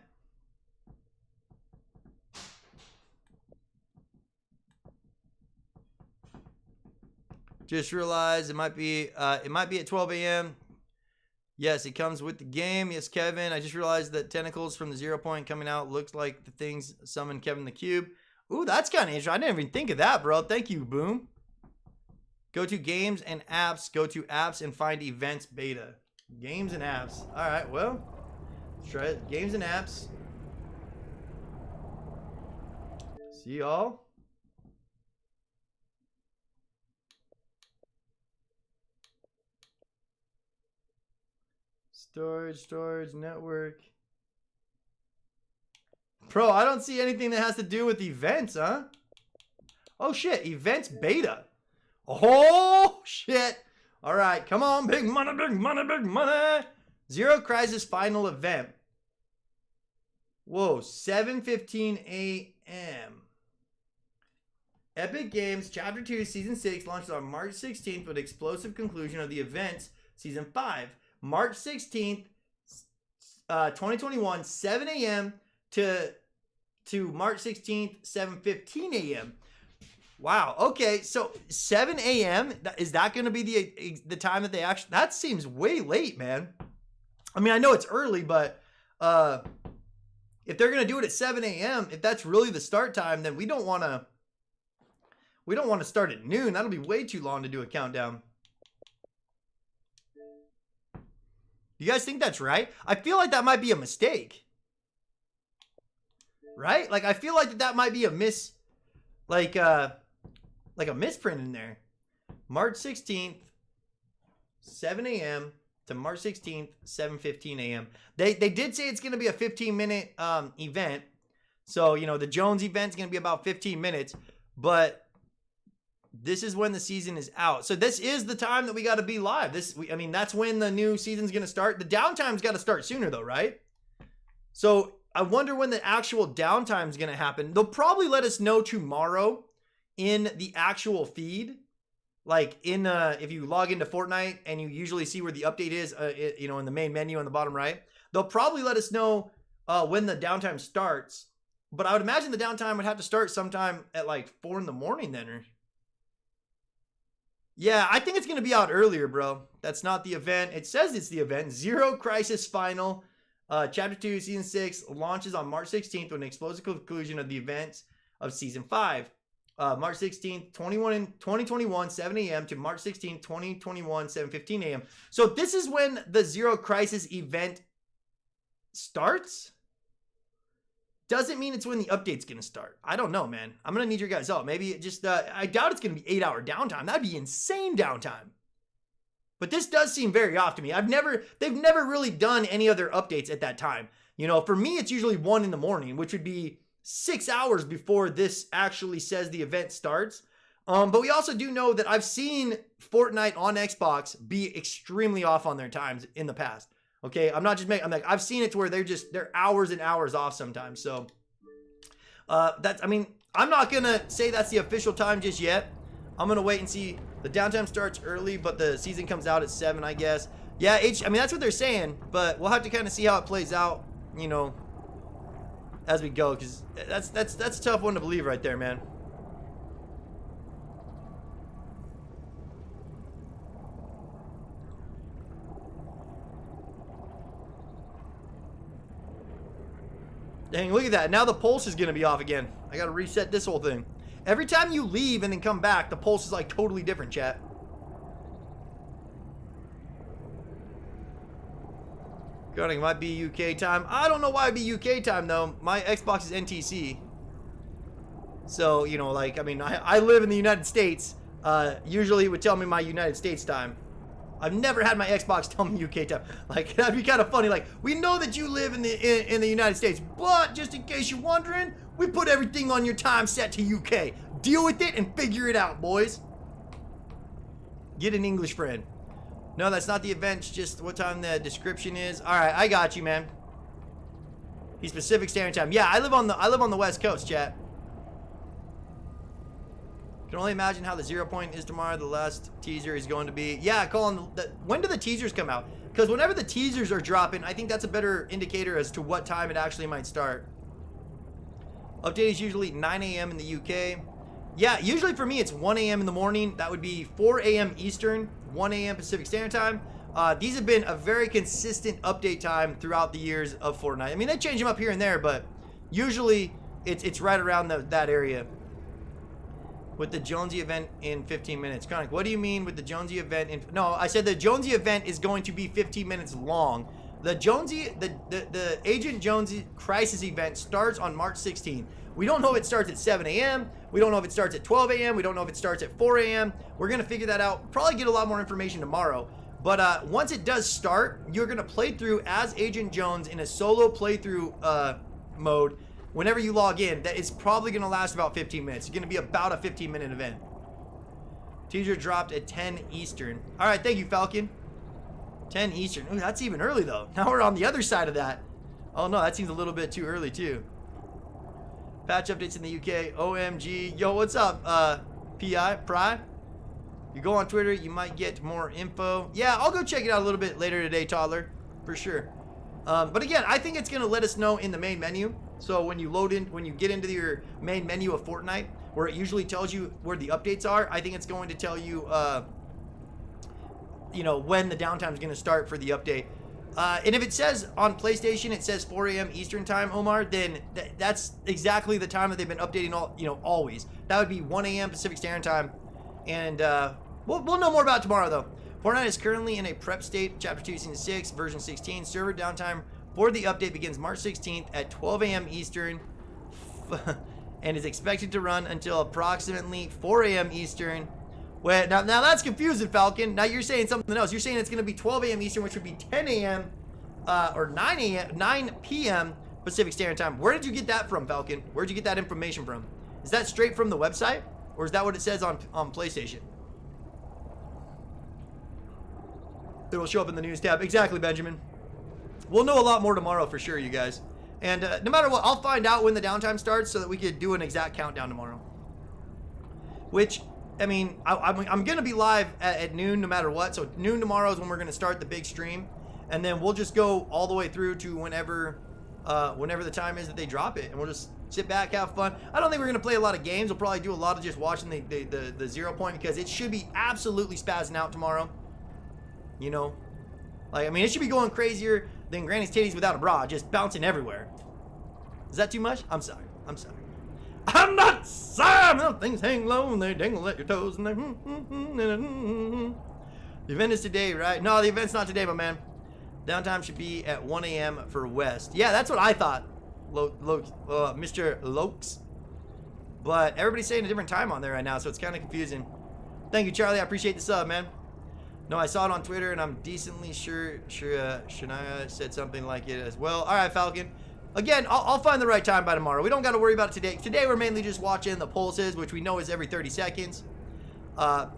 Just realized it might be at 12 a.m. Yes, it comes with the game. Yes, Kevin. I just realized that tentacles from the 0 point coming out looks like the things summoned Kevin the Cube. Ooh, that's kind of interesting. I didn't even think of that, bro. Thank you, Boom. Go to games and apps. Go to apps and find events beta. Games and apps. All right, well, let's try it. Games and apps. See y'all. Storage, network. Bro, I don't see anything that has to do with events, huh? Oh, shit. Events beta. Oh, shit. All right. Come on. Big money, big money, big money. Zero Crisis final event. Whoa. 7:15 a.m. Epic Games Chapter 2 Season 6 launches on March 16th with explosive conclusion of the events Season 5. March 16th, 2021, 7 a.m. to March 16th, 7:15 a.m. Wow. Okay, so 7 a.m. is that going to be the time that they actually? That seems way late, man. I mean, I know it's early, but if they're going to do it at 7 a.m., if that's really the start time, then we don't want to. We don't want to start at noon. That'll be way too long to do a countdown. You guys think that's right? I feel like that might be a mistake. Right? Like, I feel like that might be a like a misprint in there. March 16th, 7 a.m. to March 16th, 7:15 a.m. They did say it's going to be a 15-minute event. So, you know, the Jones event's going to be about 15 minutes. But this is when the season is out. So this is the time that we got to be live. I mean, that's when the new season's going to start. The downtime's got to start sooner though, right? So I wonder when the actual downtime's going to happen. They'll probably let us know tomorrow in the actual feed. Like in, if you log into Fortnite and you usually see where the update is, you know, in the main menu on the bottom right, they'll probably let us know when the downtime starts. But I would imagine the downtime would have to start sometime at like 4 in the morning then, or... Yeah, I think it's going to be out earlier, bro. That's not the event. It says it's the event. Zero Crisis Final. Chapter 2, Season 6 launches on March 16th with an explosive conclusion of the events of Season 5. March 16th, 2021, 7 a.m. to March 16th, 2021, 7:15 a.m. So this is when the Zero Crisis event starts? Doesn't mean it's when the update's going to start. I don't know, man. I'm going to need your guys' help. Maybe it just, I doubt it's going to be 8-hour downtime. That'd be insane downtime. But this does seem very off to me. They've never really done any other updates at that time. You know, for me, it's usually 1 in the morning, which would be 6 hours before this actually says the event starts. But we also do know that I've seen Fortnite on Xbox be extremely off on their times in the past. Okay, I'm not just making, I've seen it to where they're hours and hours off sometimes. So I mean, I'm not gonna say that's the official time just yet. I'm gonna wait and see. The downtime starts early, but the season comes out at 7, I guess. Yeah, I mean, that's what they're saying, but we'll have to kind of see how it plays out, you know, as we go, because that's a tough one to believe right there, man. Dang, look at that. Now the pulse is going to be off again. I got to reset this whole thing. Every time you leave and then come back, the pulse is like totally different, chat. God, it might be UK time. I don't know why it'd be UK time, though. My Xbox is NTC. So, you know, like, I mean, I live in the United States. Usually it would tell me my United States time. I've never had my Xbox tell me UK time. Like, that'd be kind of funny. Like, we know that you live in the United States, but just in case you're wondering, we put everything on your time set to UK. Deal with it and figure it out, boys. Get an English friend. No, that's not the event. It's just what time the description is. All right, I got you, man. He's Pacific Standard Time. Yeah, I live on the West Coast, chat. Can only imagine how the 0 point is tomorrow. The last teaser is going to be. Yeah, Colin. When do the teasers come out? Because whenever the teasers are dropping, I think that's a better indicator as to what time it actually might start. Update is usually 9 a.m. in the UK. Yeah, usually for me it's 1 a.m. in the morning. That would be 4 a.m. Eastern, 1 a.m. Pacific Standard Time. These have been a very consistent update time throughout the years of Fortnite. I mean, they change them up here and there, but usually it's right around that area. With the Jonesy event in 15 minutes. Chronic, what do you mean with the Jonesy event in... No, I said the Jonesy event is going to be 15 minutes long. The Jonesy, the Agent Jonesy Crisis event starts on March 16th. We don't know if it starts at 7 a.m. We don't know if it starts at 12 a.m. We don't know if it starts at 4 a.m. We're going to figure that out. Probably get a lot more information tomorrow. But once it does start, you're going to play through as Agent Jones in a solo playthrough mode. Whenever you log in, that is probably going to last about 15 minutes. It's going to be about a 15-minute event. Teaser dropped at 10 Eastern. All right, thank you, Falcon. 10 Eastern. Ooh, that's even early, though. Now we're on the other side of that. Oh, no, that seems a little bit too early, too. Patch updates in the UK. OMG. Yo, what's up, Pry? You go on Twitter, you might get more info. Yeah, I'll go check it out a little bit later today, Toddler. For sure. But again, I think it's going to let us know in the main menu. So when you when you get into your main menu of Fortnite, where it usually tells you where the updates are, I think it's going to tell you, you know, when the downtime is going to start for the update. And if it says on PlayStation, it says 4 a.m. Eastern time, Omar, then that's exactly the time that they've been updating always. That would be 1 a.m. Pacific Standard Time. And we'll know more about it tomorrow, though. Fortnite is currently in a prep state, Chapter 2, Season 6, Version 16. Server downtime for the update begins March 16th at 12 a.m. Eastern and is expected to run until approximately 4 a.m. Eastern. Wait, now that's confusing, Falcon. Now you're saying something else. You're saying it's going to be 12 a.m. Eastern, which would be 10 a.m. Or 9 p.m. Pacific Standard Time. Where did you get that from, Falcon? Where'd you get that information from? Is that straight from the website? Or is that what it says on PlayStation? It'll show up in the news tab. Exactly, Benjamin. We'll know a lot more tomorrow for sure, you guys. And no matter what, I'll find out when the downtime starts so that we could do an exact countdown tomorrow. Which, I mean, I'm going to be live at noon no matter what. So noon tomorrow is when we're going to start the big stream. And then we'll just go all the way through to whenever the time is that they drop it. And we'll just sit back, have fun. I don't think we're going to play a lot of games. We'll probably do a lot of just watching the 0 point because it should be absolutely spazzing out tomorrow. You know? Like, I mean, it should be going crazier than Granny's titties without a bra, just bouncing everywhere. Is that too much? I'm sorry. I'm sorry. I'm not sorry. No, things hang low and they dangle at your toes and they. The event is today, right? No, the event's not today, my man. Downtime should be at 1 a.m. for West. Yeah, that's what I thought, Mr. Lokes. But everybody's saying a different time on there right now, so it's kind of confusing. Thank you, Charlie. I appreciate the sub, man. No, I saw it on Twitter, and I'm decently sure Shania said something like it as well. All right, Falcon. Again, I'll find the right time by tomorrow. We don't got to worry about it today. Today, we're mainly just watching the pulses, which we know is every 30 seconds. Yeah,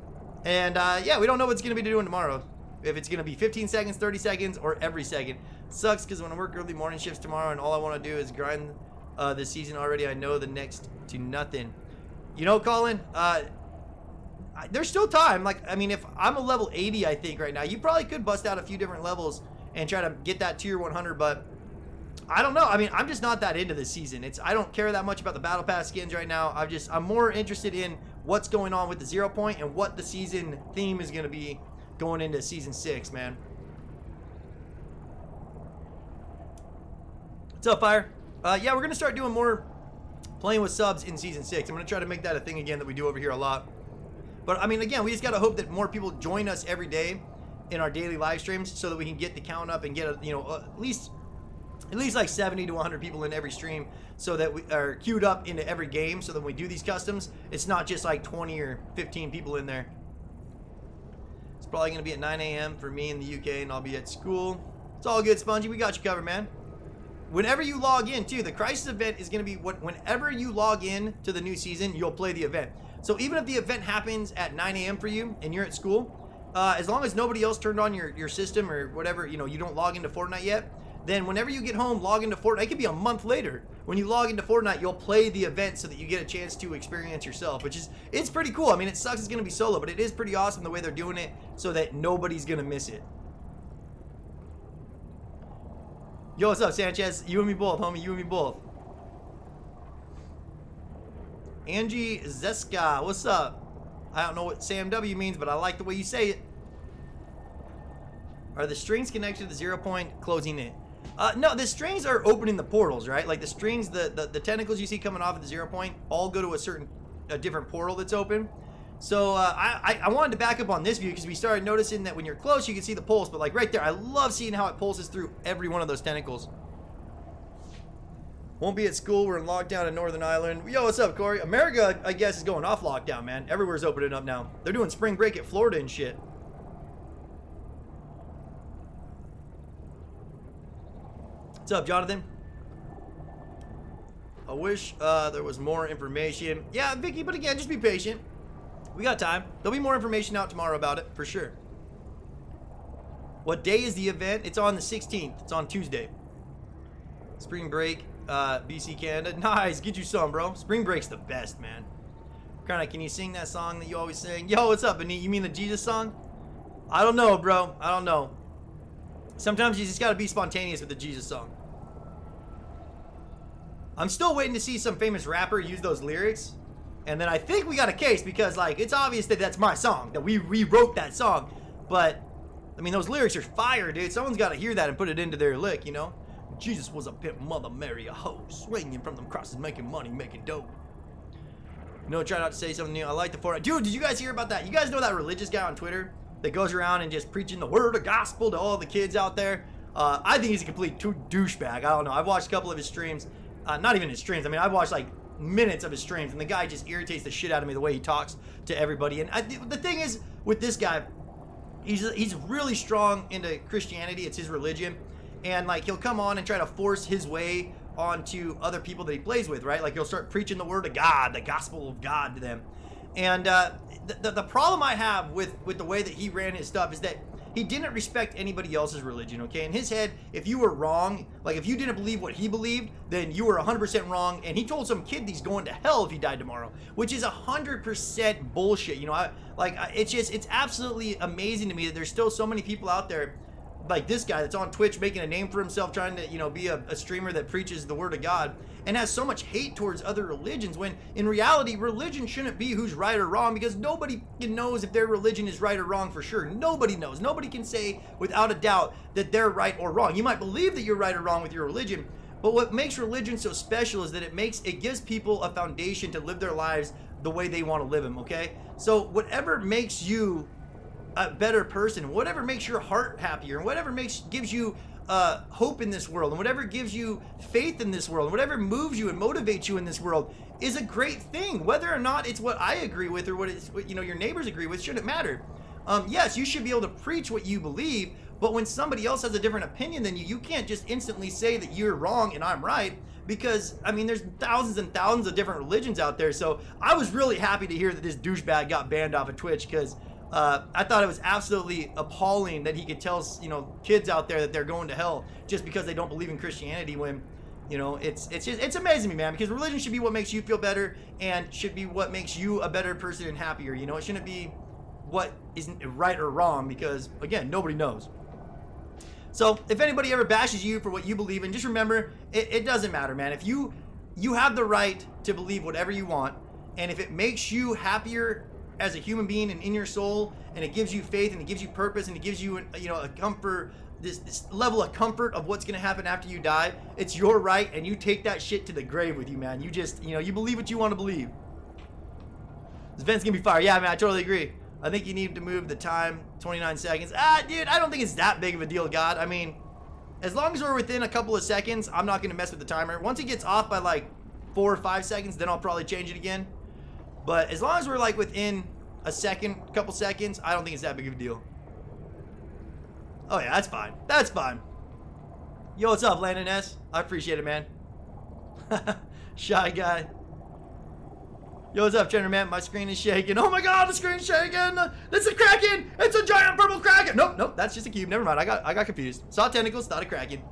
we don't know what's going to be doing tomorrow. If it's going to be 15 seconds, 30 seconds, or every second. Sucks because when I work early morning shifts tomorrow and all I want to do is grind this season already, I know the next to nothing. You know, Colin, there's still time. Like, I mean, if I'm a level 80, I think, right now, you probably could bust out a few different levels and try to get that tier 100, but I don't know. I mean, I'm just not that into this season. I don't care that much about the battle pass skins right now. I'm more interested in what's going on with the 0 point and what the season theme is going to be going into season 6, man. What's up, Fire? Yeah, we're going to start doing more playing with subs in season 6. I'm going to try to make that a thing again that we do over here a lot. But, I mean, again, we just got to hope that more people join us every day in our daily live streams so that we can get the count up and get, at least like 70 to 100 people in every stream so that we are queued up into every game so that when we do these customs, it's not just like 20 or 15 people in there. It's probably going to be at 9 a.m. for me in the UK and I'll be at school. It's all good, Spongy. We got you covered, man. Whenever you log in, too, the Crisis event is going to be whenever you log in to the new season, you'll play the event. So even if the event happens at 9 a.m. for you and you're at school, as long as nobody else turned on your system or whatever, you don't log into Fortnite yet, then whenever you get home, log into Fortnite. It could be a month later. When you log into Fortnite, you'll play the event so that you get a chance to experience yourself, it's pretty cool. I mean, it sucks it's going to be solo, but it is pretty awesome the way they're doing it so that nobody's going to miss it. Yo, what's up, Sanchez? You and me both, homie. You and me both. Angie Zeska, what's up? I don't know what Sam W means, but I like the way you say it. Are the strings connected to the 0 point closing in? No, the strings are opening the portals, right? Like the strings, the tentacles you see coming off at the 0 point all go to a different portal that's open. So I wanted to back up on this view because we started noticing that when you're close, you can see the pulse. But like right there, I love seeing how it pulses through every one of those tentacles. Won't be at school. We're in lockdown in Northern Ireland. Yo, what's up, Corey? America, I guess, is going off lockdown, man. Everywhere's opening up now. They're doing spring break at Florida and shit. What's up, Jonathan? I wish there was more information. Yeah, Vicky, but again, just be patient. We got time. There'll be more information out tomorrow about it, for sure. What day is the event? It's on the 16th. It's on Tuesday. Spring break, BC, Canada. Nice, get you some, bro. Spring break's the best, man. Kinda, can you sing that song that you always sing? Yo, what's up, Benny? You mean the Jesus song? I don't know, bro. I don't know. Sometimes you just gotta be spontaneous with the Jesus song. I'm still waiting to see some famous rapper use those lyrics. And then I think we got a case because, like, it's obvious that that's my song, that we rewrote that song. But, I mean, those lyrics are fire, dude. Someone's got to hear that and put it into their lick, you know? Jesus was a pimp, Mother Mary a hoe, swinging from them crosses, making money, making dope. You know, try not to say something new. I like the Fortnite. Dude, did you guys hear about that? You guys know that religious guy on Twitter that goes around and just preaching the word of gospel to all the kids out there? I think he's a complete douchebag. I don't know. I've watched a couple of his streams. Not even his streams. I mean, I've watched, like, minutes of his streams, and the guy just irritates the shit out of me the way he talks to everybody. And the thing is with this guy, he's really strong into Christianity. It's his religion, and like he'll come on and try to force his way onto other people that he plays with, right? Like he'll start preaching the word of God, the gospel of God to them. And the problem I have with the way that he ran his stuff is that he didn't respect anybody else's religion, okay? In his head, if you were wrong, like if you didn't believe what he believed, then you were 100% wrong. And he told some kid he's going to hell if he died tomorrow, which is 100% bullshit. You know, it's absolutely amazing to me that there's still so many people out there like this guy that's on Twitch making a name for himself, trying to, you know, be a streamer that preaches the word of God and has so much hate towards other religions, when in reality, religion shouldn't be who's right or wrong, because nobody knows if their religion is right or wrong for sure. Nobody knows. Nobody can say without a doubt that they're right or wrong. You might believe that you're right or wrong with your religion, but what makes religion so special is that it gives people a foundation to live their lives the way they want to live them, okay? So whatever makes you a better person, whatever makes your heart happier, and whatever gives you hope in this world, and whatever gives you faith in this world, and whatever moves you and motivates you in this world is a great thing. Whether or not it's what I agree with or what you know your neighbors agree with shouldn't matter. Yes, you should be able to preach what you believe, but when somebody else has a different opinion than you can't just instantly say that you're wrong and I'm right, because I mean there's thousands and thousands of different religions out there. So I was really happy to hear that this douchebag got banned off of Twitch, because I thought it was absolutely appalling that he could tell, you know, kids out there that they're going to hell just because they don't believe in Christianity, when, you know, it's amazing to me, man, because religion should be what makes you feel better and should be what makes you a better person and happier. You know, it shouldn't be what isn't right or wrong, because again, nobody knows. So if anybody ever bashes you for what you believe in, just remember, it doesn't matter, man. If you have the right to believe whatever you want, and if it makes you happier as a human being and in your soul, and it gives you faith and it gives you purpose and it gives you, you know, a comfort, this level of comfort of what's gonna happen after you die, it's your right, and you take that shit to the grave with you, man. You just, you know, you believe what you want to believe. This event's gonna be fire. Yeah, man, I totally agree. I think you need to move the time 29 seconds. Dude, I don't think it's that big of a deal, God. I mean, as long as we're within a couple of seconds, I'm not gonna mess with the timer. Once it gets off by like 4 or 5 seconds, then I'll probably change it again. But as long as we're like within a second, couple seconds, I don't think it's that big of a deal. Oh yeah, that's fine. That's fine. Yo, what's up, Landon S? I appreciate it, man. Shy guy. Yo, what's up, Trainer Man? My screen is shaking. Oh my god, the screen's shaking! It's a Kraken! It's a giant purple Kraken! Nope, that's just a cube. Never mind, I got confused. Saw tentacles, thought a Kraken.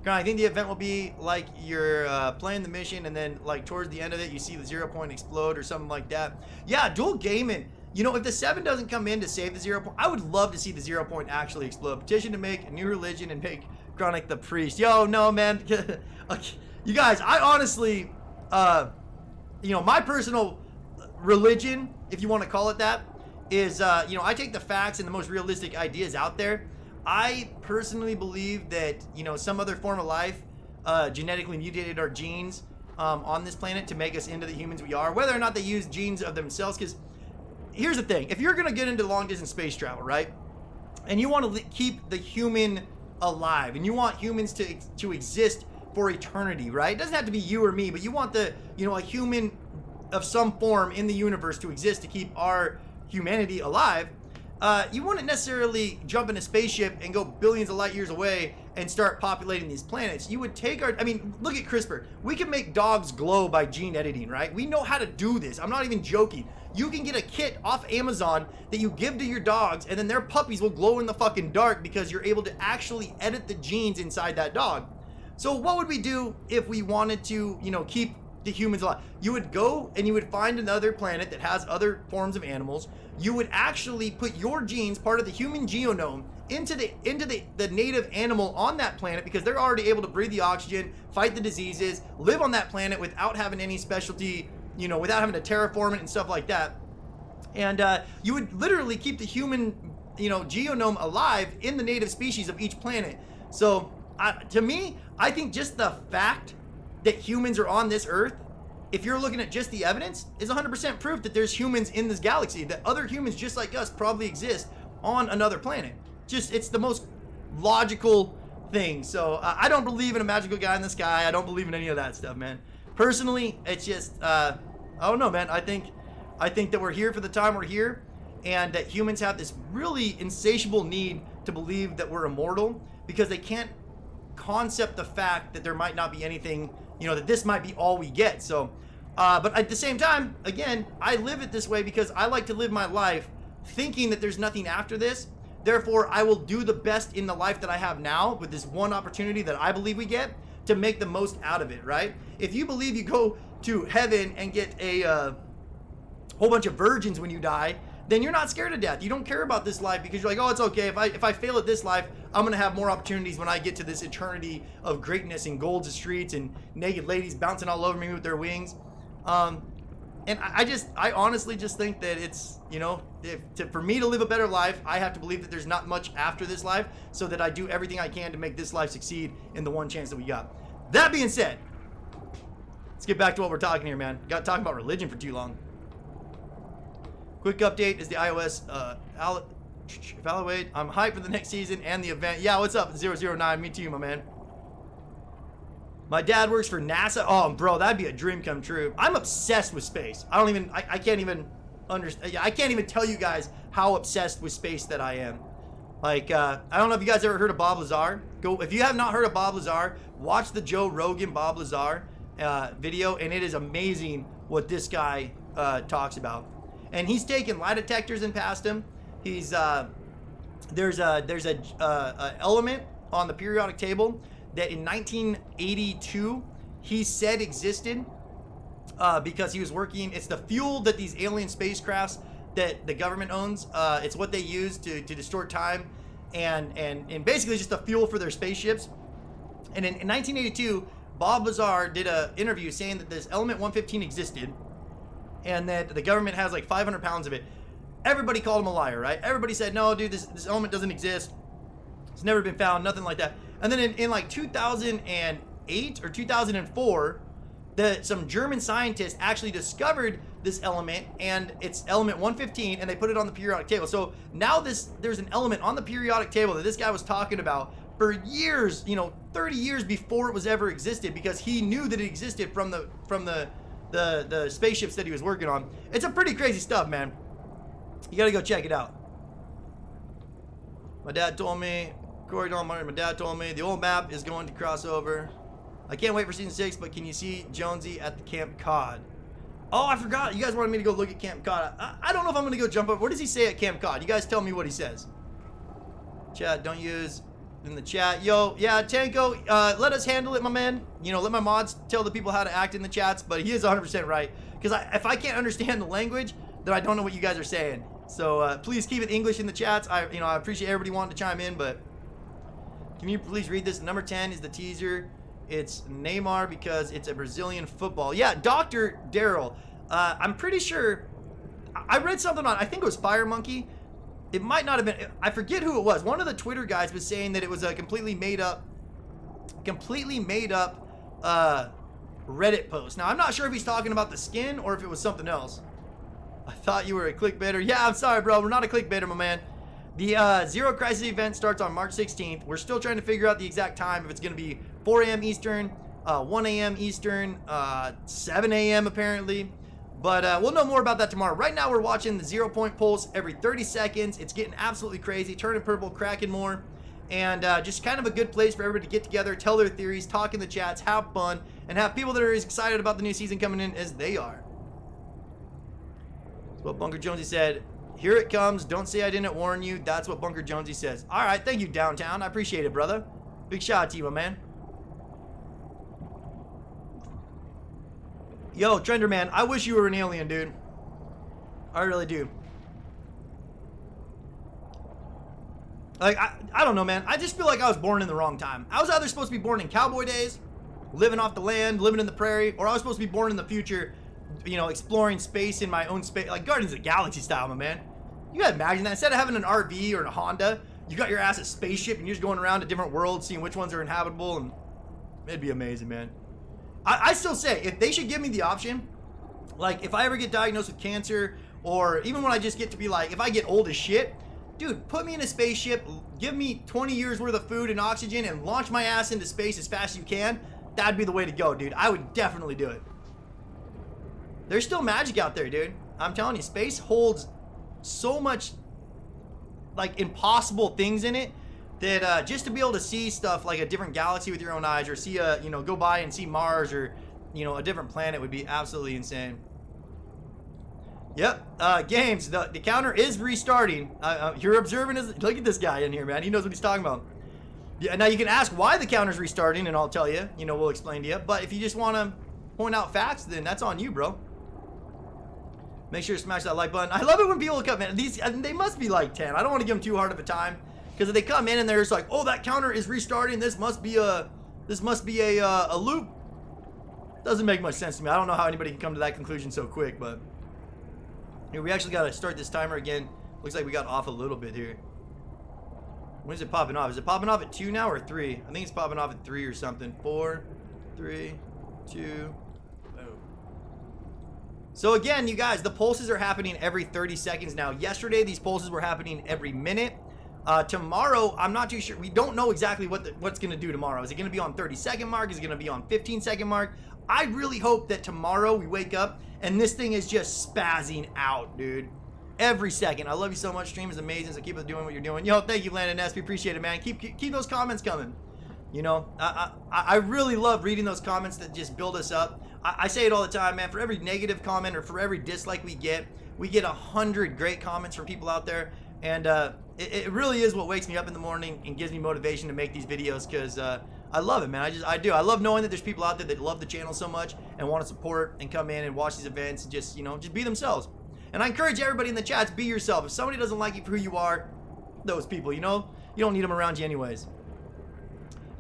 I think the event will be like you're playing the mission, and then like towards the end of it, you see the 0 point explode or something like that. Yeah, dual gaming. You know, if the 7 doesn't come in to save the 0 point, I would love to see the 0 point actually explode. Petition to make a new religion and make Chronic the priest. Yo, no, man. You guys, I honestly, you know, my personal religion, if you want to call it that, is, you know, I take the facts and the most realistic ideas out there. I personally believe that, you know, some other form of life genetically mutated our genes on this planet to make us into the humans we are, whether or not they use genes of themselves. Because here's the thing, if you're going to get into long distance space travel, right, and you want to keep the human alive, and you want humans to exist for eternity, right? It doesn't have to be you or me, but you want the, you know, a human of some form in the universe to exist to keep our humanity alive. You wouldn't necessarily jump in a spaceship and go billions of light years away and start populating these planets. You would take our, I mean, look at CRISPR. We can make dogs glow by gene editing, right? We know how to do this. I'm not even joking. You can get a kit off Amazon that you give to your dogs, and then their puppies will glow in the fucking dark because you're able to actually edit the genes inside that dog. So what would we do if we wanted to, you know, keep the humans alive? You would go and you would find another planet that has other forms of animals. You would actually put your genes, part of the human genome, into the native animal on that planet, because they're already able to breathe the oxygen, fight the diseases, live on that planet without having any specialty, you know, without having to terraform it and stuff like that. And you would literally keep the human, you know, genome alive in the native species of each planet. So to me, I think just the fact that humans are on this earth, if you're looking at just the evidence, is 100% proof that there's humans in this galaxy, that other humans just like us probably exist on another planet. Just, it's the most logical thing. So I don't believe in a magical guy in the sky. I don't believe in any of that stuff, man. Personally, it's just, I don't know, man. I think that we're here for the time we're here, and that humans have this really insatiable need to believe that we're immortal, because they can't concept the fact that there might not be anything, you know, that this might be all we get. So but at the same time, again, I live it this way because I like to live my life thinking that there's nothing after this. Therefore, I will do the best in the life that I have now with this one opportunity that I believe we get to make the most out of it, right? If you believe you go to heaven and get a whole bunch of virgins when you die, then you're not scared of death. You don't care about this life because you're like, oh, it's okay. If I fail at this life, I'm going to have more opportunities when I get to this eternity of greatness and golden streets and naked ladies bouncing all over me with their wings. And I honestly just think that it's, you know, for me to live a better life, I have to believe that there's not much after this life, so that I do everything I can to make this life succeed in the one chance that we got. That being said, let's get back to what we're talking here, man. Got talking about religion for too long. Quick update is the iOS evaluate. I'm hyped for the next season and the event. Yeah, what's up, 009? Me too, my man. My dad works for NASA. Oh, bro, that'd be a dream come true. I'm obsessed with space. I can't even understand. I can't even tell you guys how obsessed with space that I am. Like, I don't know if you guys ever heard of Bob Lazar. If you have not heard of Bob Lazar, watch the Joe Rogan Bob Lazar video, and it is amazing what this guy talks about. And he's taken lie detectors and passed them. He's there's a element on the periodic table that in 1982 he said existed because he was working. It's the fuel that these alien spacecrafts that the government owns. It's what they use to distort time, and basically just the fuel for their spaceships. And in 1982, Bob Lazar did an interview saying that this element 115 existed, and that the government has like 500 pounds of it. Everybody called him a liar, right? Everybody said, no, dude, this element doesn't exist. It's never been found, nothing like that. And then in like 2008 or 2004, some German scientists actually discovered this element, and it's element 115, and they put it on the periodic table. So now there's an element on the periodic table that this guy was talking about for years, 30 years before it was ever existed, because he knew that it existed from the spaceships that he was working on. It's a pretty crazy stuff, man. You gotta go check it out. My dad told me, my dad told me the old map is going to cross over. I can't wait for season 6, but can you see Jonesy at the Camp Cod? Oh, I forgot. You guys wanted me to go look at Camp Cod. I don't know if I'm gonna go jump up. What does he say at Camp Cod? You guys tell me what he says. Chat, don't use in the chat. Yo, yeah, Tanko, let us handle it, my man. Let my mods tell the people how to act in the chats, but he is 100% right. Because if I can't understand the language, then I don't know what you guys are saying. So please keep it English in the chats. I appreciate everybody wanting to chime in, but can you please read this? Number 10 is the teaser. It's Neymar because it's a Brazilian football. Yeah, Dr. Daryl. I'm pretty sure I read something on, I think it was Fire Monkey. It might not have been, I forget who it was. One of the Twitter guys was saying that it was a completely made up Reddit post. Now, I'm not sure if he's talking about the skin or if it was something else. I thought you were a clickbaiter. Yeah, I'm sorry, bro. We're not a clickbaiter, my man. The Zero Crisis event starts on March 16th. We're still trying to figure out the exact time, if it's going to be 4 a.m. Eastern, 1 a.m. Eastern, 7 a.m. apparently. But we'll know more about that tomorrow. Right now, we're watching the 0 point pulse every 30 seconds. It's getting absolutely crazy. Turning purple, cracking more. And just kind of a good place for everybody to get together, tell their theories, talk in the chats, have fun, and have people that are as excited about the new season coming in as they are. That's what Bunker Jonesy said. Here it comes. Don't say I didn't warn you. That's what Bunker Jonesy says. All right. Thank you, Downtown. I appreciate it, brother. Big shout out to you, my man. Yo, Trender Man, I wish you were an alien, dude. I really do. Like, I don't know, man. I just feel like I was born in the wrong time. I was either supposed to be born in cowboy days, living off the land, living in the prairie, or I was supposed to be born in the future, you know, exploring space in my own space, like Guardians of the Galaxy style, my man. You gotta imagine that. Instead of having an RV or a Honda, you got your ass a spaceship and you're just going around to different worlds, seeing which ones are inhabitable, and it'd be amazing, man. I still say, if they should give me the option, like, if I ever get diagnosed with cancer, or even when I just get to be like, if I get old as shit, dude, put me in a spaceship, give me 20 years worth of food and oxygen, and launch my ass into space as fast as you can. That'd be the way to go, dude. I would definitely do it. There's still magic out there, dude. I'm telling you, space holds so much, like, impossible things in it that just to be able to see stuff like a different galaxy with your own eyes, or see a, you know, go by and see Mars, or, you know, a different planet, would be absolutely insane. Yep, games, the counter is restarting. You're observing his, look at this guy in here, man. He knows what he's talking about. Yeah, now you can ask why the counter's restarting, and I'll tell you, you know, we'll explain to you. But if you just want to point out facts, then that's on you, bro. Make sure to smash that like button. I love it when people come in. These, they must be like 10. I don't want to give them too hard of a time, because if they come in and they're just like, oh, that counter is restarting, this must be a loop. Doesn't make much sense to me. I don't know how anybody can come to that conclusion so quick, but here, we actually got to start this timer again. Looks like we got off a little bit here. When is it popping off? Is it popping off at 2 now or 3? I think it's popping off at 3 or something. 4, 3, 2. Boom. So again, you guys, the pulses are happening every 30 seconds now. Yesterday, these pulses were happening every minute. Tomorrow, I'm not too sure. We don't know exactly what's going to do tomorrow. Is it going to be on 30-second mark? Is it going to be on 15-second mark? I really hope that tomorrow we wake up and this thing is just spazzing out, dude. Every second. I love you so much. Stream is amazing, so keep on doing what you're doing. Yo, thank you, Landon S. We appreciate it, man. Keep those comments coming. You know, I really love reading those comments that just build us up. I say it all the time, man. For every negative comment or for every dislike we get 100 great comments from people out there. And it really is what wakes me up in the morning and gives me motivation to make these videos, because I love it, man. I do. I love knowing that there's people out there that love the channel so much and want to support and come in and watch these events and just, you know, just be themselves. And I encourage everybody in the chats, be yourself. If somebody doesn't like you for who you are, those people, you know, you don't need them around you anyways.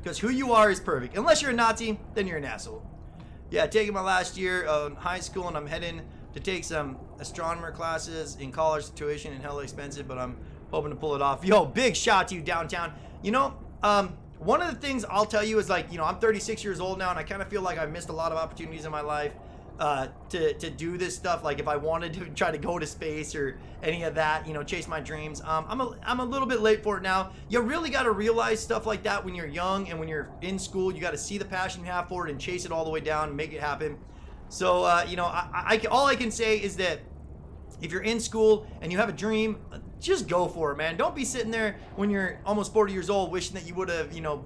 Because who you are is perfect. Unless you're a Nazi, then you're an asshole. Yeah, taking my last year of high school, and I'm heading to take some astronomer classes in college. Tuition and hella expensive, but I'm hoping to pull it off. Yo, big shout out to you, Downtown. You know, one of the things I'll tell you is, like, you know, I'm 36 years old now, and I kind of feel like I've missed a lot of opportunities in my life to do this stuff. Like, if I wanted to try to go to space or any of that, you know, chase my dreams, I'm a little bit late for it now. You really got to realize stuff like that when you're young and when you're in school. You got to see the passion you have for it and chase it all the way down and make it happen. So, you know, all I can say is that if you're in school and you have a dream, just go for it, man. Don't be sitting there when you're almost 40 years old wishing that you would have, you know,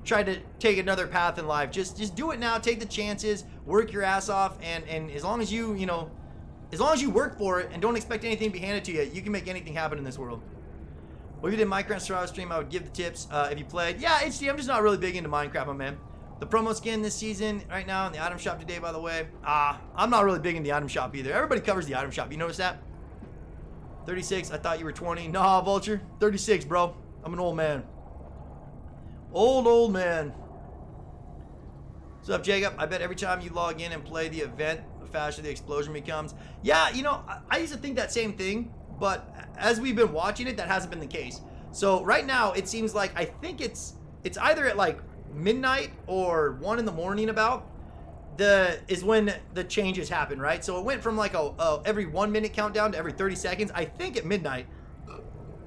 tried to take another path in life. Just do it now. Take the chances. Work your ass off. And as long as you, you know, as long as you work for it and don't expect anything to be handed to you, you can make anything happen in this world. Well, if you did Minecraft Survival stream, I would give the tips if you played. Yeah, HD, I'm just not really big into Minecraft, my man. The promo skin this season right now in the item shop today, by the way. I'm not really big in the item shop either. Everybody covers the item shop. You notice that? 36, I thought you were 20. Nah, Vulture. 36, bro. I'm an old man. Old man. What's up, Jacob? I bet every time you log in and play the event, the faster the explosion becomes. Yeah, you know, I used to think that same thing, but as we've been watching it, that hasn't been the case. So right now, it seems like I think it's either at like midnight or 1 in the morning about is when the changes happen, right? So it went from like a every 1 minute countdown to every 30 seconds. I think at midnight,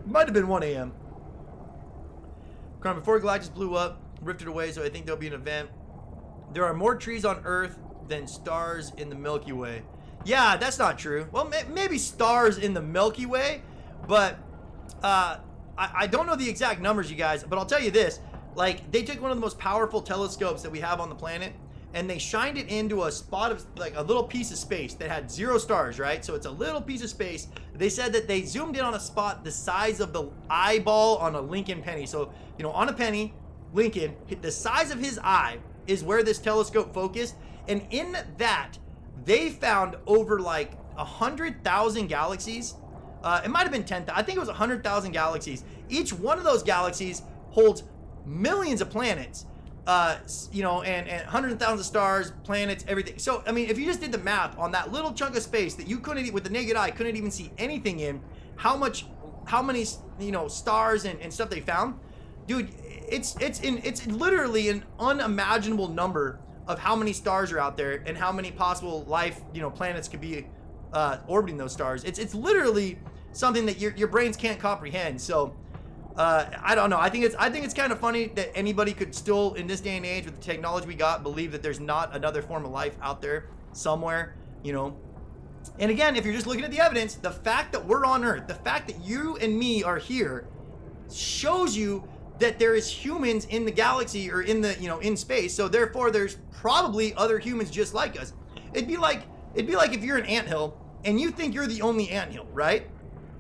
might have been 1 a.m. Before Galactus blew up, rifted away, so I think there'll be an event. There are more trees on Earth than stars in the Milky Way. Yeah, that's not true. Well, maybe stars in the Milky Way, but I don't know the exact numbers, you guys, but I'll tell you this. Like, they took one of the most powerful telescopes that we have on the planet, and they shined it into a spot of, like, a little piece of space that had 0 stars, right? So it's a little piece of space. They said that they zoomed in on a spot the size of the eyeball on a Lincoln penny. So, you know, on a penny, Lincoln, the size of his eye is where this telescope focused. And in that, they found over, like, 100,000 galaxies. It might have been 10,000. I think it was 100,000 galaxies. Each one of those galaxies holds millions of planets. You know, and hundreds of thousands of stars, planets, everything. So, I mean, if you just did the math on that little chunk of space that you couldn't, with the naked eye, couldn't even see anything in, how many, you know, stars and stuff they found, dude, it's literally an unimaginable number of how many stars are out there and how many possible life, you know, planets could be orbiting those stars. It's literally something that your brains can't comprehend. So, I don't know. I think it's kind of funny that anybody could still, in this day and age, with the technology we got, believe that there's not another form of life out there somewhere, you know. And again, if you're just looking at the evidence, the fact that we're on Earth, the fact that you and me are here, shows you that there is humans in the galaxy or in the, you know, in space. So therefore, there's probably other humans just like us. It'd be like if you're an anthill and you think you're the only anthill, right?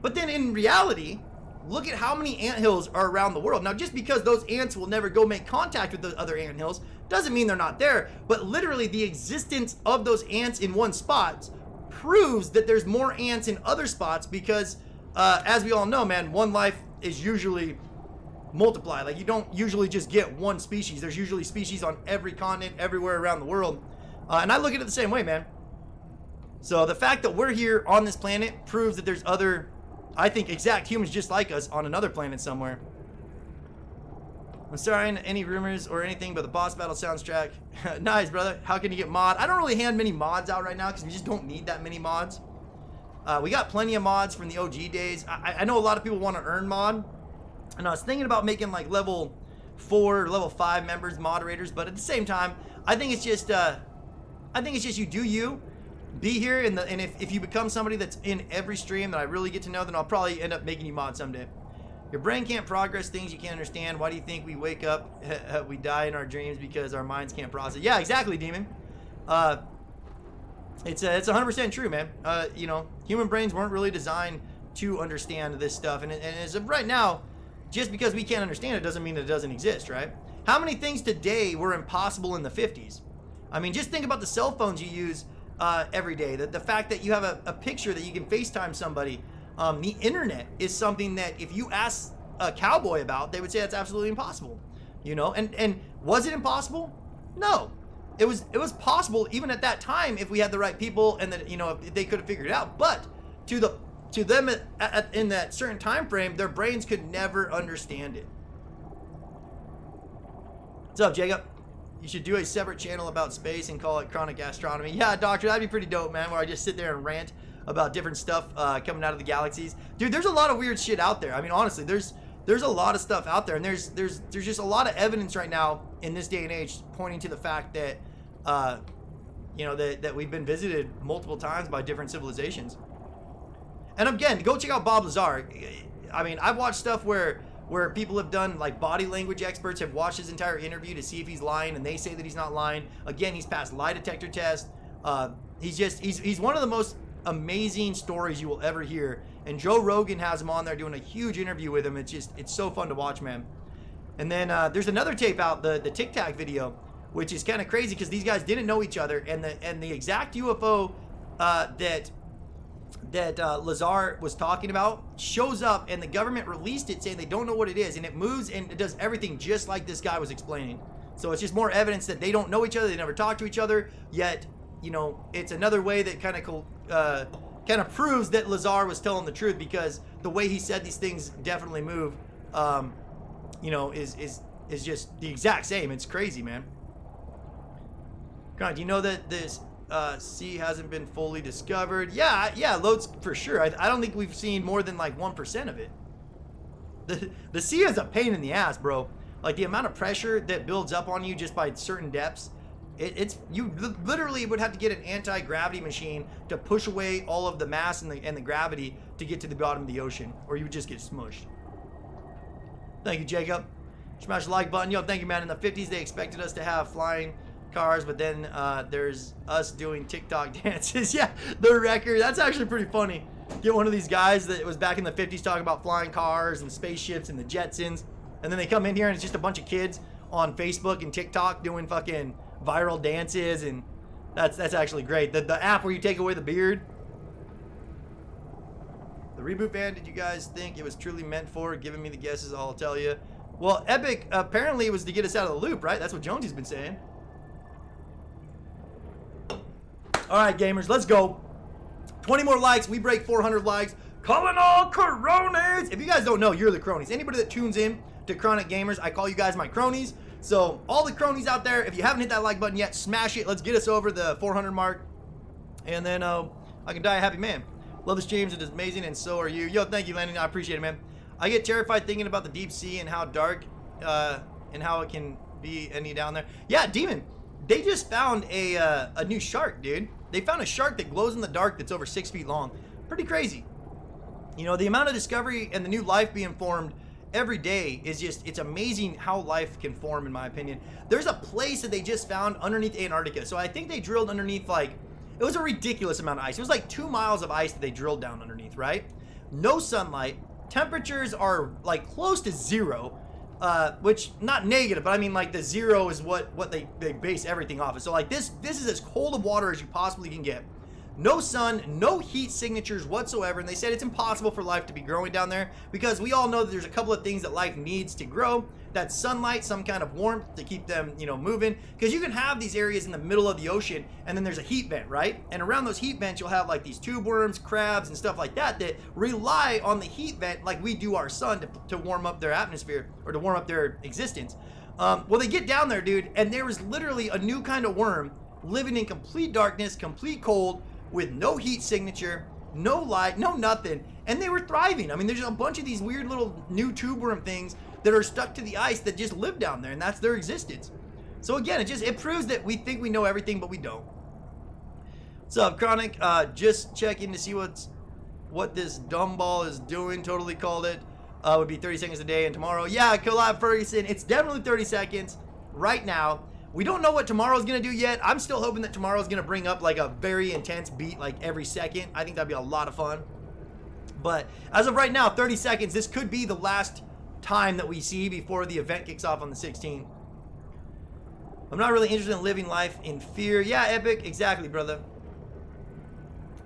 But then in reality, look at how many anthills are around the world. Now, just because those ants will never go make contact with the other anthills doesn't mean they're not there. But literally, the existence of those ants in one spot proves that there's more ants in other spots because, as we all know, man, one life is usually multiplied. Like, you don't usually just get one species. There's usually species on every continent, everywhere around the world. And I look at it the same way, man. So the fact that we're here on this planet proves that there's other, I think, exact humans just like us on another planet somewhere. I'm sorry, any rumors or anything, but the boss battle soundtrack. Nice, brother. How can you get mod? I don't really hand many mods out right now because we just don't need that many mods. We got plenty of mods from the OG days. I know a lot of people want to earn mod, and I was thinking about making like level 4, level 5 members moderators, but at the same time, I think it's just you do you. Be here, and if you become somebody that's in every stream that I really get to know, then I'll probably end up making you mod someday. Your brain can't progress things you can't understand. Why do you think we wake up, we die in our dreams because our minds can't process? Yeah, exactly, Demon. It's 100% true, man. You know, human brains weren't really designed to understand this stuff, and as of right now, just because we can't understand it doesn't mean that it doesn't exist, right? How many things today were impossible in the 50s? I mean, just think about the cell phones you use every day. The fact that you have a picture that you can FaceTime somebody. The internet is something that if you ask a cowboy about, they would say that's absolutely impossible. You know, and was it impossible? No, it was possible even at that time if we had the right people and that, you know, if they could have figured it out. But to them in that certain time frame, their brains could never understand it. What's up, Jacob? You should do a separate channel about space and call it Chronic Astronomy. Yeah, Doctor, that'd be pretty dope, man, where I just sit there and rant about different stuff coming out of the galaxies. Dude, there's a lot of weird shit out there. I mean, honestly, there's a lot of stuff out there, and there's just a lot of evidence right now in this day and age pointing to the fact that, you know, that we've been visited multiple times by different civilizations. And again, go check out Bob Lazar. I mean, I've watched stuff where people have done, like, body language experts have watched his entire interview to see if he's lying, and they say that he's not lying. Again, he's passed lie detector tests. He's one of the most amazing stories you will ever hear, and Joe Rogan has him on there doing a huge interview with him. It's so fun to watch, man. And then there's another tape out, the Tic Tac video, which is kind of crazy because these guys didn't know each other, and the exact UFO that Lazar was talking about shows up, and the government released it saying they don't know what it is, and it moves and it does everything just like this guy was explaining. So it's just more evidence that they don't know each other, they never talk to each other, yet, you know, it's another way that kind of proves that Lazar was telling the truth, because the way he said these things definitely move, you know, is just the exact same. It's crazy, man. God, do you know that this sea hasn't been fully discovered? Yeah, loads for sure. I don't think we've seen more than like 1% of it. The sea is a pain in the ass, bro. Like the amount of pressure that builds up on you just by certain depths, you literally would have to get an anti-gravity machine to push away all of the mass and the gravity to get to the bottom of the ocean, or you would just get smushed. Thank you, Jacob. Smash the like button. Yo, thank you, man. In the 50s, they expected us to have flying cars, but then there's us doing TikTok dances. Yeah, the record. That's actually pretty funny. Get one of these guys that was back in the 50s talking about flying cars and spaceships and the Jetsons, and then they come in here and it's just a bunch of kids on Facebook and TikTok doing fucking viral dances, and that's actually great. The app where you take away the beard. The reboot fan, did you guys think it was truly meant for? Giving me the guesses, I'll tell you. Well, Epic, apparently it was to get us out of the loop, right? That's what Jonesy's been saying. All right, gamers, let's go. 20 more likes. We break 400 likes. Calling all cronies. If you guys don't know, you're the cronies. Anybody that tunes in to Chronic Gamers, I call you guys my cronies. So all the cronies out there, if you haven't hit that like button yet, smash it. Let's get us over the 400 mark. And then I can die a happy man. Love the streams. It is amazing, and so are you. Yo, thank you, Landon. I appreciate it, man. I get terrified thinking about the deep sea and how dark and how it can be any down there. Yeah, Demon. They just found a new shark, dude. They found a shark that glows in the dark that's over 6 feet long. Pretty crazy. You know, the amount of discovery and the new life being formed every day is just, it's amazing how life can form, in my opinion. There's a place that they just found underneath Antarctica. So I think they drilled underneath, like, it was a ridiculous amount of ice. It was like 2 miles of ice that they drilled down underneath, right? No sunlight. Temperatures are like close to zero, which not negative, but I mean like the zero is what they base everything off of. So like this is as cold of water as you possibly can get. No sun, no heat signatures whatsoever, and they said it's impossible for life to be growing down there because we all know that there's a couple of things that life needs to grow. That's sunlight, some kind of warmth to keep them, you know, moving. Because you can have these areas in the middle of the ocean, and then there's a heat vent, right? And around those heat vents, you'll have like these tube worms, crabs, and stuff like that that rely on the heat vent like we do our sun to warm up their atmosphere or to warm up their existence. Well, they get down there, dude, and there was literally a new kind of worm living in complete darkness, complete cold, with no heat signature, no light, no nothing, and they were thriving. I mean, there's a bunch of these weird little new tube worm things that are stuck to the ice that just live down there, and that's their existence. So again, it proves that we think we know everything, but we don't. What's up, Chronic? Just checking to see what this dumb ball is doing. Totally called it. Would be 30 seconds a day, and tomorrow, yeah, collab Ferguson. It's definitely 30 seconds right now. We don't know what tomorrow's gonna do yet. I'm still hoping that tomorrow's gonna bring up like a very intense beat like every second. I think that'd be a lot of fun. But as of right now, 30 seconds, this could be the last time that we see before the event kicks off on the 16th. I'm not really interested in living life in fear. Yeah, Epic, exactly, brother.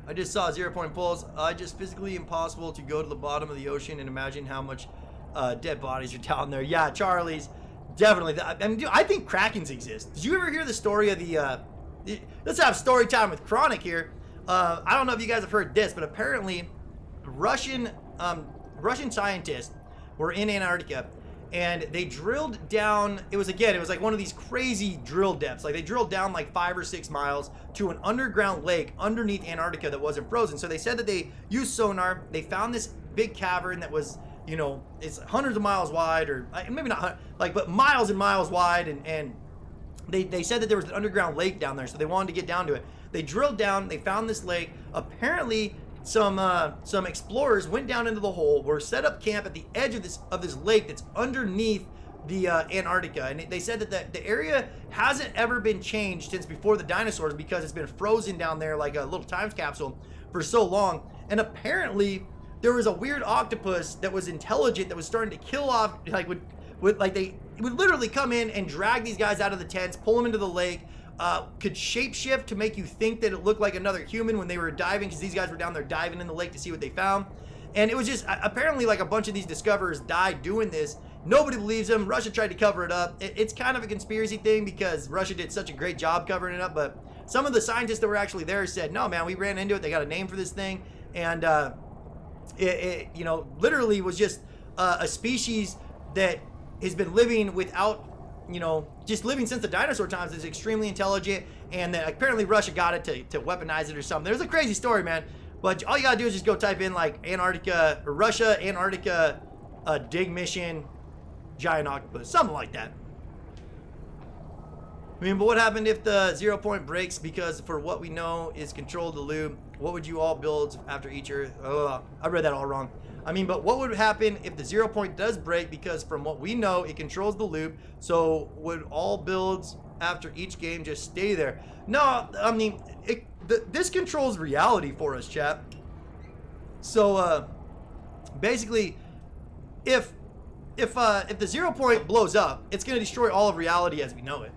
I just saw 0 point pulls. Just physically impossible to go to the bottom of the ocean and imagine how much dead bodies are down there. Yeah, Charlie's. Definitely. I mean, dude, I think Krakens exist. Did you ever hear the story of the, let's have story time with Chronic here. I don't know if you guys have heard this, but apparently Russian scientists were in Antarctica and they drilled down, it was like one of these crazy drill depths. Like they drilled down like 5 or 6 miles to an underground lake underneath Antarctica that wasn't frozen. So they said that they used sonar. They found this big cavern that was, you know, it's hundreds of miles wide, or maybe not like, but miles and miles wide, and they said that there was an underground lake down there, so they wanted to get down to it. They drilled down, they found this lake. Apparently some explorers went down into the hole, were set up camp at the edge of this lake that's underneath the Antarctica, and they said that the area hasn't ever been changed since before the dinosaurs because it's been frozen down there like a little time capsule for so long. And apparently there was a weird octopus that was intelligent that was starting to kill off, like would literally come in and drag these guys out of the tents, pull them into the lake, could shapeshift to make you think that it looked like another human when they were diving, because these guys were down there diving in the lake to see what they found. And it was just apparently like a bunch of these discoverers died doing this, Nobody believes him. Russia tried to cover it up. It's kind of a conspiracy thing because Russia did such a great job covering it up, but some of the scientists that were actually there said, no, man, we ran into it. They got a name for this thing. And it you know, literally was just a species that has been living without, you know, just living since the dinosaur times. It's extremely intelligent, and that apparently Russia got it to weaponize it or something. There's a crazy story, man. But all you gotta do is just go type in like Antarctica or Russia, Antarctica dig mission, giant octopus, something like that. I mean, but what happened if the 0 point breaks? Because for what we know is control the loop. What would you all build after each Earth? Oh, I read that all wrong. I mean, but what would happen if the 0 point does break? Because from what we know, it controls the loop. So would all builds after each game just stay there? No, I mean, this controls reality for us, chat. So basically, if the 0 point blows up, it's gonna destroy all of reality as we know it.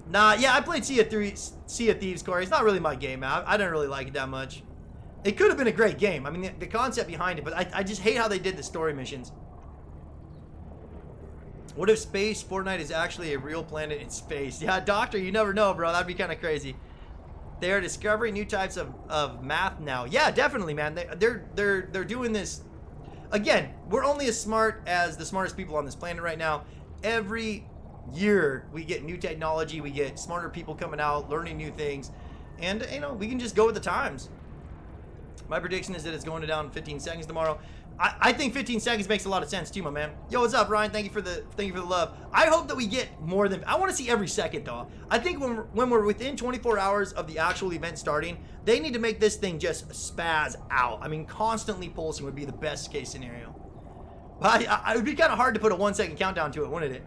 Nah, yeah, I played Sea of Thieves, Corey. It's not really my game, man. I didn't really like it that much. It could have been a great game. I mean, the concept behind it, but I just hate how they did the story missions. What if space Fortnite is actually a real planet in space? Yeah, Doctor, you never know, bro. That'd be kind of crazy. They are discovering new types of math now. Yeah, definitely, man. They're doing this. Again, we're only as smart as the smartest people on this planet right now. Every year we get new technology, we get smarter people coming out, learning new things, and you know, we can just go with the times. My prediction is that it's going down in 15 seconds tomorrow. I think 15 seconds makes a lot of sense too, my man. Yo, what's up, Ryan? Thank you for the love. I hope that we get more than, I want to see every second though. I think when we're within 24 hours of the actual event starting, they need to make this thing just spaz out. I mean, constantly pulsing would be the best case scenario. But it would be kind of hard to put a 1 second countdown to it, wouldn't it?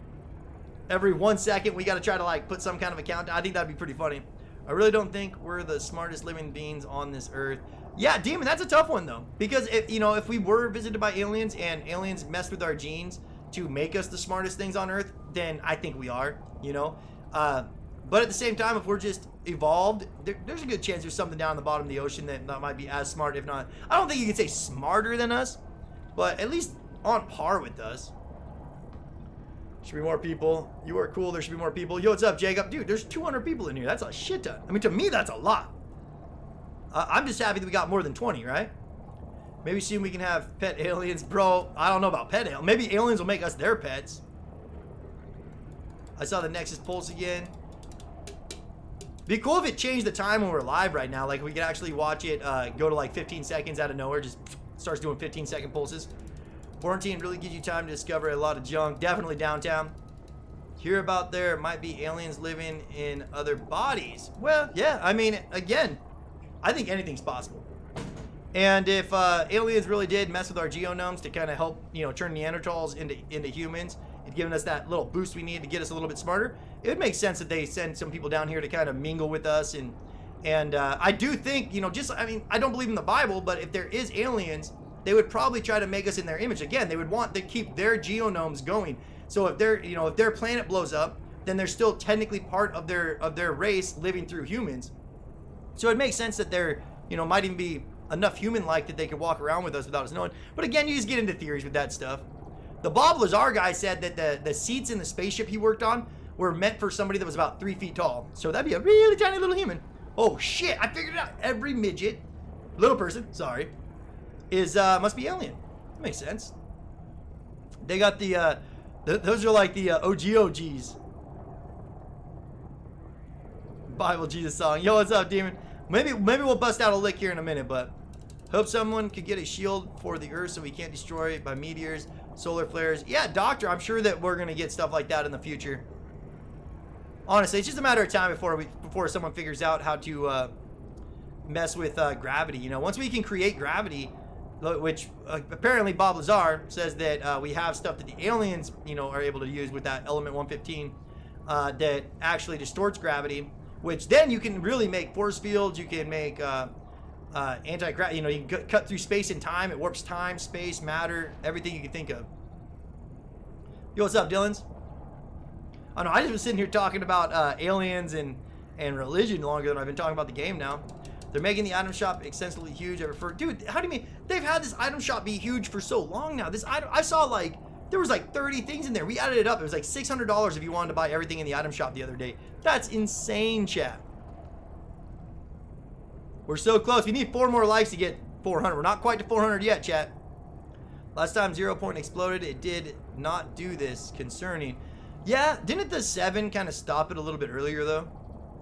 Every 1 second we got to try to like put some kind of a countdown. I think that'd be pretty funny. I really don't think we're the smartest living beings on this earth. Yeah, Demon, that's a tough one though, because if we were visited by aliens and aliens messed with our genes to make us the smartest things on earth, then I think we are, you know. But at the same time, if we're just evolved, there's a good chance there's something down the bottom of the ocean that might be as smart, if not, I don't think you could say smarter than us, but at least on par with us. Should be more people. You are cool. There should be more people. Yo, what's up, Jacob? Dude, there's 200 people in here. That's a shit ton. I mean, to me, that's a lot. I'm just happy that we got more than 20, right? Maybe soon we can have pet aliens. Bro, I don't know about pet aliens. Maybe aliens will make us their pets. I saw the Nexus pulse again. Be cool if it changed the time when we're live right now. Like, we could actually watch it go to like 15 seconds out of nowhere. Just starts doing 15-second pulses. Quarantine really gives you time to discover a lot of junk. Definitely downtown. Hear about there might be aliens living in other bodies. Well, yeah, I mean, again, I think anything's possible. And if aliens really did mess with our genomes to kind of help, you know, turn Neanderthals into humans and giving us that little boost we need to get us a little bit smarter, it would make sense that they send some people down here to kind of mingle with us. And I do think, you know, I mean, I don't believe in the Bible, but if there is aliens, they would probably try to make us in their image. Again, they would want to keep their genomes going. So if if their planet blows up, then they're still technically part of their race living through humans. So it makes sense that there, you know, might even be enough human-like that they could walk around with us without us knowing. But again, you just get into theories with that stuff. The Bob Lazar guy said that the seats in the spaceship he worked on were meant for somebody that was about 3 feet tall. So that'd be a really tiny little human. Oh shit, I figured it out. Every midget, little person, sorry, is must be alien. That makes sense. They got those are like the OGs. Bible Jesus song. Yo, what's up, Demon? Maybe we'll bust out a lick here in a minute, but hope someone could get a shield for the Earth so we can't destroy it by meteors, solar flares. Yeah, Doctor, I'm sure that we're gonna get stuff like that in the future. Honestly, it's just a matter of time before someone figures out how to mess with gravity. You know, once we can create gravity, which apparently Bob Lazar says that we have stuff that the aliens, you know, are able to use with that element 115 that actually distorts gravity. Which then you can really make force fields. You can make anti-gravity. You know, you can cut through space and time. It warps time, space, matter, everything you can think of. Yo, what's up, Dylan's? I don't know. I just been sitting here talking about aliens and religion longer than I've been talking about the game now. They're making the item shop extensively huge. Dude, how do you mean? They've had this item shop be huge for so long now. This item, I saw like, there was like 30 things in there. We added it up. It was like $600 if you wanted to buy everything in the item shop the other day. That's insane, chat. We're so close. We need 4 more likes to get 400. We're not quite to 400 yet, chat. Last time 0 Point exploded, it did not do this. Concerning. Yeah, didn't the 7 kind of stop it a little bit earlier, though?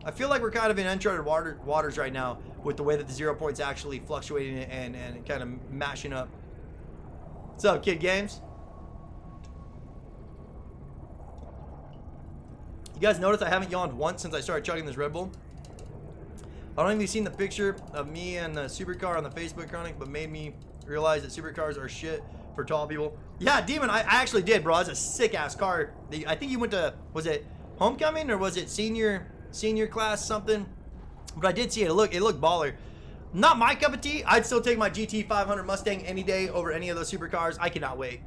I feel like we're kind of in uncharted waters right now with the way that the 0 Point's actually fluctuating and kind of mashing up. What's up, Kid Games? You guys notice I haven't yawned once since I started chugging this Red Bull? I don't know if you've seen the picture of me and the supercar on the Facebook Chronic, but made me realize that supercars are shit for tall people. Yeah, Demon, I actually did, bro. It's a sick-ass car. I think you went to, was it homecoming or was it senior class something? But I did see it. It looked baller. Not my cup of tea. I'd still take my GT 500 Mustang any day over any of those supercars. I cannot wait.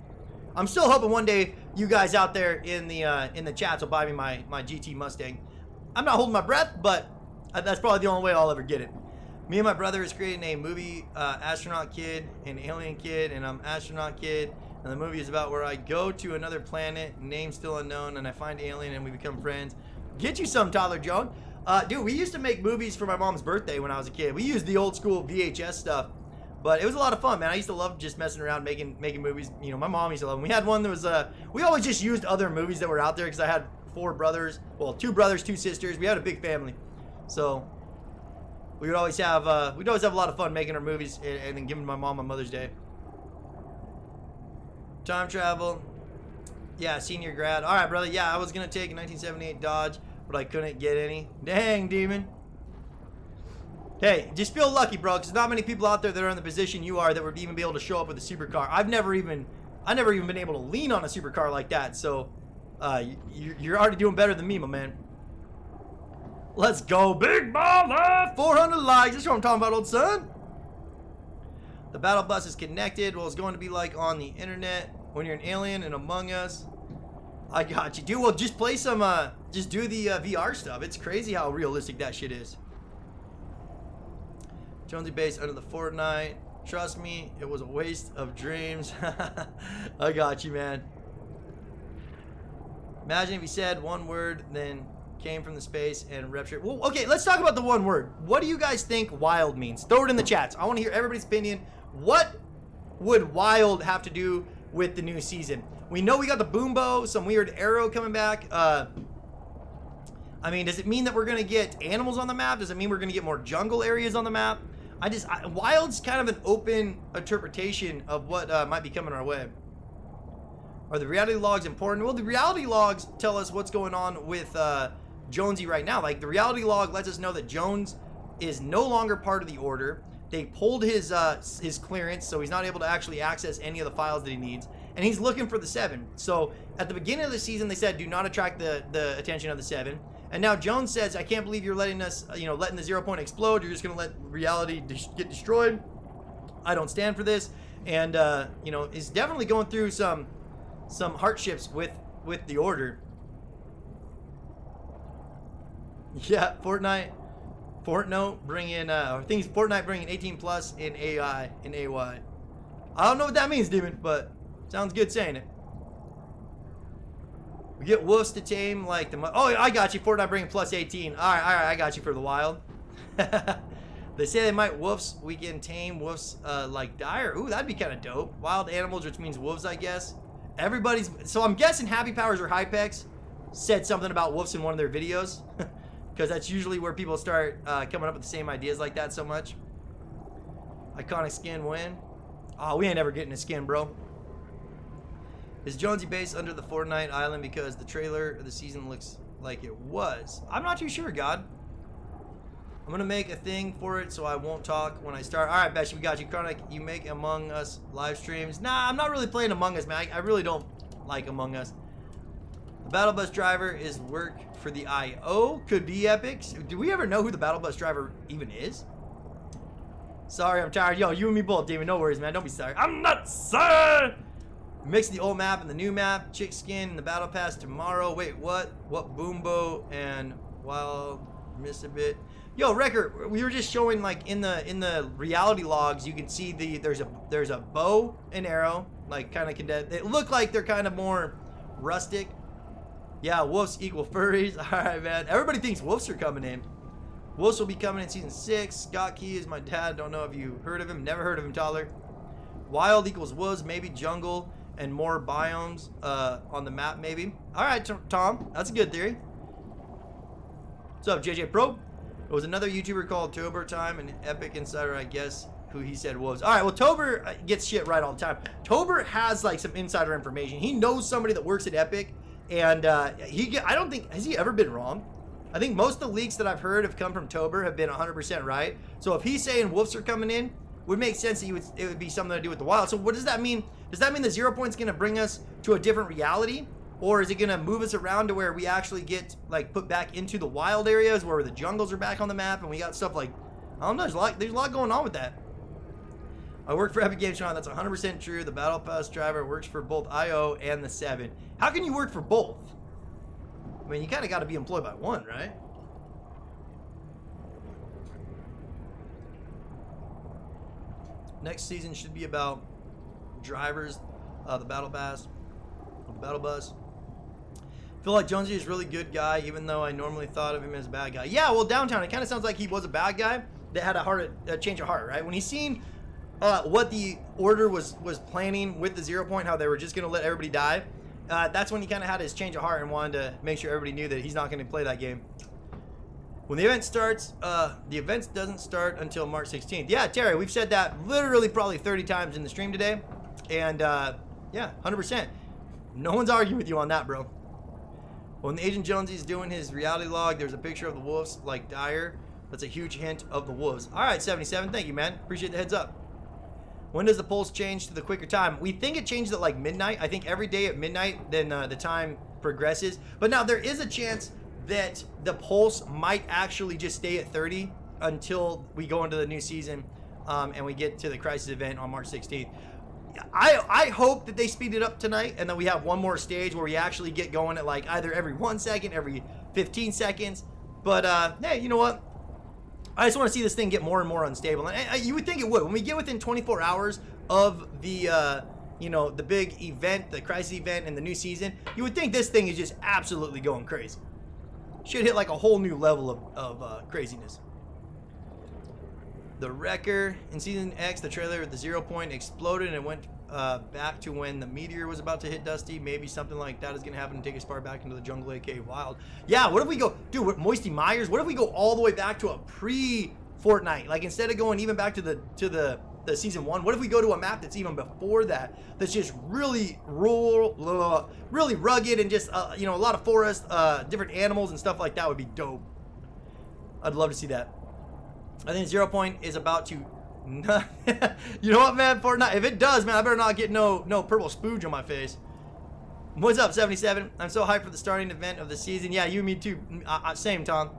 I'm still hoping one day you guys out there in the chats will buy me my GT Mustang. I'm not holding my breath, but that's probably the only way I'll ever get it. Me and my brother is creating a movie, Astronaut Kid and Alien Kid, and I'm Astronaut Kid. And the movie is about where I go to another planet, name still unknown, and I find Alien and we become friends. Get you some, Toddler Joan. Dude, we used to make movies for my mom's birthday when I was a kid. We used the old school VHS stuff. But it was a lot of fun, man. I used to love just messing around, making movies. You know, my mom used to love them. We had one that was, we always just used other movies that were out there because I had 4 brothers. Well, 2 brothers, 2 sisters. We had a big family. So, we'd always have a lot of fun making our movies and then giving my mom on Mother's Day. Time travel. Yeah, senior grad. All right, brother. Yeah, I was going to take a 1978 Dodge, but I couldn't get any. Dang, Demon. Hey, just feel lucky, bro, because not many people out there that are in the position you are that would even be able to show up with a supercar. I've never even been able to lean on a supercar like that. So, you're already doing better than me, my man. Let's go, big baller! 400 likes. That's what I'm talking about, old son. The battle bus is connected. Well, it's going to be like on the internet when you're an alien and Among Us. I got you, dude. Well, just play some. Just do the VR stuff. It's crazy how realistic that shit is. Jonesy base under the Fortnite. Trust me, it was a waste of dreams. I got you, man. Imagine if he said one word, then came from the space and ruptured. Well, okay, let's talk about the one word. What do you guys think wild means? Throw it in the chats. I want to hear everybody's opinion. What would wild have to do with the new season? We know we got the Boombo, some weird arrow coming back. I mean, does it mean that we're going to get animals on the map? Does it mean we're going to get more jungle areas on the map? Wild's kind of an open interpretation of what might be coming our way. Are the reality logs important? Well, the reality logs tell us what's going on with Jonesy right now. Like, the reality log lets us know that Jones is no longer part of the order. They pulled his clearance, so he's not able to actually access any of the files that he needs. And he's looking for the 7. So, at the beginning of the season, they said, do not attract the attention of the 7. And now Jones says, I can't believe you're letting us, letting the 0 Point explode. You're just going to let reality get destroyed. I don't stand for this. And, is definitely going through some hardships with the order. Yeah, Fortnite bringing, Fortnite bringing 18 plus in AI, in AY. I don't know what that means, Demon, but sounds good saying it. We get wolves to tame like the... Oh, I got you. Fortnite bringing plus 18. All right, I got you for the wild. They say they might wolves. We can tame wolves like dire. Ooh, that'd be kind of dope. Wild animals, which means wolves, I guess. Everybody's... So I'm guessing Happy Powers or Hypex said something about wolves in one of their videos. Because that's usually where people start coming up with the same ideas like that so much. Iconic skin win. Oh, we ain't ever getting a skin, bro. Is Jonesy based under the Fortnite island because the trailer of the season looks like it was? I'm not too sure, God. I'm going to make a thing for it so I won't talk when I start. All right, Besh, we got you. Chronic, you make Among Us live streams. Nah, I'm not really playing Among Us, man. I really don't like Among Us. The Battle Bus driver is work for the IO. Could be epic. Do we ever know who the Battle Bus driver even is? Sorry, I'm tired. Yo, you and me both, David. No worries, man. Don't be sorry. I'm not sorry. Mix the old map and the new map. Chick skin and the battle pass tomorrow. Wait, what? What Boombo and Wild miss a bit? Yo, Wrecker, we were just showing like in the reality logs, you can see there's a bow and arrow, like kind of condensed. It looked like they're kind of more rustic. Yeah, wolves equal furries. All right, man. Everybody thinks wolves are coming in. Wolves will be coming in season 6. Scott Key is my dad. Don't know if you heard of him. Never heard of him, Tyler. Wild equals wolves, maybe jungle and more biomes on the map, maybe. All right, Tom. That's a good theory. What's up, JJ Pro? It was another YouTuber called Tober Time, an Epic Insider, I guess, who he said was. All right, well, Tober gets shit right all the time. Tober has like some insider information. He knows somebody that works at Epic, and I don't think, has he ever been wrong? I think most of the leaks that I've heard have come from Tober have been 100% right. So if he's saying wolves are coming in, would make sense that it would be something to do with the wild. So what does that mean? Does that mean the 0 point's going to bring us to a different reality? Or is it going to move us around to where we actually get like put back into the wild areas where the jungles are back on the map and we got stuff like, I don't know, there's a lot going on with that. I work for Epic Games, Sean. That's 100% true. The Battle Pass driver works for both IO and the 7. How can you work for both? I mean, you kind of got to be employed by one, right? Next season should be about drivers, the Battle Pass, the Battle Bus. I feel like Jonesy is a really good guy, even though I normally thought of him as a bad guy. Yeah, well, Downtown, it kind of sounds like he was a bad guy that had a change of heart, right? When he's seen what the Order was planning with the 0 point, how they were just going to let everybody die, that's when he kind of had his change of heart and wanted to make sure everybody knew that he's not going to play that game. When the event starts, the event doesn't start until March 16th. Yeah, Terry, we've said that literally probably 30 times in the stream today. And yeah, 100%. No one's arguing with you on that, bro. When Agent Jonesy's doing his reality log, there's a picture of the wolves like Dyer. That's a huge hint of the wolves. All right, 77, thank you, man. Appreciate the heads up. When does the pulse change to the quicker time? We think it changes at like midnight. I think every day at midnight, then the time progresses. But now there is a chance that the pulse might actually just stay at 30 until we go into the new season and we get to the Crisis event on March 16th. I hope that they speed it up tonight and that we have one more stage where we actually get going at like either every 1 second, every 15 seconds. But hey, you know what? I just want to see this thing get more and more unstable. And you would think it would. When we get within 24 hours of the, you know, the big event, the Crisis event and the new season, you would think this thing is just absolutely going crazy. Should hit like a whole new level of craziness. The Wrecker in Season X, the trailer with the 0 point exploded and it went back to when the meteor was about to hit Dusty. Maybe something like that is going to happen and take us far back into the jungle, aka Wild. Yeah, what if we go, dude, with Moisty Myers, what if we go all the way back to a pre-Fortnite? Like instead of going even back to the Season 1, what if we go to a map that's even before that, that's just really rural, really rugged and just, you know, a lot of forest, different animals and stuff like that would be dope. I'd love to see that. I think 0 point is about to, you know what, man, Fortnite, if it does, man, I better not get no purple spooge on my face. What's up, 77? I'm so hyped for the starting event of the season. Yeah, you and me too. Same, Tom.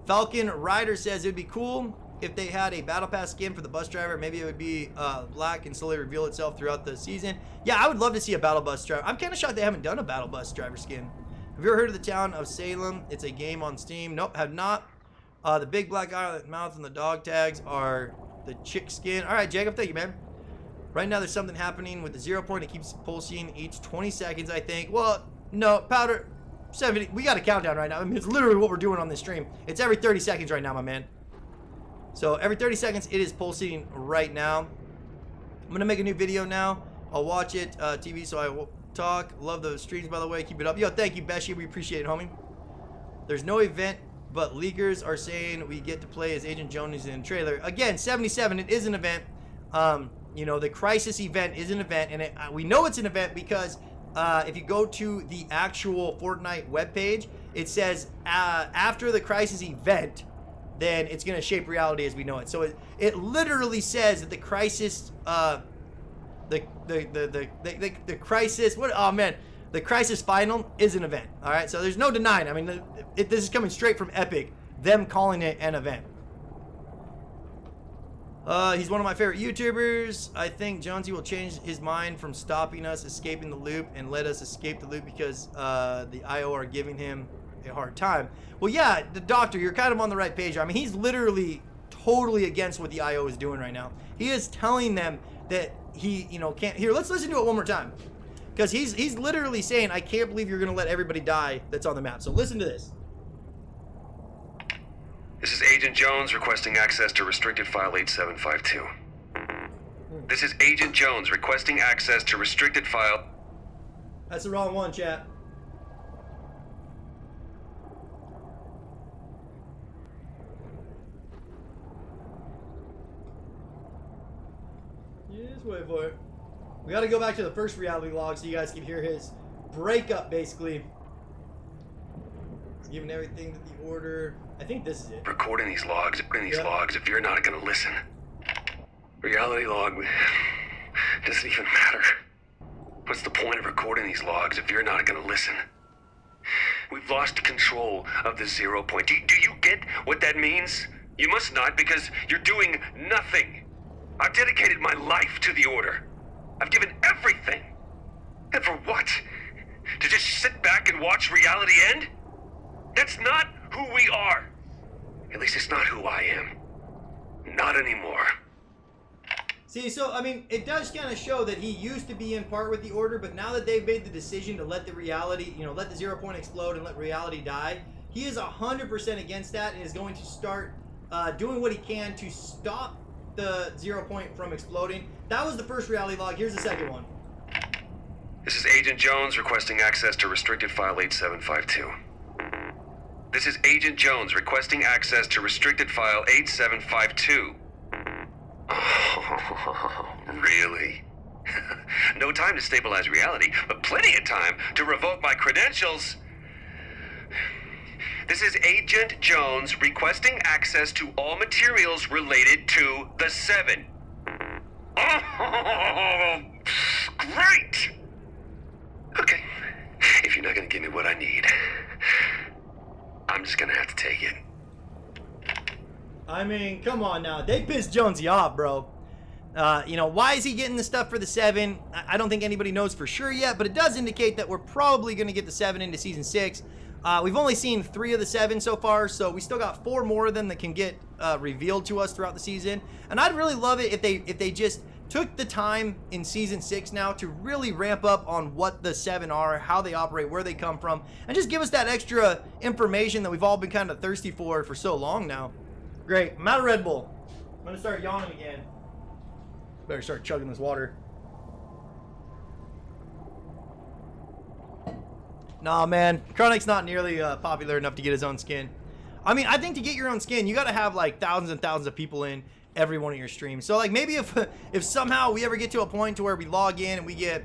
Falcon Rider says it would be cool if they had a battle pass skin for the bus driver. Maybe it would be black and slowly reveal itself throughout the season. Yeah, I would love to see a battle bus driver. I'm kind of shocked they haven't done a battle bus driver skin. Have you ever heard of the Town of Salem? It's a game on Steam. Nope, have not. The big black eye on the mouth and the dog tags are the chick skin. All right, Jacob, thank you, man. Right now, there's something happening with the 0 point. It keeps pulsing each 20 seconds, I think. Well, no, Powder, 70. We got a countdown right now. I mean, it's literally what we're doing on this stream. It's every 30 seconds right now, my man. So every 30 seconds, it is pulsating right now. I'm going to make a new video now. I'll watch it, TV, so I will talk. Love those streams, by the way. Keep it up. Yo, thank you, Beshi. We appreciate it, homie. There's no event, but leakers are saying we get to play as Agent Jones in the trailer. Again, 77, it is an event. You know, the Crisis event is an event, and we know it's an event because if you go to the actual Fortnite webpage, it says after the Crisis event, then it's going to shape reality as we know it. So it literally says that the Crisis, the Crisis, what? Oh man, the Crisis final is an event. All right, so there's no denying. I mean, this is coming straight from Epic, them calling it an event. He's one of my favorite YouTubers. I think Jonesy will change his mind from stopping us escaping the loop and let us escape the loop because the IO are giving him a hard time. Well, yeah, the doctor, you're kind of on the right page. I mean, he's literally totally against what the IO is doing right now. He is telling them that he, you know, can't. Here, let's listen to it one more time, because he's literally saying, I can't believe you're gonna let everybody die that's on the map. So listen to this. This is Agent Jones requesting access to restricted file 8752. This is Agent Jones requesting access to restricted file. That's the wrong one, chat. Just wait for it. We got to go back to the first reality log so you guys can hear his breakup, basically. He's giving everything to the order. I think this is it. Recording these logs, if you're not gonna listen. Reality log doesn't even matter. What's the point of recording these logs if you're not gonna listen? We've lost control of the 0 point. Do you get what that means? You must not, because you're doing nothing. I've dedicated my life to the order. I've given everything. And for what? To just sit back and watch reality end? That's not who we are. At least it's not who I am. Not anymore. See, so, I mean, it does kind of show that he used to be in part with the order, but now that they've made the decision to let the reality, you know, let the 0 point explode and let reality die, he is 100% against that and is going to start doing what he can to stop the 0 point from exploding. That was the first reality log. Here's the second one. This is Agent Jones requesting access to restricted file 8752. This is Agent Jones requesting access to restricted file 8752. Oh, really? No time to stabilize reality, but plenty of time to revoke my credentials. This is Agent Jones requesting access to all materials related to the 7. Oh, great! Okay, if you're not gonna give me what I need, I'm just gonna have to take it. I mean, come on now. They pissed Jonesy off, bro. You know, why is he getting the stuff for the 7? I don't think anybody knows for sure yet, but it does indicate that we're probably going to get the 7 into Season 6. We've only seen 3 of the 7 so far, so we still got 4 more of them that can get revealed to us throughout the season. And I'd really love it if they just took the time in Season 6 now to really ramp up on what the 7 are, how they operate, where they come from, and just give us that extra information that we've all been kind of thirsty for so long now. Great. I'm out of Red Bull. I'm going to start yawning again. Better start chugging this water. Nah, man. Chronic's not nearly popular enough to get his own skin. I mean, I think to get your own skin, you got to have like thousands and thousands of people in every one of your streams. So like maybe if somehow we ever get to a point to where we log in and we get,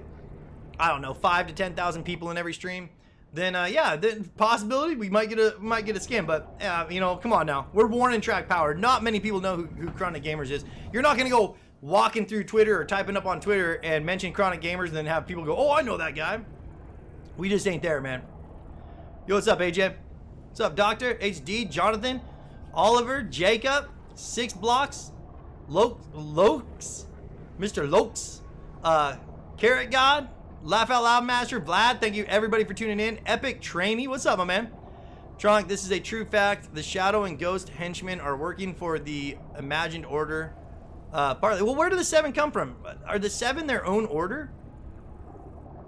I don't know, 5,000 to 10,000 people in every stream, then yeah, the possibility we might get a skin. But you know, come on now, we're Warren and Track Power. Not many people know who CronicGamerZ is. You're not gonna go walking through Twitter or typing up on Twitter and mention CronicGamerZ and then have people go, oh, I know that guy. We just ain't there, man. Yo, what's up, AJ? What's up, Doctor? HD, Jonathan, Oliver, Jacob, 6 Blocks, Lokes, Mr. Lokes, Carrot God, Laugh Out Loud Master, Vlad, thank you everybody for tuning in. Epic Trainee, what's up, my man? Tronic, this is a true fact. The Shadow and Ghost henchmen are working for the imagined order. Partly. Well, where do the 7 come from? Are the 7 their own order?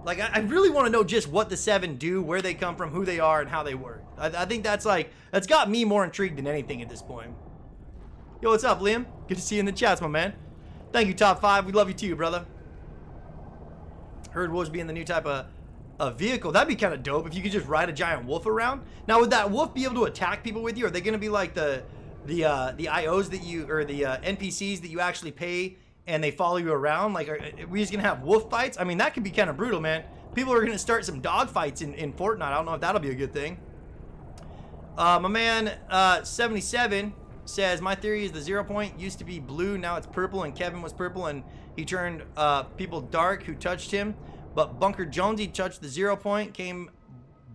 Like, I really want to know just what the 7 do, where they come from, who they are, and how they work. I think that's got me more intrigued than anything at this point. Yo, what's up, Liam? Good to see you in the chats, my man. Thank you, Top 5. We love you too, brother. Heard wolves being the new type of vehicle. That'd be kind of dope if you could just ride a giant wolf around. Now, would that wolf be able to attack people with you? Are they going to be like the IOs that you, or the NPCs that you actually pay and they follow you around? Like, are we just going to have wolf fights? I mean, that could be kind of brutal, man. People are going to start some dog fights in Fortnite. I don't know if that'll be a good thing. My man, 77 says, my theory is the 0 point used to be blue, now it's purple, and Kevin was purple, and he turned people dark who touched him. But Bunker Jonesy touched the 0 point, came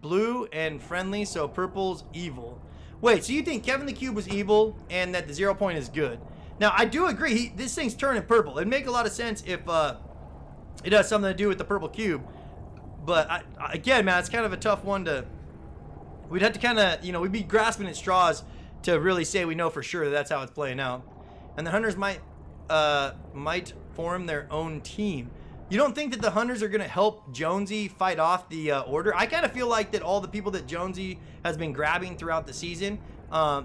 blue and friendly, so purple's evil. Wait, so you think Kevin the Cube was evil and that the 0 point is good? Now, I do agree, this thing's turning purple. It'd make a lot of sense if it has something to do with the purple cube. But, again, man, it's kind of a tough one to we'd have to kind of, you know, we'd be grasping at straws to really say we know for sure that that's how it's playing out. And the hunters might form their own team. You don't think that the hunters are going to help Jonesy fight off the order? I kind of feel like that all the people that Jonesy has been grabbing throughout the season,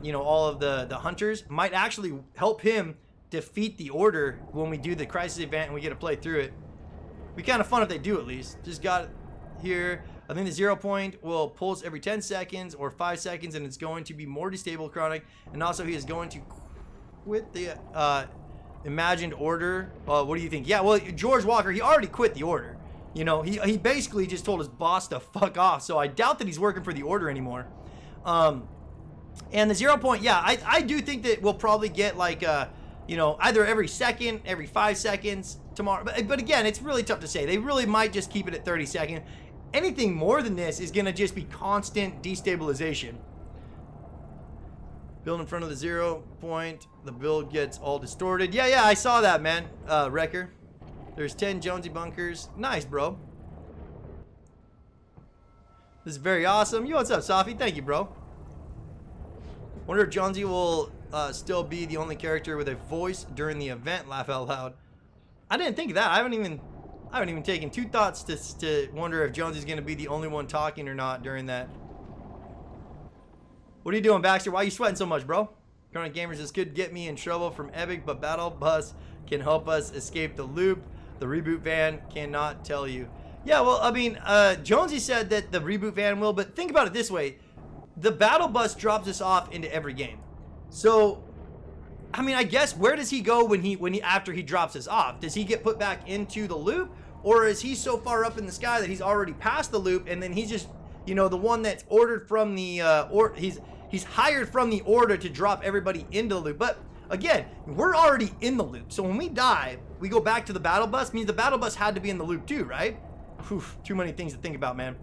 you know, all of the hunters, might actually help him defeat the order when we do the crisis event and we get to play through it. Be kind of fun if they do, at least. Just got here. I think the 0 point will pulse every 10 seconds or 5 seconds, and it's going to be more destable Chronic. And also he is going to quit the imagined order. What do you think? Yeah, well, George Walker, he already quit the order. You know, he basically just told his boss to fuck off. So I doubt that he's working for the order anymore. And the 0 point, yeah, I do think that we'll probably get like, you know, either every second, every 5 seconds tomorrow. But again, it's really tough to say. They really might just keep it at 30 seconds. Anything more than this is going to just be constant destabilization. Build in front of the 0 point. The build gets all distorted. Yeah, I saw that, man. Wrecker. There's 10 Jonesy bunkers. Nice, bro. This is very awesome. Yo, what's up, Safi? Thank you, bro. Wonder if Jonesy will still be the only character with a voice during the event. Laugh out loud. I didn't think of that. I haven't even taken two thoughts to wonder if Jonesy's going to be the only one talking or not during that. What are you doing, Baxter? Why are you sweating so much, bro? CronicGamerZ, this could get me in trouble from Epic, but Battle Bus can help us escape the loop. The reboot van cannot tell you. Yeah, well, I mean, Jonesy said that the reboot van will, but think about it this way. The Battle Bus drops us off into every game. So, I mean, I guess where does he go when he after he drops us off? Does he get put back into the loop, or is he so far up in the sky that he's already past the loop and then he's just, you know, the one that's ordered from the he's hired from the order to drop everybody into the loop? But again, we're already in the loop. So when we die, we go back to the battle bus. Means the battle bus had to be in the loop too, right? Whew, too many things to think about, man.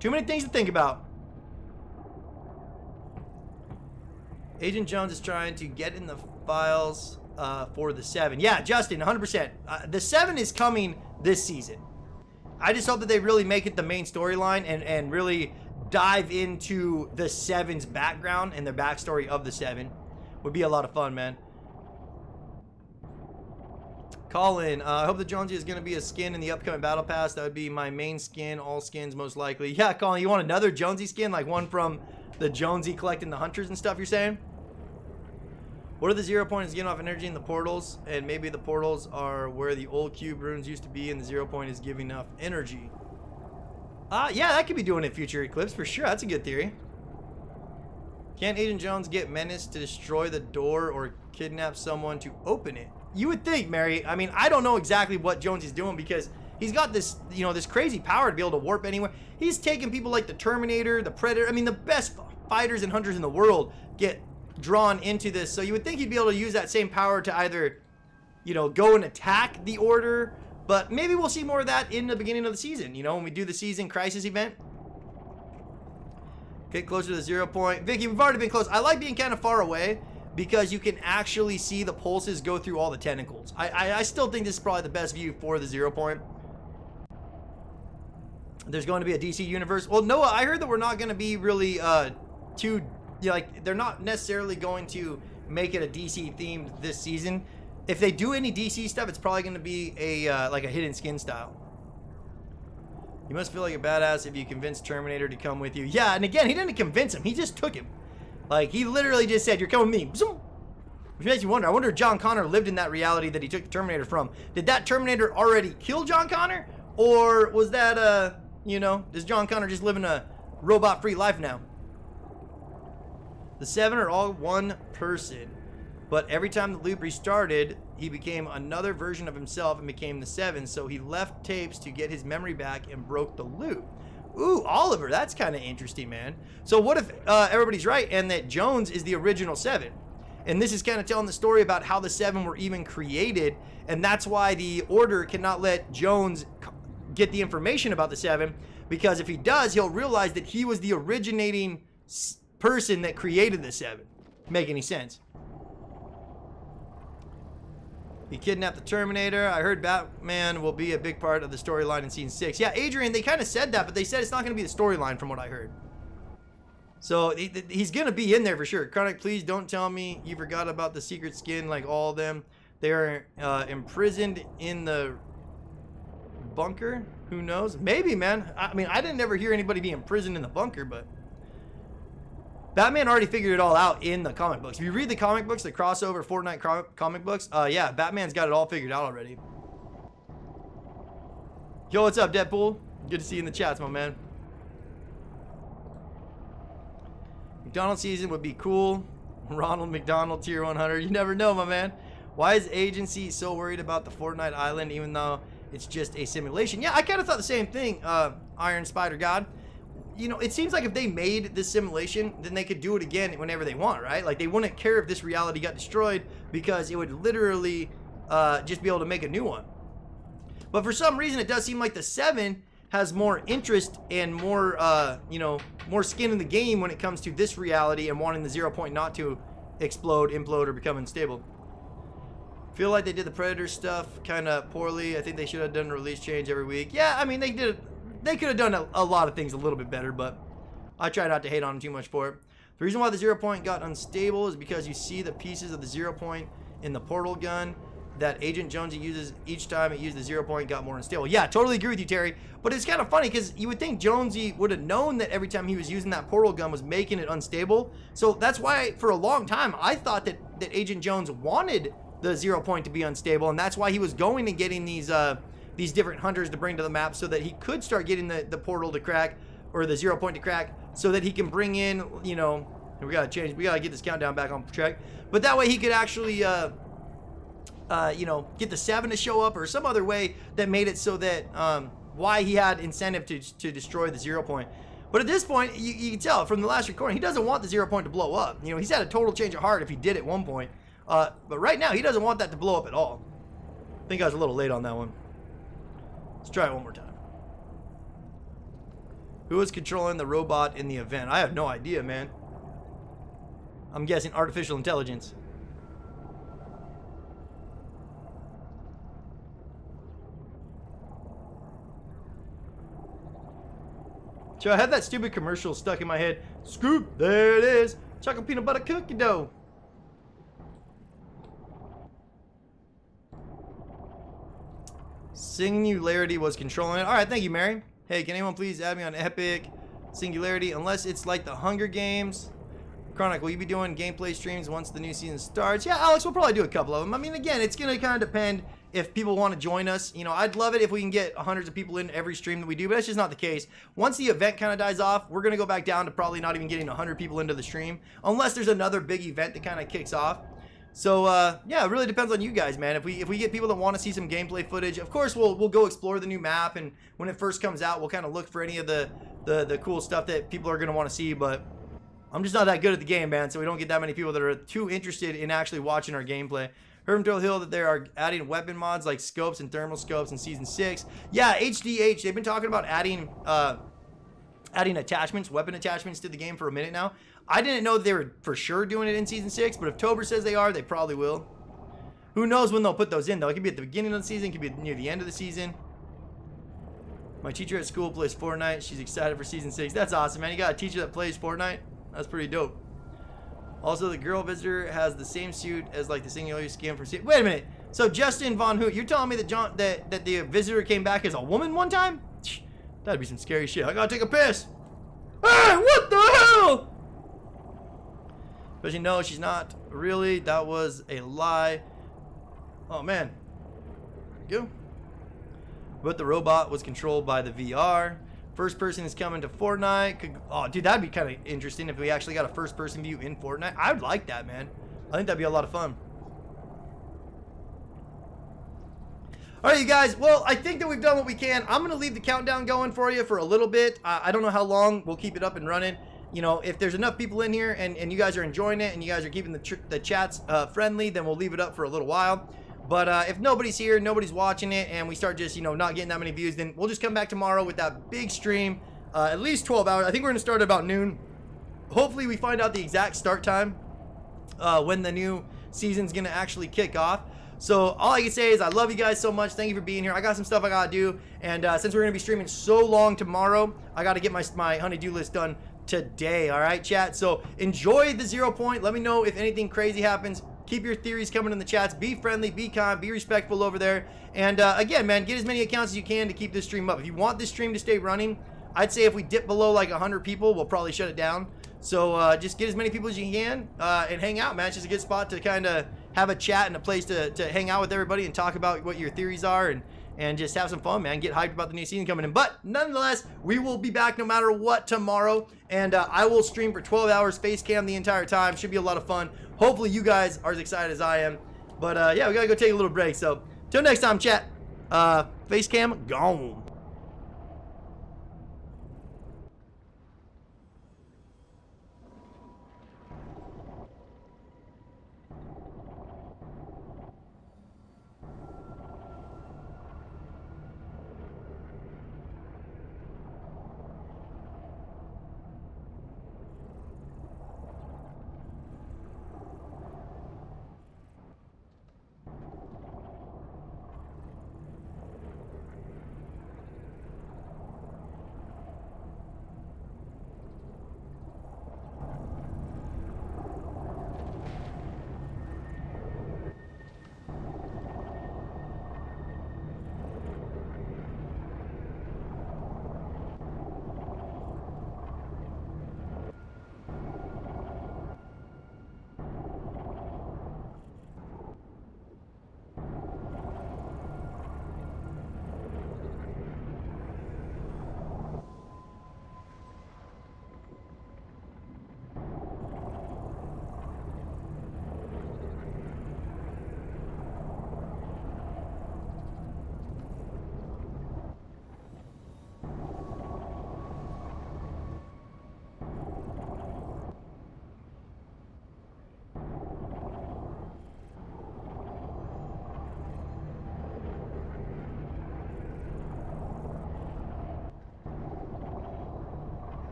Too many things to think about. Agent Jones is trying to get in the files for the 7. Yeah, Justin, 100%. The 7 is coming this season. I just hope that they really make it the main storyline and really dive into the 7's background and the backstory of the 7. Would be a lot of fun, man. Colin, I hope the Jonesy is going to be a skin in the upcoming Battle Pass. That would be my main skin, all skins most likely. Yeah, Colin, you want another Jonesy skin? Like one from the Jonesy collecting the hunters and stuff, you're saying? What are the 0 point is getting off energy in the portals? And maybe the portals are where the old cube runes used to be and the 0 point is giving off energy. Yeah, that could be doing it future eclipse for sure. That's a good theory. Can't Agent Jones get Menace to destroy the door or kidnap someone to open it? You would think, Mary. I mean, I don't know exactly what Jones is doing because he's got this, you know, this crazy power to be able to warp anywhere. He's taking people like the Terminator, the Predator. I mean, the best fighters and hunters in the world get drawn into this. So you would think he'd be able to use that same power to either, you know, go and attack the order. But maybe we'll see more of that in the beginning of the season, you know, when we do the season crisis event. Get closer to the 0 point. Vicky, we've already been close. I like being kind of far away because you can actually see the pulses go through all the tentacles. I still think this is probably the best view for the 0 point. There's going to be a DC universe. Well, Noah, I heard that we're not going to be really too, like, they're not necessarily going to make it a DC themed this season. If they do any DC stuff, it's probably going to be a like a hidden skin style. You must feel like a badass if you convince Terminator to come with you. Yeah, and again, he didn't convince him. He just took him. Like, he literally just said, you're coming with me. Which makes you wonder. I wonder if John Connor lived in that reality that he took the Terminator from. Did that Terminator already kill John Connor? Or was that, you know, does John Connor just live in a robot-free life now? The 7 are all one person. But every time the loop restarted, he became another version of himself and became the 7. So he left tapes to get his memory back and broke the loop. Ooh, Oliver, that's kind of interesting, man. So what if everybody's right and that Jones is the original 7? And this is kind of telling the story about how the 7 were even created. And that's why the Order cannot let Jones get the information about the 7. Because if he does, he'll realize that he was the originating person that created the 7. Make any sense? He kidnapped the Terminator. I heard Batman will be a big part of the storyline in Season 6. Yeah, Adrian, they kind of said that, but they said it's not going to be the storyline from what I heard. So he's gonna be in there for sure. Chronic, please don't tell me you forgot about the secret skin like all of them. They are imprisoned in the bunker. Who knows? Maybe, man. I mean, I didn't ever hear anybody be imprisoned in the bunker, but Batman already figured it all out in the comic books. If you read the comic books, the crossover Fortnite comic books, yeah, Batman's got it all figured out already. Yo, what's up, Deadpool? Good to see you in the chats, my man. McDonald's season would be cool. Ronald McDonald tier 100. You never know, my man. Why is agency so worried about the Fortnite island even though it's just a simulation? Yeah, I kind of thought the same thing, Iron Spider God. You know, it seems like if they made this simulation, then they could do it again whenever they want, right? Like, they wouldn't care if this reality got destroyed because it would literally just be able to make a new one. But for some reason, it does seem like the 7 has more interest and more, you know, more skin in the game when it comes to this reality and wanting the 0 point not to explode, implode, or become unstable. Feel like they did the Predator stuff kind of poorly. I think they should have done a release change every week. Yeah, I mean, they did. They could have done a lot of things a little bit better, but I try not to hate on them too much for it. The reason why the 0 point got unstable is because you see the pieces of the 0 point in the portal gun that Agent Jonesy uses each time it used the 0 point got more unstable. Yeah, totally agree with you, Terry. But it's kind of funny because you would think Jonesy would have known that every time he was using that portal gun was making it unstable. So that's why for a long time I thought that Agent Jones wanted the 0 point to be unstable, and that's why he was going and getting these different hunters to bring to the map so that he could start getting the portal to crack, or the 0 point to crack, so that he can bring in, you know, we gotta get this countdown back on track. But that way he could actually you know, get the 7 to show up, or some other way that made it so that why he had incentive to destroy the 0 point. But at this point, you can tell from the last recording, he doesn't want the 0 point to blow up. You know, he's had a total change of heart if he did at one point. But right now, he doesn't want that to blow up at all. I think I was a little late on that one. Let's try it one more time. Who was controlling the robot in the event? I have no idea, man. I'm guessing artificial intelligence. So I had that stupid commercial stuck in my head. Scoop, there it is. Chocolate peanut butter cookie dough. Singularity was controlling it. All right, thank you, Mary. Hey, can anyone please add me on Epic Singularity? Unless it's like the Hunger Games. Chronic, will you be doing gameplay streams once the new season starts? Yeah, Alex, we'll probably do a couple of them. I mean, again, it's going to kind of depend if people want to join us. You know, I'd love it if we can get hundreds of people in every stream that we do, but that's just not the case. Once the event kind of dies off, we're going to go back down to probably not even getting 100 people into the stream, unless there's another big event that kind of kicks off. So, yeah, it really depends on you guys, man. If we get people that want to see some gameplay footage, of course, we'll go explore the new map, and when it first comes out, we'll kind of look for any of the cool stuff that people are going to want to see, but I'm just not that good at the game, man, so we don't get that many people that are too interested in actually watching our gameplay. Heard from Drill Hill that they are adding weapon mods like scopes and thermal scopes in Season 6. Yeah, HDH, they've been talking about adding attachments, weapon attachments to the game for a minute now. I didn't know they were for sure doing it in Season 6, but if Tober says they are, they probably will. Who knows when they'll put those in, though. It could be at the beginning of the season, it could be near the end of the season. My teacher at school plays Fortnite. She's excited for Season 6. That's awesome, man. You got a teacher that plays Fortnite? That's pretty dope. Also, the girl visitor has the same suit as like the singularity skin for... Wait a minute. So Justin Von Hoot, you're telling me that that the visitor came back as a woman one time? That'd be some scary shit. I gotta take a piss. Hey, what the hell? But you know, she's not really. That was a lie. Oh, man. There you go. But the robot was controlled by the VR. First person is coming to Fortnite. Oh, dude, that'd be kind of interesting if we actually got a first person view in Fortnite. I would like that, man. I think that'd be a lot of fun. All right, you guys. Well, I think that we've done what we can. I'm going to leave the countdown going for you for a little bit. I don't know how long we'll keep it up and running. You know, if there's enough people in here and you guys are enjoying it and you guys are keeping the chats friendly, then we'll leave it up for a little while. But if nobody's here, nobody's watching it, and we start just, you know, not getting that many views, then we'll just come back tomorrow with that big stream, at least 12 hours. I think we're going to start at about noon. Hopefully we find out the exact start time when the new season's going to actually kick off. So all I can say is I love you guys so much. Thank you for being here. I got some stuff I got to do, and since we're going to be streaming so long tomorrow, I got to get my honey-do list done today. All right, chat. So enjoy the 0 point. Let me know if anything crazy happens. Keep your theories coming in the chats. Be friendly, be kind, be respectful over there. And again, man, get as many accounts as you can to keep this stream up. If you want this stream to stay running, I'd say if we dip below like 100 people, we'll probably shut it down. So just get as many people as you can and hang out, man. It's just a good spot to kind of have a chat and a place to hang out with everybody and talk about what your theories are and just have some fun, man. Get hyped about the new season coming in. But nonetheless, we will be back no matter what tomorrow. And I will stream for 12 hours, face cam the entire time. Should be a lot of fun. Hopefully you guys are as excited as I am. But yeah, we gotta go take a little break. So till next time, chat. Face cam gone.